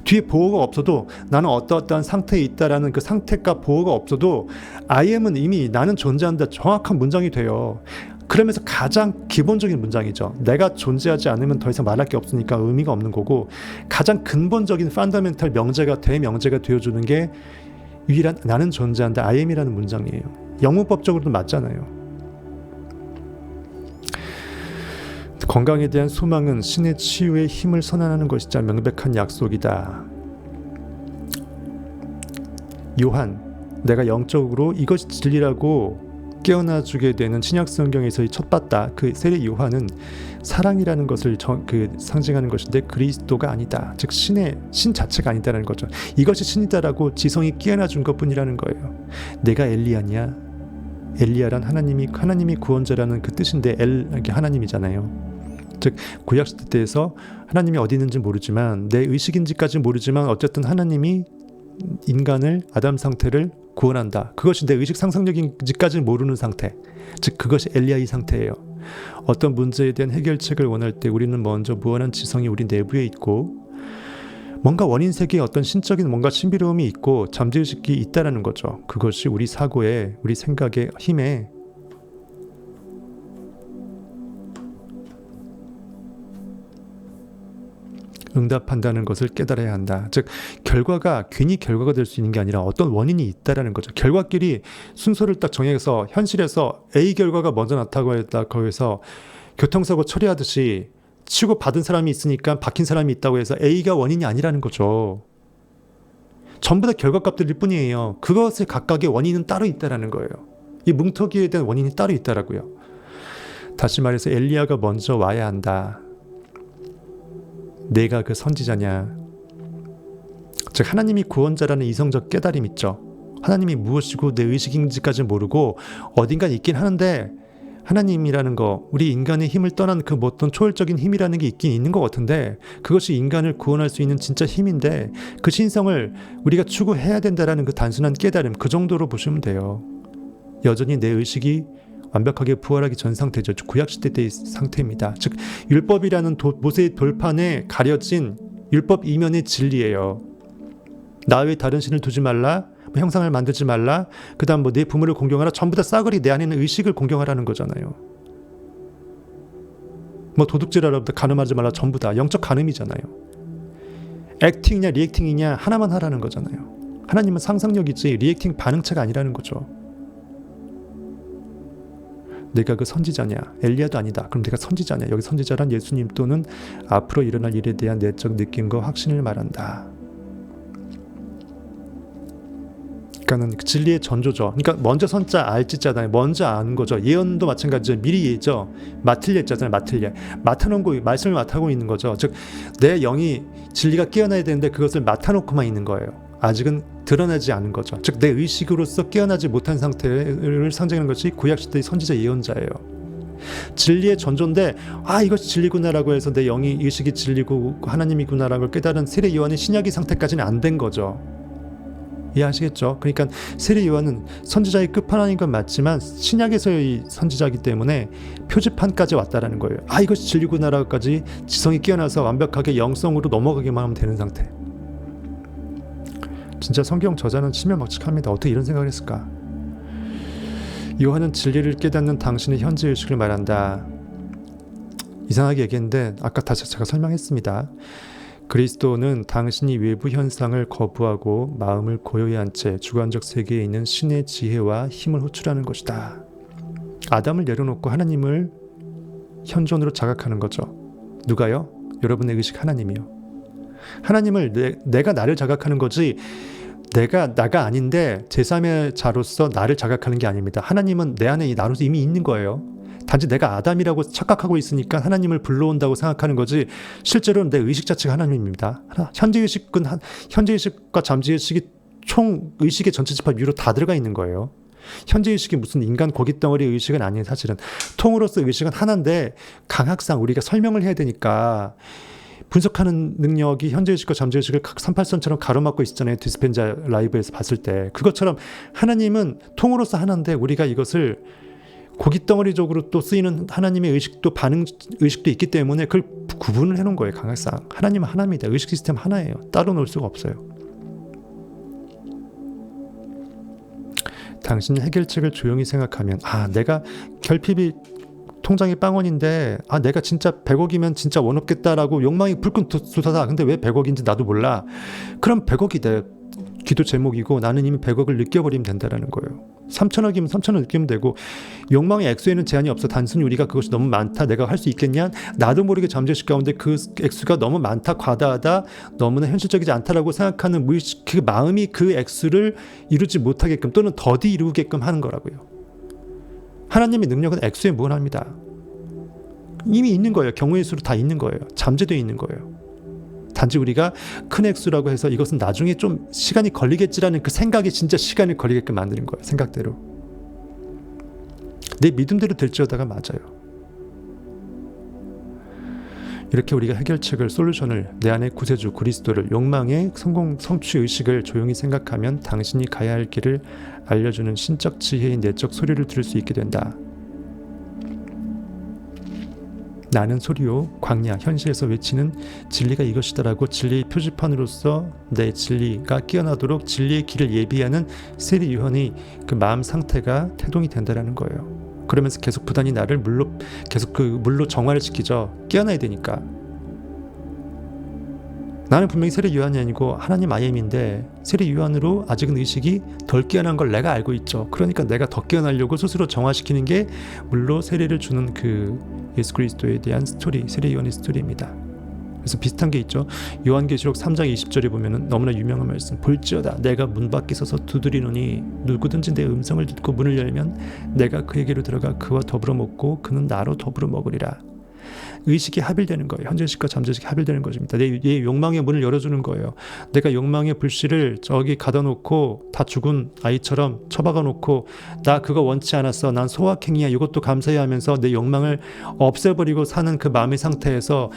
S1: 뒤에 보호가 없어도 나는 어떠어떠한 상태에 있다라는 그 상태가 보호가 없어도 I am은 이미 나는 존재한다 정확한 문장이 돼요. 그러면서 가장 기본적인 문장이죠. 내가 존재하지 않으면 더 이상 말할 게 없으니까 의미가 없는 거고 가장 근본적인 펀더멘탈 명제가 대명제가 되어주는 게 유일한 나는 존재한다 I am이라는 문장이에요. 영문법적으로도 맞잖아요. 건강에 대한 소망은 신의 치유의 힘을 선언하는 것이자 명백한 약속이다. 요한, 내가 영적으로 이것이 진리라고 깨어나주게 되는 신약성경에서의 첫 봤다. 그 세례 요한은 사랑이라는 것을 상징하는 것인데 그리스도가 아니다. 즉 신 자체가 아니다라는 거죠. 이것이 신이다라고 지성이 깨어나준 것뿐이라는 거예요. 내가 엘리야냐? 엘리야란 하나님이 구원자라는 그 뜻인데 이게 하나님이잖아요. 즉 구약시대 때에서 하나님이 어디 있는지 모르지만 내 의식인지까지는 모르지만 어쨌든 하나님이 인간을 아담 상태를 구원한다. 그것이 내 의식 상상력인지까지는 모르는 상태. 즉 그것이 엘리야의 상태예요. 어떤 문제에 대한 해결책을 원할 때 우리는 먼저 무한한 지성이 우리 내부에 있고 뭔가 원인 세계에 어떤 신적인 뭔가 신비로움이 있고 잠재의식이 있다라는 거죠. 그것이 우리 사고에 우리 생각의 힘에 응답한다는 것을 깨달아야 한다. 즉 결과가 괜히 결과가 될 수 있는 게 아니라 어떤 원인이 있다라는 거죠. 결과끼리 순서를 딱 정해서 현실에서 A 결과가 먼저 나타나고 해서 교통사고 처리하듯이 치고 받은 사람이 있으니까 박힌 사람이 있다고 해서 A가 원인이 아니라는 거죠. 전부 다 결과값들일 뿐이에요. 그것의 각각의 원인은 따로 있다라는 거예요. 이 뭉터기에 대한 원인이 따로 있다라고요. 다시 말해서 엘리야가 먼저 와야 한다. 내가 그 선지자냐. 즉 하나님이 구원자라는 이성적 깨달음 있죠. 하나님이 무엇이고 내 의식인지까지는 모르고 어딘가 있긴 하는데 하나님이라는 거, 우리 인간의 힘을 떠난 그 어떤 초월적인 힘이라는 게 있긴 있는 것 같은데 그것이 인간을 구원할 수 있는 진짜 힘인데 그 신성을 우리가 추구해야 된다라는 그 단순한 깨달음, 그 정도로 보시면 돼요. 여전히 내 의식이 완벽하게 부활하기 전 상태죠. 구약시대 때의 상태입니다. 즉 율법이라는 모세의 돌판에 가려진 율법 이면의 진리예요. 나 외에 다른 신을 두지 말라, 형상을 만들지 말라, 그 다음 내 부모를 공경하라. 전부 다 싸그리 내 안에 있는 의식을 공경하라는 거잖아요. 도둑질하라, 간음하지 말라, 전부 다 영적 간음이잖아요. 액팅이냐 리액팅이냐 하나만 하라는 거잖아요. 하나님은 상상력이지 리액팅 반응체가 아니라는 거죠. 내가 그 선지자냐? 엘리야도 아니다. 그럼 내가 선지자냐? 여기 선지자란 예수님 또는 앞으로 일어날 일에 대한 내적 느낌과 확신을 말한다. 그러니까는 진리의 전조죠. 그러니까 먼저 선자 알지자잖아요. 먼저 아는 거죠. 예언도 마찬가지죠. 미리 예죠. 맡을 예자잖아요. 맡을 예. 맡아놓은 거 말씀을 맡아고 있는 거죠. 즉 내 영이 진리가 깨어나야 되는데 그것을 맡아놓고만 있는 거예요. 아직은 드러나지 않은 거죠. 즉 내 의식으로서 깨어나지 못한 상태를 상징하는 것이 구약시대의 선지자 예언자예요. 진리의 전조인데 이것이 진리구나라고 해서 내 영이 의식이 진리고 하나님이구나라는 걸 깨달은 세례 요한의 신약의 상태까지는 안 된 거죠. 이해하시겠죠? 그러니까 세례 요한은 선지자의 끝판왕인 건 맞지만 신약에서의 선지자이기 때문에 표지판까지 왔다라는 거예요. 이것이 진리구나라고까지 지성이 깨어나서 완벽하게 영성으로 넘어가기만 하면 되는 상태. 진짜 성경 저자는 치명박측합니다. 어떻게 이런 생각을 했을까? 요한은 진리를 깨닫는 당신의 현재 의식을 말한다. 이상하게 얘기했는데 아까 다시 제가 설명했습니다. 그리스도는 당신이 외부 현상을 거부하고 마음을 고요히 한 채 주관적 세계에 있는 신의 지혜와 힘을 호출하는 것이다. 아담을 내려놓고 하나님을 현존으로 자각하는 거죠. 누가요? 여러분의 의식 하나님이요. 하나님을 내가 나를 자각하는 거지 내가 나가 아닌데 제3의 자로서 나를 자각하는 게 아닙니다. 하나님은 내 안에 나로서 이미 있는 거예요. 단지 내가 아담이라고 착각하고 있으니까 하나님을 불러온다고 생각하는 거지 실제로는 내 의식 자체가 하나님입니다. 현재의식과 잠재의식이 총 의식의 전체 집합 위로 다 들어가 있는 거예요. 현재의식이 무슨 인간 고깃덩어리 의식은 아니에요. 사실은 통으로서 의식은 하나인데 강학상 우리가 설명을 해야 되니까 분석하는 능력이 현재의식과 잠재의식을 38선처럼 가로막고 있었잖아요. 디스펜자 라이브에서 봤을 때. 그것처럼 하나님은 통으로서 하나인데 우리가 이것을 고깃덩어리적으로 또 쓰이는 하나님의 의식도 의식도 있기 때문에 그걸 구분을 해놓은 거예요. 강학상. 하나님은 하나입니다. 의식 시스템 하나예요. 따로 놓을 수가 없어요. 당신은 해결책을 조용히 생각하면 내가 결핍이 통장이 빵원인데 내가 진짜 100억이면 진짜 원 없겠다라고 욕망이 불끈 솟아서 근데 왜 100억인지 나도 몰라. 그럼 100억이 내 기도 제목이고 나는 이미 100억을 느껴버리면 된다라는 거예요. 3천억이면 3천억 느끼면 되고 욕망의 액수에는 제한이 없어. 단순히 우리가 그것이 너무 많다 내가 할 수 있겠냐 나도 모르게 잠재의식 가운데 그 액수가 너무 많다 과다하다 너무나 현실적이지 않다라고 생각하는 무의식 그 마음이 그 액수를 이루지 못하게끔 또는 더디 이루게끔 하는 거라고요. 하나님의 능력은 액수에 무한합니다. 이미 있는 거예요. 경우의 수로 다 있는 거예요. 잠재되어 있는 거예요. 단지 우리가 큰 액수라고 해서 이것은 나중에 좀 시간이 걸리겠지라는 그 생각이 진짜 시간이 걸리게끔 만드는 거예요. 생각대로. 내 믿음대로 될지어다가 맞아요. 이렇게 우리가 해결책을 솔루션을 내 안의 구세주 그리스도를 욕망의 성취 의식을 조용히 생각하면 당신이 가야 할 길을 알려주는 신적 지혜의 내적 소리를 들을 수 있게 된다. 나는 소리요 광야 현실에서 외치는 진리가 이것이다라고 진리의 표지판으로서 내 진리가 깨어나도록 진리의 길을 예비하는 세례 요한의 그 마음 상태가 태동이 된다라는 거예요. 그러면서 계속 부단히 나를 계속 그 물로 정화를 시키죠. 깨어나야 되니까. 나는 분명히 세례 요한이 아니고 하나님 아임인데 세례 요한으로 아직은 의식이 덜 깨어난 걸 내가 알고 있죠. 그러니까 내가 더 깨어나려고 스스로 정화시키는 게 물로 세례를 주는 그 예수 그리스도에 대한 스토리, 세례 요한의 스토리입니다. 그래서 비슷한 게 있죠. 요한계시록 3장 20절에 보면은 너무나 유명한 말씀. 볼지어다 내가 문 밖에 서서 두드리노니 누구든지 내 음성을 듣고 문을 열면 내가 그에게로 들어가 그와 더불어 먹고 그는 나로 더불어 먹으리라. 의식이 합일되는 거예요. 현재의식과 잠재의식이 합일되는 것입니다. 내 욕망의 문을 열어주는 거예요. 내가 욕망의 불씨를 저기 가다 놓고 다 죽은 아이처럼 처박아 놓고 나 그거 원치 않았어. 난 소확행이야. 이것도 감사해야 하면서 내 욕망을 없애버리고 사는 그 마음의 상태에서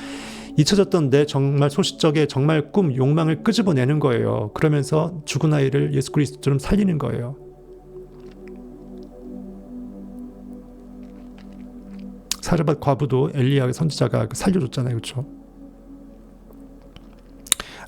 S1: 잊혀졌던 내 정말 소시적의 정말 꿈, 욕망을 끄집어내는 거예요. 그러면서 죽은 아이를 예수 그리스도처럼 살리는 거예요. 사르밧 과부도 엘리야 선지자가 살려줬잖아요. 그렇죠?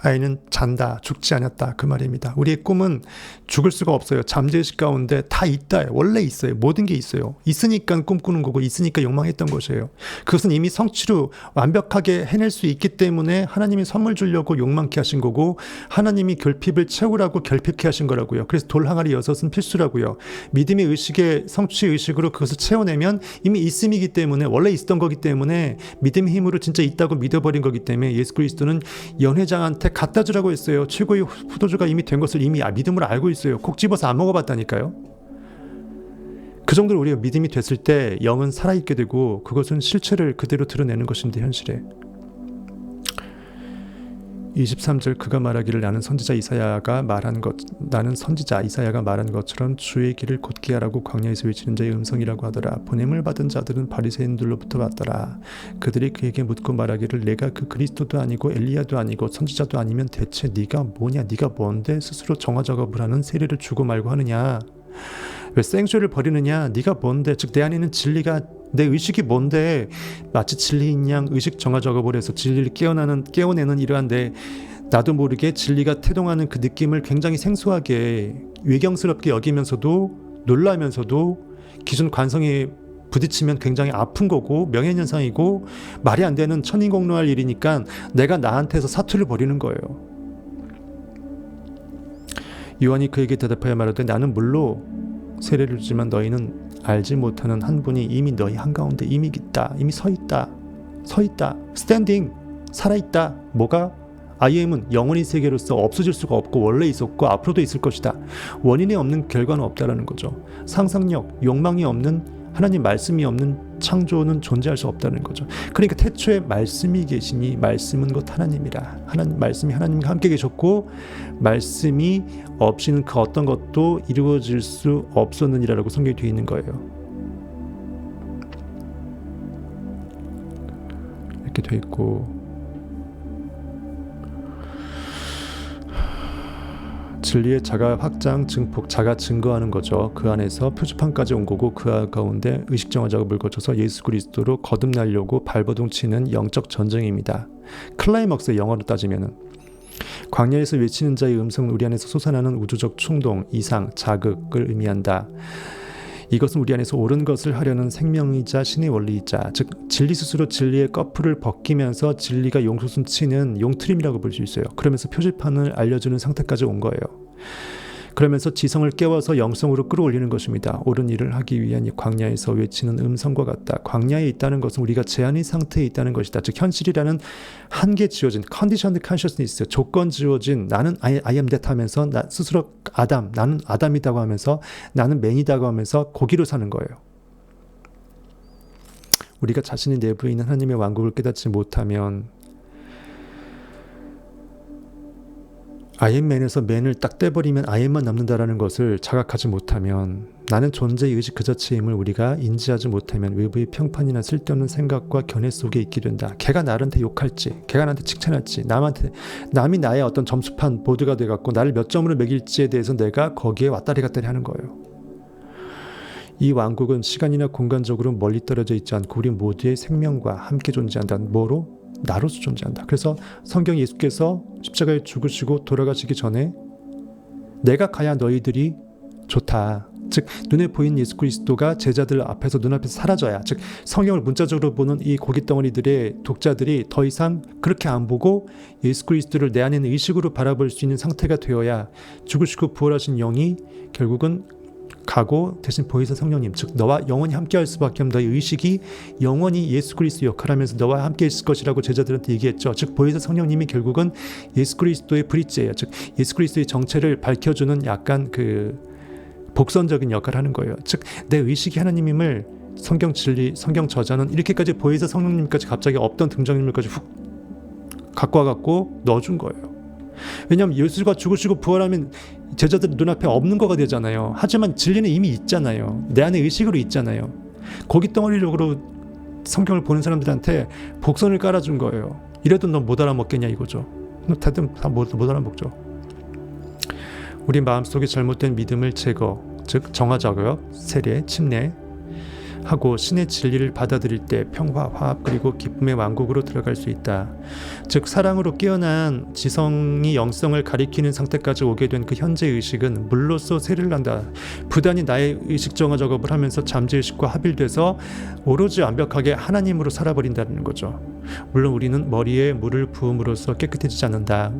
S1: 아이는 잔다, 죽지 않았다 그 말입니다. 우리의 꿈은 죽을 수가 없어요. 잠재의식 가운데 다 있다. 원래 있어요. 모든 게 있어요. 있으니까 꿈꾸는 거고 있으니까 욕망했던 것이에요. 그것은 이미 성취로 완벽하게 해낼 수 있기 때문에 하나님이 선물 주려고 욕망케 하신 거고 하나님이 결핍을 채우라고 결핍케 하신 거라고요. 그래서 돌 항아리 6은 필수라고요. 믿음의 의식의 성취 의식으로 그것을 채워내면 이미 있음이기 때문에 원래 있었던 거기 때문에 믿음의 힘으로 진짜 있다고 믿어버린 거기 때문에 예수 그리스도는 연회장한테 갖다 주라고 했어요. 최고의 포도주가 이미 된 것을 이미 믿음으로 알고 있어요. 콕 집어서 안 먹어봤다니까요. 그 정도로 우리가 믿음이 됐을 때 영은 살아있게 되고 그것은 실체를 그대로 드러내는 것인데 현실에 23절 그가 말하기를 나는 선지자 이사야가 말한 것처럼 주의 길을 곧게 하라고 광야에서 외치는 자의 음성이라고 하더라. 보냄을 받은 자들은 바리새인들로부터 왔더라. 그들이 그에게 묻고 말하기를 내가 그 그리스도도 아니고 엘리야도 아니고 선지자도 아니면 대체 네가 뭐냐 네가 뭔데 스스로 정화 작업을 하는 세례를 주고 말고 하느냐 왜 생쇼를 버리느냐 네가 뭔데 즉 내 안에 있는 진리가 내 의식이 뭔데 마치 진리인 양 의식 정화 작업을 해서 진리를 깨어내는 이러한 내 나도 모르게 진리가 태동하는 그 느낌을 굉장히 생소하게 외경스럽게 여기면서도 놀라면서도 기존 관성에 부딪히면 굉장히 아픈 거고 명예현상이고 말이 안 되는 천인공노할 일이니까 내가 나한테서 사투를 벌이는 거예요. 요한이 그에게 대답하여 말하되 나는 물로 세례를 주지만 너희는 알지 못하는 한 분이 이미 너희 한가운데 이미 있다. 이미 서 있다. 스탠딩 살아있다. 뭐가? I am은 영원히 세계로서 없어질 수가 없고 원래 있었고 앞으로도 있을 것이다. 원인이 없는 결과는 없다라는 거죠. 상상력, 욕망이 없는 하나님 말씀이 없는 창조는 존재할 수 없다는 거죠. 그러니까 태초에 말씀이 계시니 말씀은 곧 하나님이라. 말씀이 하나님과 함께 계셨고 말씀이 없이는 그 어떤 것도 이루어질 수 없었느니라라고 성경에 되어 있는 거예요. 이렇게 되어 있고 진리의 자가 확장, 증폭, 자가 증거하는 거죠. 그 안에서 표지판까지 온 거고 그 가운데 의식정화 작업을 거쳐서 예수 그리스도로 거듭나려고 발버둥 치는 영적 전쟁입니다. 클라이막스 영어로 따지면은 광야에서 외치는 자의 음성은 우리 안에서 솟아나는 우주적 충동, 이상, 자극을 의미한다. 이것은 우리 안에서 옳은 것을 하려는 생명이자 신의 원리이자 즉 진리 스스로 진리의 꺼풀을 벗기면서 진리가 용솟음 치는 용트림이라고 볼 수 있어요. 그러면서 표지판을 알려주는 상태까지 온 거예요. 그러면서 지성을 깨워서 영성으로 끌어올리는 것입니다. 옳은 일을 하기 위한 이 광야에서 외치는 음성과 같다. 광야에 있다는 것은 우리가 제한의 상태에 있다는 것이다. 즉 현실이라는 한계 지어진 conditioned consciousness, 조건 지어진 나는 I am that 하면서 나 스스로 나는 아담이다고 하면서 나는 맨이다고 하면서 고기로 사는 거예요. 우리가 자신의 내부에 있는 하나님의 왕국을 깨닫지 못하면 아이엠맨에서 맨을 딱 떼버리면 아이엠만 남는다라는 것을 자각하지 못하면 나는 존재의 의식 그 자체임을 우리가 인지하지 못하면 외부의 평판이나 쓸데없는 생각과 견해 속에 있게 된다. 걔가 나한테 욕할지 걔가 나한테 칭찬할지 남이 나의 어떤 점수판 보드가 돼갖고 나를 몇 점으로 매길지에 대해서 내가 거기에 왔다리 갔다리 하는 거예요. 이 왕국은 시간이나 공간적으로 멀리 떨어져 있지 않고 우리 모두의 생명과 함께 존재한다. 뭐로? 나로서 존재한다. 그래서 성경 예수께서 십자가에 죽으시고 돌아가시기 전에 내가 가야 너희들이 좋다. 즉 눈에 보이는 예수 그리스도가 제자들 앞에서 눈앞에서 사라져야 즉 성경을 문자적으로 보는 이 고깃덩어리들의 독자들이 더 이상 그렇게 안 보고 예수 그리스도를 내 안에 있는 의식으로 바라볼 수 있는 상태가 되어야 죽으시고 부활하신 영이 결국은 가고 대신 보혜사 성령님 즉 너와 영원히 함께할 수밖에 없는 너의 의식이 영원히 예수 그리스도 역할하면서 너와 함께 있을 것이라고 제자들한테 얘기했죠. 즉 보혜사 성령님이 결국은 예수 그리스도의 브릿지예요. 즉 예수 그리스도의 정체를 밝혀주는 약간 그 복선적인 역할을 하는 거예요. 즉 내 의식이 하나님임을 성경 진리 성경 저자는 이렇게까지 보혜사 성령님까지 갑자기 없던 등장인물까지 훅 갖고 와갖고 넣어준 거예요. 왜냐하면 예수가 죽으시고 부활하면 제자들 눈앞에 없는 거가 되잖아요. 하지만 진리는 이미 있잖아요. 내 안에 의식으로 있잖아요. 고깃덩어리적으로 성경을 보는 사람들한테 복선을 깔아준 거예요. 이래도 너 못 알아먹겠냐 이거죠. 다들 다 못 알아먹죠. 우리 마음속에 잘못된 믿음을 제거, 즉 정화 작업, 세례, 침례 하고 신의 진리를 받아들일 때 평화, 화합 그리고 기쁨의 왕국으로 들어갈 수 있다. 즉 사랑으로 깨어난 지성이 영성을 가리키는 상태까지 오게 된 그 현재 의식은 물로써 세례를 한다. 부단히 나의 의식 정화 작업을 하면서 잠재의식과 합일돼서 오로지 완벽하게 하나님으로 살아버린다는 거죠. 물론 우리는 머리에 물을 부음으로써 깨끗해지지 않는다.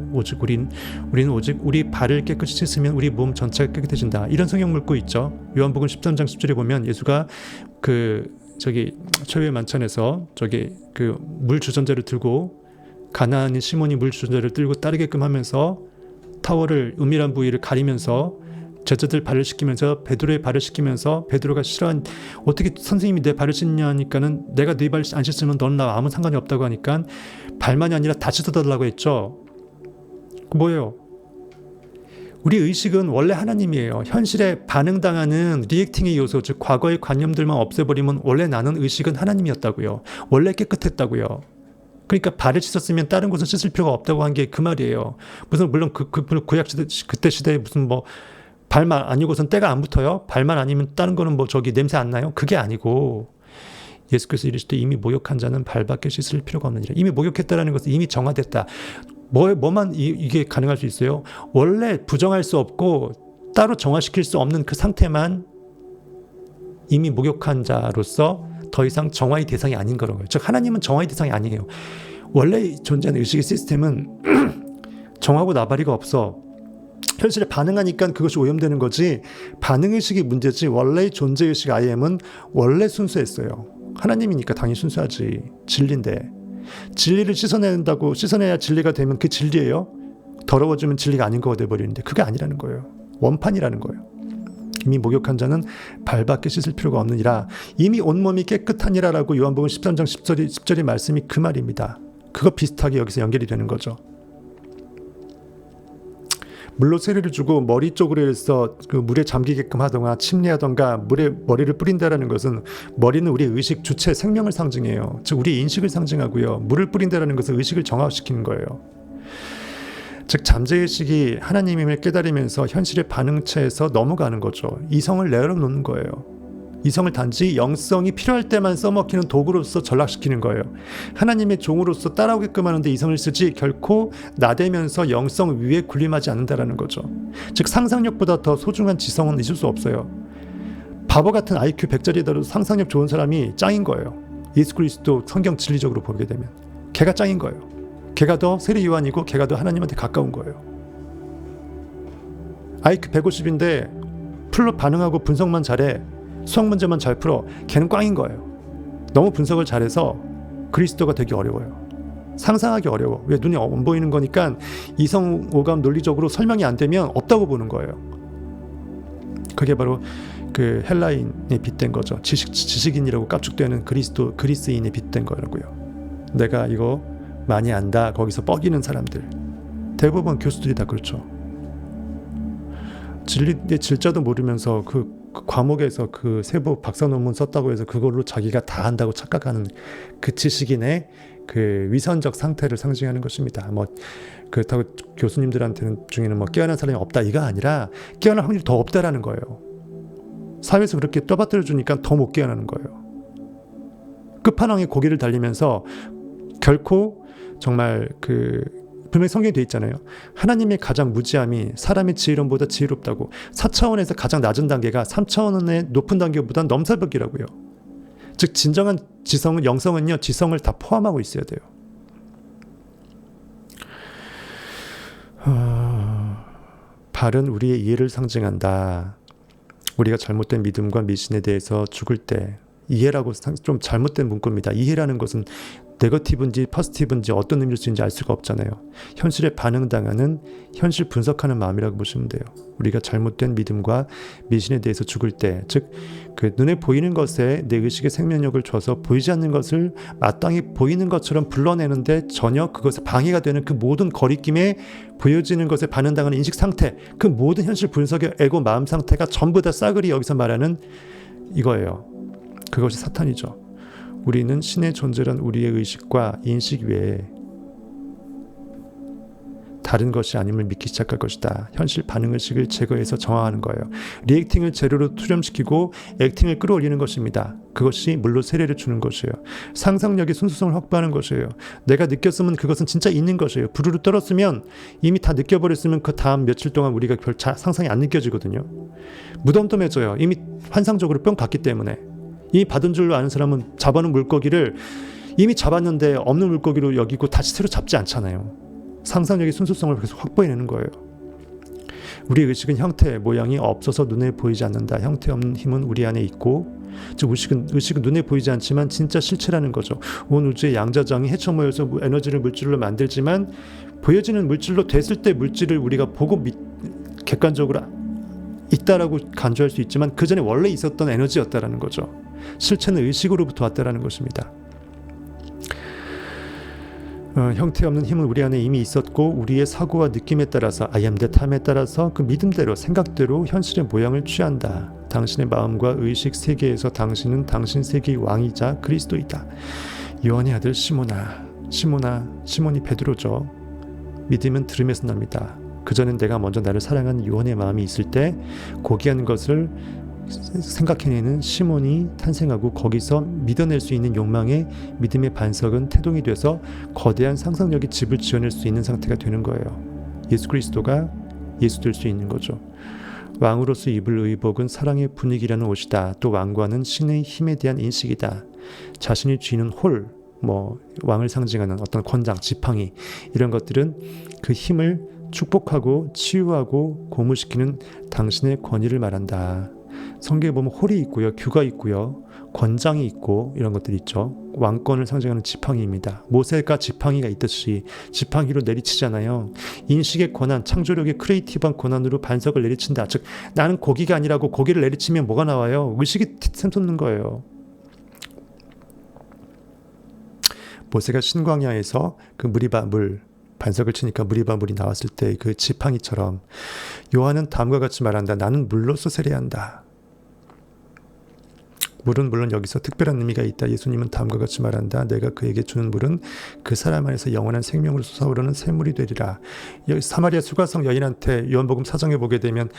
S1: 우리는 오직 우리 발을 깨끗이 씻으면 우리 몸 전체가 깨끗해진다. 이런 성경 묻고 있죠. 요한복음 13장 10절에 보면 예수가 최후의 만찬에서 물 주전자를 들고 가나안인 시몬이 물 주전자를 들고 따르게끔 하면서 타월을 은밀한 부위를 가리면서 제자들 발을 씻기면서 베드로의 발을 씻기면서 베드로가 싫어한 어떻게 선생님이 내 발을 씻냐 하니까는 내가 네 발 안 씻으면 너는 나 아무 상관이 없다고 하니까 발만이 아니라 다 씻어달라고 했죠. 뭐예요? 우리 의식은 원래 하나님이에요. 현실에 반응당하는 리액팅의 요소, 즉 과거의 관념들만 없애버리면 원래 나는 의식은 하나님이었다고요. 원래 깨끗했다고요. 그러니까 발을 씻었으면 다른 곳은 씻을 필요가 없다고 한 게 그 말이에요. 물론 구약 시대 그때 시대에 무슨 발만 아니고선 때가 안 붙어요. 발만 아니면 다른 거는 냄새 안 나요. 그게 아니고 예수께서 이르시되 이미 목욕한 자는 발밖에 씻을 필요가 없느니라. 이미 목욕했다라는 것은 이미 정화됐다. 뭐만 이게 가능할 수 있어요? 원래 부정할 수 없고 따로 정화시킬 수 없는 그 상태만 이미 목욕한 자로서 더 이상 정화의 대상이 아닌 그런 거예요. 즉 하나님은 정화의 대상이 아니에요. 원래 존재하는 의식의 시스템은 정하고 나발이가 없어. 현실에 반응하니까 그것이 오염되는 거지, 반응의식이 문제지 원래의 존재의식 IM은 원래 순수했어요. 하나님이니까 당연히 순수하지. 진리인데 진리를 씻어내야 진리가 되면 그 진리예요? 더러워지면 진리가 아닌 거가 돼버리는데 그게 아니라는 거예요. 원판이라는 거예요. 이미 목욕한 자는 발밖에 씻을 필요가 없느니라. 이미 온몸이 깨끗하니라라고 요한복음 13장 10절의 말씀이 그 말입니다. 그거 비슷하게 여기서 연결이 되는 거죠. 물로 세례를 주고 머리 쪽으로 해서 그 물에 잠기게끔 하던가 침례하던가 물에 머리를 뿌린다라는 것은, 머리는 우리의 의식, 주체, 생명을 상징해요. 즉 우리의 인식을 상징하고요. 물을 뿌린다라는 것은 의식을 정화시키는 거예요. 즉 잠재의식이 하나님임을 깨달으면서 현실의 반응체에서 넘어가는 거죠. 이성을 내려놓는 거예요. 이성을 단지 영성이 필요할 때만 써먹히는 도구로서 전락시키는 거예요. 하나님의 종으로서 따라오게끔 하는데 이성을 쓰지 결코 나대면서 영성 위에 군림하지 않는다라는 거죠. 즉 상상력보다 더 소중한 지성은 있을 수 없어요. 바보 같은 IQ 100짜리더라도 상상력 좋은 사람이 짱인 거예요. 예수 그리스도 성경 진리적으로 보게 되면 걔가 짱인 거예요. 걔가 더 세례 요한이고 걔가 더 하나님한테 가까운 거예요. IQ 150인데 풀로 반응하고 분석만 잘해, 수학 문제만 잘 풀어, 걔는 꽝인 거예요. 너무 분석을 잘해서 그리스도가 되기 어려워요. 상상하기 어려워. 왜? 눈이 안 보이는 거니까 이성 오감 논리적으로 설명이 안 되면 없다고 보는 거예요. 그게 바로 그 헬라인에 빗댄 거죠. 지식인이라고 깝죽대는 그리스인에 빗댄 거라고요. 내가 이거 많이 안다 거기서 뻐기는 사람들, 대부분 교수들이 다 그렇죠. 진리의 질자도 모르면서 그 과목에서 그 세부 박사 논문 썼다고 해서 그걸로 자기가 다 한다고 착각하는 그 지식인의 그 위선적 상태를 상징하는 것입니다. 뭐 그렇다고 교수님들한테는 중에는 뭐 깨어난 사람이 없다 이가 아니라 깨어날 확률이 더 없다라는 거예요. 사회에서 그렇게 떠받들어 주니까 더 못 깨어나는 거예요. 끝판왕에 고개를 달리면서 결코 정말 분명히 성경에 되어 있잖아요. 하나님의 가장 무지함이 사람의 지혜로움보다 지혜롭다고. 4차원에서 가장 낮은 단계가 3차원의 높은 단계보다 넘사벽이라고요. 즉 진정한 지성은, 영성은요, 지성을 다 포함하고 있어야 돼요. 발은 우리의 이해를 상징한다. 우리가 잘못된 믿음과 미신에 대해서 죽을 때, 이해라고 좀 잘못된 문구입니다. 이해라는 것은 네거티브인지 포지티브인지 어떤 의미일 수 있는지 알 수가 없잖아요. 현실에 반응당하는, 현실 분석하는 마음이라고 보시면 돼요. 우리가 잘못된 믿음과 미신에 대해서 죽을 때, 즉 그 눈에 보이는 것에 내 의식의 생명력을 줘서 보이지 않는 것을 마땅히 보이는 것처럼 불러내는데 전혀 그것에 방해가 되는 그 모든 거리낌에 보여지는 것에 반응당하는 인식 상태, 그 모든 현실 분석의 에고 마음 상태가 전부 다 싸그리 여기서 말하는 이거예요. 그것이 사탄이죠. 우리는 신의 존재란 우리의 의식과 인식 외에 다른 것이 아님을 믿기 시작할 것이다. 현실 반응의식을 제거해서 정화하는 거예요. 리액팅을 재료로 투렴시키고 액팅을 끌어올리는 것입니다. 그것이 물로 세례를 주는 것이에요. 상상력의 순수성을 확보하는 것이에요. 내가 느꼈으면 그것은 진짜 있는 것이에요. 부르르 떨었으면 이미 다 느껴버렸으면 그 다음 며칠 동안 우리가 별 상상이 안 느껴지거든요. 무덤덤해져요. 이미 환상적으로 뿅 갔기 때문에. 이미 받은 줄로 아는 사람은 잡아놓은 물고기를 이미 잡았는데 없는 물고기로 여기고 다시 새로 잡지 않잖아요. 상상력의 순수성을 계속 확보해내는 거예요. 우리 의식은 형태, 모양이 없어서 눈에 보이지 않는다. 형태 없는 힘은 우리 안에 있고, 즉 의식은 눈에 보이지 않지만 진짜 실체라는 거죠. 온 우주의 양자장이 헤쳐 모여서 에너지를 물질로 만들지만 보여지는 물질로 됐을 때 물질을 우리가 보고 객관적으로 있다라고 간주할 수 있지만 그 전에 원래 있었던 에너지였다라는 거죠. 실체는 의식으로부터 왔다라는 것입니다. 형태 없는 힘은 우리 안에 이미 있었고 우리의 사고와 느낌에 따라서 I am that 함에 따라서 그 믿음대로 생각대로 현실의 모양을 취한다. 당신의 마음과 의식 세계에서 당신은 당신 세계의 왕이자 그리스도이다. 요한의 아들 시몬이 베드로죠. 믿음은 들음에서 납니다. 그전엔 내가 먼저 나를 사랑하는 요한의 마음이 있을 때 고귀한 것을 생각해내는 시몬이 탄생하고 거기서 믿어낼 수 있는 욕망의 믿음의 반석은 태동이 돼서 거대한 상상력의 집을 지어낼 수 있는 상태가 되는 거예요. 예수 그리스도가 예수 될 수 있는 거죠. 왕으로서 입을 의복은 사랑의 분위기라는 옷이다. 또 왕관은 신의 힘에 대한 인식이다. 자신이 쥐는 홀, 왕을 상징하는 어떤 권장, 지팡이 이런 것들은 그 힘을 축복하고 치유하고 고무시키는 당신의 권위를 말한다. 성경에 보면 홀이 있고요, 규가 있고요, 권장이 있고 이런 것들이 있죠. 왕권을 상징하는 지팡이입니다. 모세가 지팡이가 있듯이 지팡이로 내리치잖아요. 인식의 권한, 창조력의 크리에이티브한 권한으로 반석을 내리친다. 즉 나는 고기가 아니라고 고기를 내리치면 뭐가 나와요? 의식이 샘솟는 거예요. 모세가 신광야에서 그 물 반석을 치니까 물이 나왔을 때 그 지팡이처럼 요한은 다음과 같이 말한다. 나는 물로서 세례한다. 물은 물론 여기서 특별한 의미가 있다. 예수님은 다음과 같이 말한다. 내가 그에게 주는 물은 그 사람 안에서 영원한 생명으로 솟아오르는 샘물이 되리라. 여기 사마리아 수가성 여인한테 요한복음 4장에 보게 되면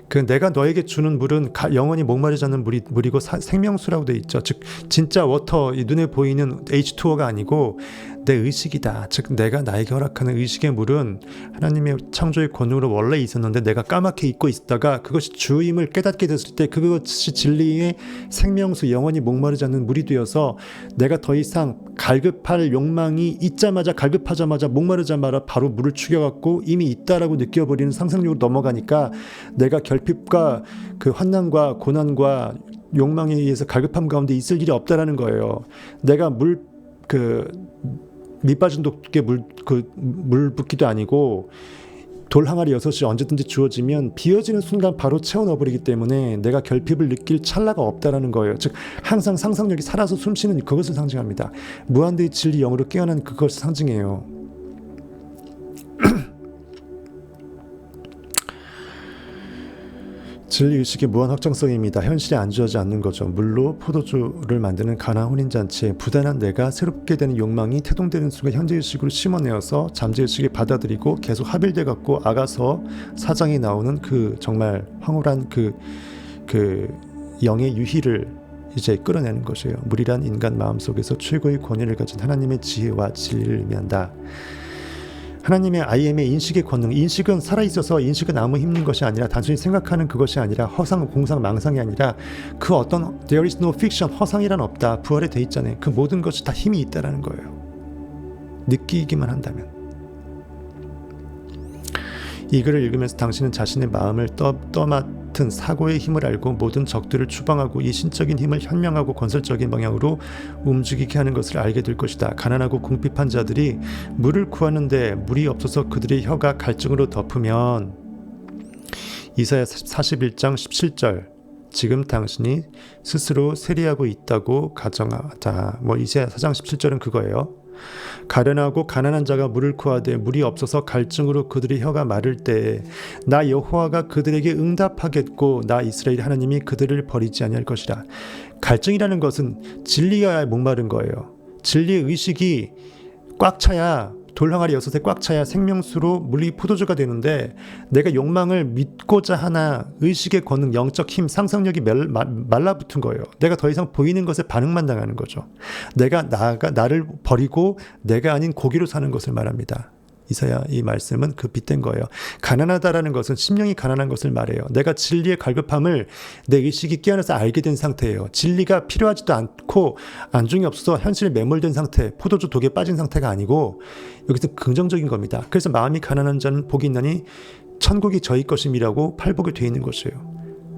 S1: 그 내가 너에게 주는 물은 영원히 목마르지 않는 물이고 생명수라고 돼 있죠. 즉 진짜 워터, 눈에 보이는 H2O가 아니고 내 의식이다. 즉 내가 나에게 허락하는 의식의 물은 하나님의 창조의 권능으로 원래 있었는데 내가 까맣게 잊고 있다가 그것이 주임을 깨닫게 됐을 때 그것이 진리의 생명수, 영원히 목마르지 않는 물이 되어서 내가 더 이상 갈급할 욕망이 갈급하자마자 목마르자마자 바로 물을 죽여갖고 이미 있다라고 느껴버리는 상상력으로 넘어가니까 내가 결핍과 그 환난과 고난과 욕망에 의해서 갈급함 가운데 있을 일이 없다라는 거예요. 내가 밑빠진 독에 물 붓기도 아니고 돌 항아리 6이 언제든지 주어지면 비어지는 순간 바로 채워 넣어버리기 때문에 내가 결핍을 느낄 찰나가 없다라는 거예요. 즉 항상 상상력이 살아서 숨쉬는 그것을 상징합니다. 무한대의 진리 영으로 깨어난 그것을 상징해요. 진리의식의 무한 확장성입니다. 현실에 안주하지 않는 거죠. 물로 포도주를 만드는 가나 혼인잔치에 부단한 내가 새롭게 되는 욕망이 태동되는 순간 현재의식으로 심어내어서 잠재의식에 받아들이고 계속 합일돼 갖고 아가서 4장에 나오는 그 정말 황홀한 그 영의 유희를 이제 끌어내는 것이에요. 물이란 인간 마음속에서 최고의 권위를 가진 하나님의 지혜와 진리를 의미한다. 하나님의 IM의 인식의 권능, 인식은 살아있어서 인식은 아무 힘든 것이 아니라 단순히 생각하는 그것이 아니라 허상, 공상, 망상이 아니라 그 어떤 there is no fiction, 허상이란 없다. 부활에 돼 있잖아요. 그 모든 것이 다 힘이 있다라는 거예요. 느끼기만 한다면. 이 글을 읽으면서 당신은 자신의 마음을 떠맡은 사고의 힘을 알고 모든 적들을 추방하고 이 신적인 힘을 현명하고 건설적인 방향으로 움직이게 하는 것을 알게 될 것이다. 가난하고 궁핍한 자들이 물을 구하는데 물이 없어서 그들의 혀가 갈증으로 덮으면 이사야 41장 17절 지금 당신이 스스로 세리하고 있다고 가정하자. 이사야 4장 17절은 그거예요. 가련하고 가난한 자가 물을 구하되 물이 없어서 갈증으로 그들의 혀가 마를 때에 나 여호와가 그들에게 응답하겠고 나 이스라엘 하나님이 그들을 버리지 아니할 것이라. 갈증이라는 것은 진리가 목마른 거예요. 진리의 의식이 꽉 차야 돌 항아리 6에 꽉 차야 생명수로 물이 포도주가 되는데 내가 욕망을 믿고자 하나 의식의 권능, 영적 힘, 상상력이 말라붙은 거예요. 내가 더 이상 보이는 것에 반응만 당하는 거죠. 내가 나를 버리고 내가 아닌 고기로 사는 것을 말합니다. 이사야 이 말씀은 그 빗댄 거예요. 가난하다라는 것은 심령이 가난한 것을 말해요. 내가 진리의 갈급함을 내 의식이 깨어나서 알게 된 상태예요. 진리가 필요하지도 않고 안중이 없어서 현실에 매몰된 상태, 포도주 독에 빠진 상태가 아니고 여기서 긍정적인 겁니다. 그래서 마음이 가난한 자는 복이 있나니 천국이 저희 것임이라고 팔복이 되어 있는 것이에요.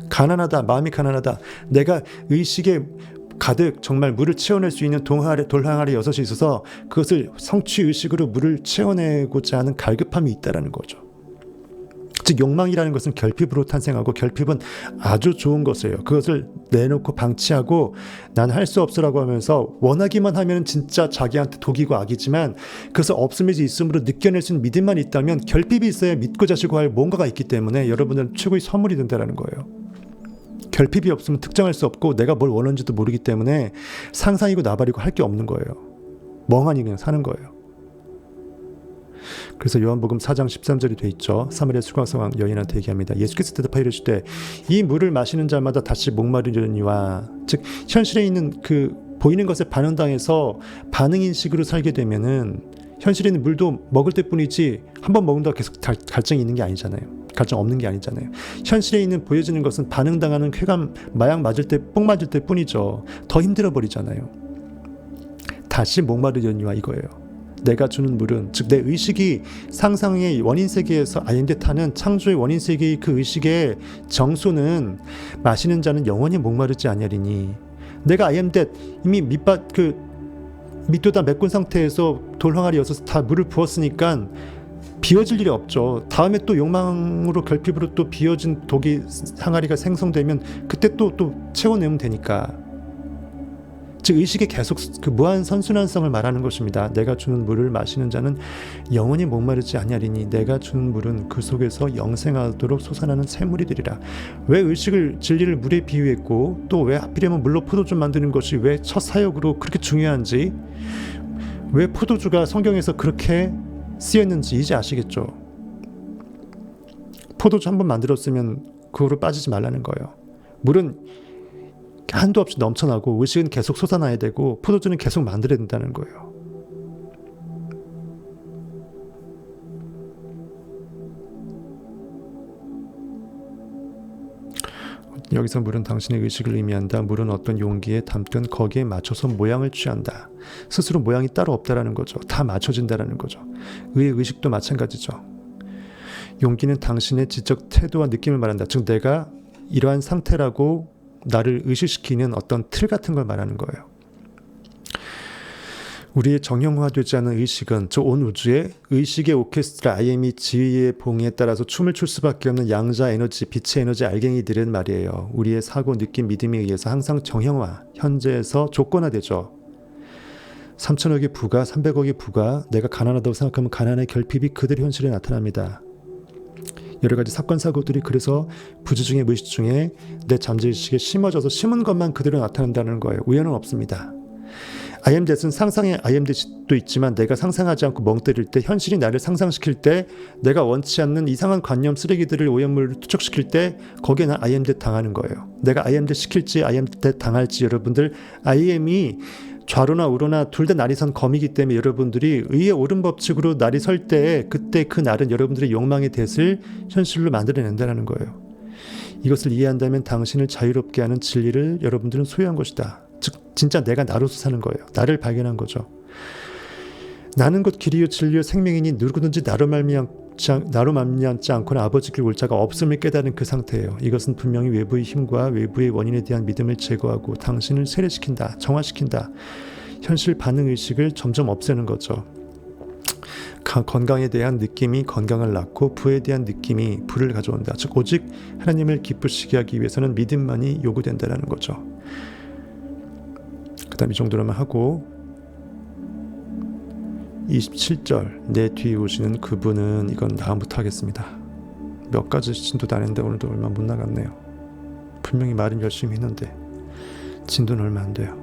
S1: 가난하다, 마음이 가난하다. 내가 의식에 가득 정말 물을 채워낼 수 있는 돌 항아리 6이 있어서 그것을 성취의식으로 물을 채워내고자 하는 갈급함이 있다는 거죠. 즉 욕망이라는 것은 결핍으로 탄생하고 결핍은 아주 좋은 것이에요. 그것을 내놓고 방치하고 난 할 수 없으라고 하면서 원하기만 하면 진짜 자기한테 독이고 악이지만 그것을 없음에서 있음으로 느껴낼 수 있는 믿음만 있다면 결핍이 있어야 믿고 자시고 할 뭔가가 있기 때문에 여러분들은 최고의 선물이 된다는 거예요. 결핍이 없으면 특정할 수 없고 내가 뭘 원하는지도 모르기 때문에 상상이고 나발이고 할 게 없는 거예요. 멍하니 그냥 사는 거예요. 그래서 요한복음 4장 13절이 돼 있죠. 사마리아 수가성 여인한테 얘기합니다. 예수께서 대답하여 이르시되 이 물을 마시는 자마다 다시 목마르려니와 즉 현실에 있는 그 보이는 것에 반응당해서 반응인식으로 살게 되면은 현실에 있는 물도 먹을 때뿐이지 한번 먹는다고 계속 갈증이 있는 게 아니잖아요. 갈증 없는 게 아니잖아요. 현실에 있는 보여지는 것은 반응당하는 쾌감, 마약 맞을 때, 뽕 맞을 때 뿐이죠. 더 힘들어 버리잖아요. 다시 목마르려니와 이거예요. 내가 주는 물은, 즉 내 의식이 상상의 원인 세계에서 아임대 타는 창조의 원인 세계의 그 의식의 정수는 마시는 자는 영원히 목마르지 아니하리니. 내가 아임대 이미 밑도다 메꾼 상태에서 돌항아리여서 다 물을 부었으니까 비워질 일이 없죠. 다음에 또 욕망으로 결핍으로 또 비워진 독이 항아리가 생성되면 그때 또 채워내면 되니까. 즉 의식의 계속 그 무한 선순환성을 말하는 것입니다. 내가 주는 물을 마시는 자는 영원히 목마르지 아니하리니 내가 주는 물은 그 속에서 영생하도록 솟아나는 샘물이 되리라. 왜 의식을 진리를 물에 비유했고 또 왜 하필이면 물로 포도주 만드는 것이 왜 첫 사역으로 그렇게 중요한지, 왜 포도주가 성경에서 그렇게 쓰였는지 이제 아시겠죠. 포도주 한번 만들었으면 그거로 빠지지 말라는 거예요. 물은 한도 없이 넘쳐나고 의식은 계속 솟아나야 되고 포도주는 계속 만들어야 된다는 거예요. 여기서 물은 당신의 의식을 의미한다. 물은 어떤 용기에 담든 거기에 맞춰서 모양을 취한다. 스스로 모양이 따로 없다라는 거죠. 다 맞춰진다라는 거죠. 의의 의식도 마찬가지죠. 용기는 당신의 지적 태도와 느낌을 말한다. 즉 내가 이러한 상태라고 나를 의식시키는 어떤 틀 같은 걸 말하는 거예요. 우리의 정형화되지 않은 의식은 저 온 우주의 의식의 오케스트라 IM이 지휘의 봉에 따라서 춤을 출 수밖에 없는 양자 에너지, 빛의 에너지 알갱이들은 말이에요. 우리의 사고, 느낌, 믿음에 의해서 항상 정형화, 현재에서 조건화되죠. 3천억의 부가, 300억의 부가, 내가 가난하다고 생각하면 가난의 결핍이 그들의 현실에 나타납니다. 여러 가지 사건 사고들이 그래서 부주 중에 무의식 중에 내 잠재의식에 심어져서 심은 것만 그대로 나타난다는 거예요. 우연은 없습니다. I am that은 상상의 I am that도 있지만 내가 상상하지 않고 멍 때릴 때, 현실이 나를 상상시킬 때, 내가 원치 않는 이상한 관념 쓰레기들을 오염물을 투척시킬 때 거기에 난 I am that 당하는 거예요. 내가 I am that 시킬지 I am that 당할지 여러분들 I am이 좌로나 우로나 둘 다 날이 선 검이기 때문에 여러분들이 의의 옳은 법칙으로 날이 설 때 그때 그 날은 여러분들의 욕망의 덫을 현실로 만들어낸다는 거예요. 이것을 이해한다면 당신을 자유롭게 하는 진리를 여러분들은 소유한 것이다. 즉 진짜 내가 나로서 사는 거예요. 나를 발견한 거죠. 나는 곧 길이요 진리요 생명이니 누구든지 나로 말미암지 않고는 아버지 길 올 자가 없음을 깨달은 그 상태예요. 이것은 분명히 외부의 힘과 외부의 원인에 대한 믿음을 제거하고 당신을 세례시킨다, 정화시킨다. 현실 반응 의식을 점점 없애는 거죠. 건강에 대한 느낌이 건강을 낳고 부에 대한 느낌이 부를 가져온다. 즉 오직 하나님을 기쁘시게 하기 위해서는 믿음만이 요구된다는 거죠. 그 다음 이 정도로만 하고 27절 내 뒤에 오시는 그분은, 이건 다음부터 하겠습니다. 몇 가지 진도도 안 했는데 오늘도 얼마 못 나갔네요. 분명히 말은 열심히 했는데 진도는 얼마 안 돼요.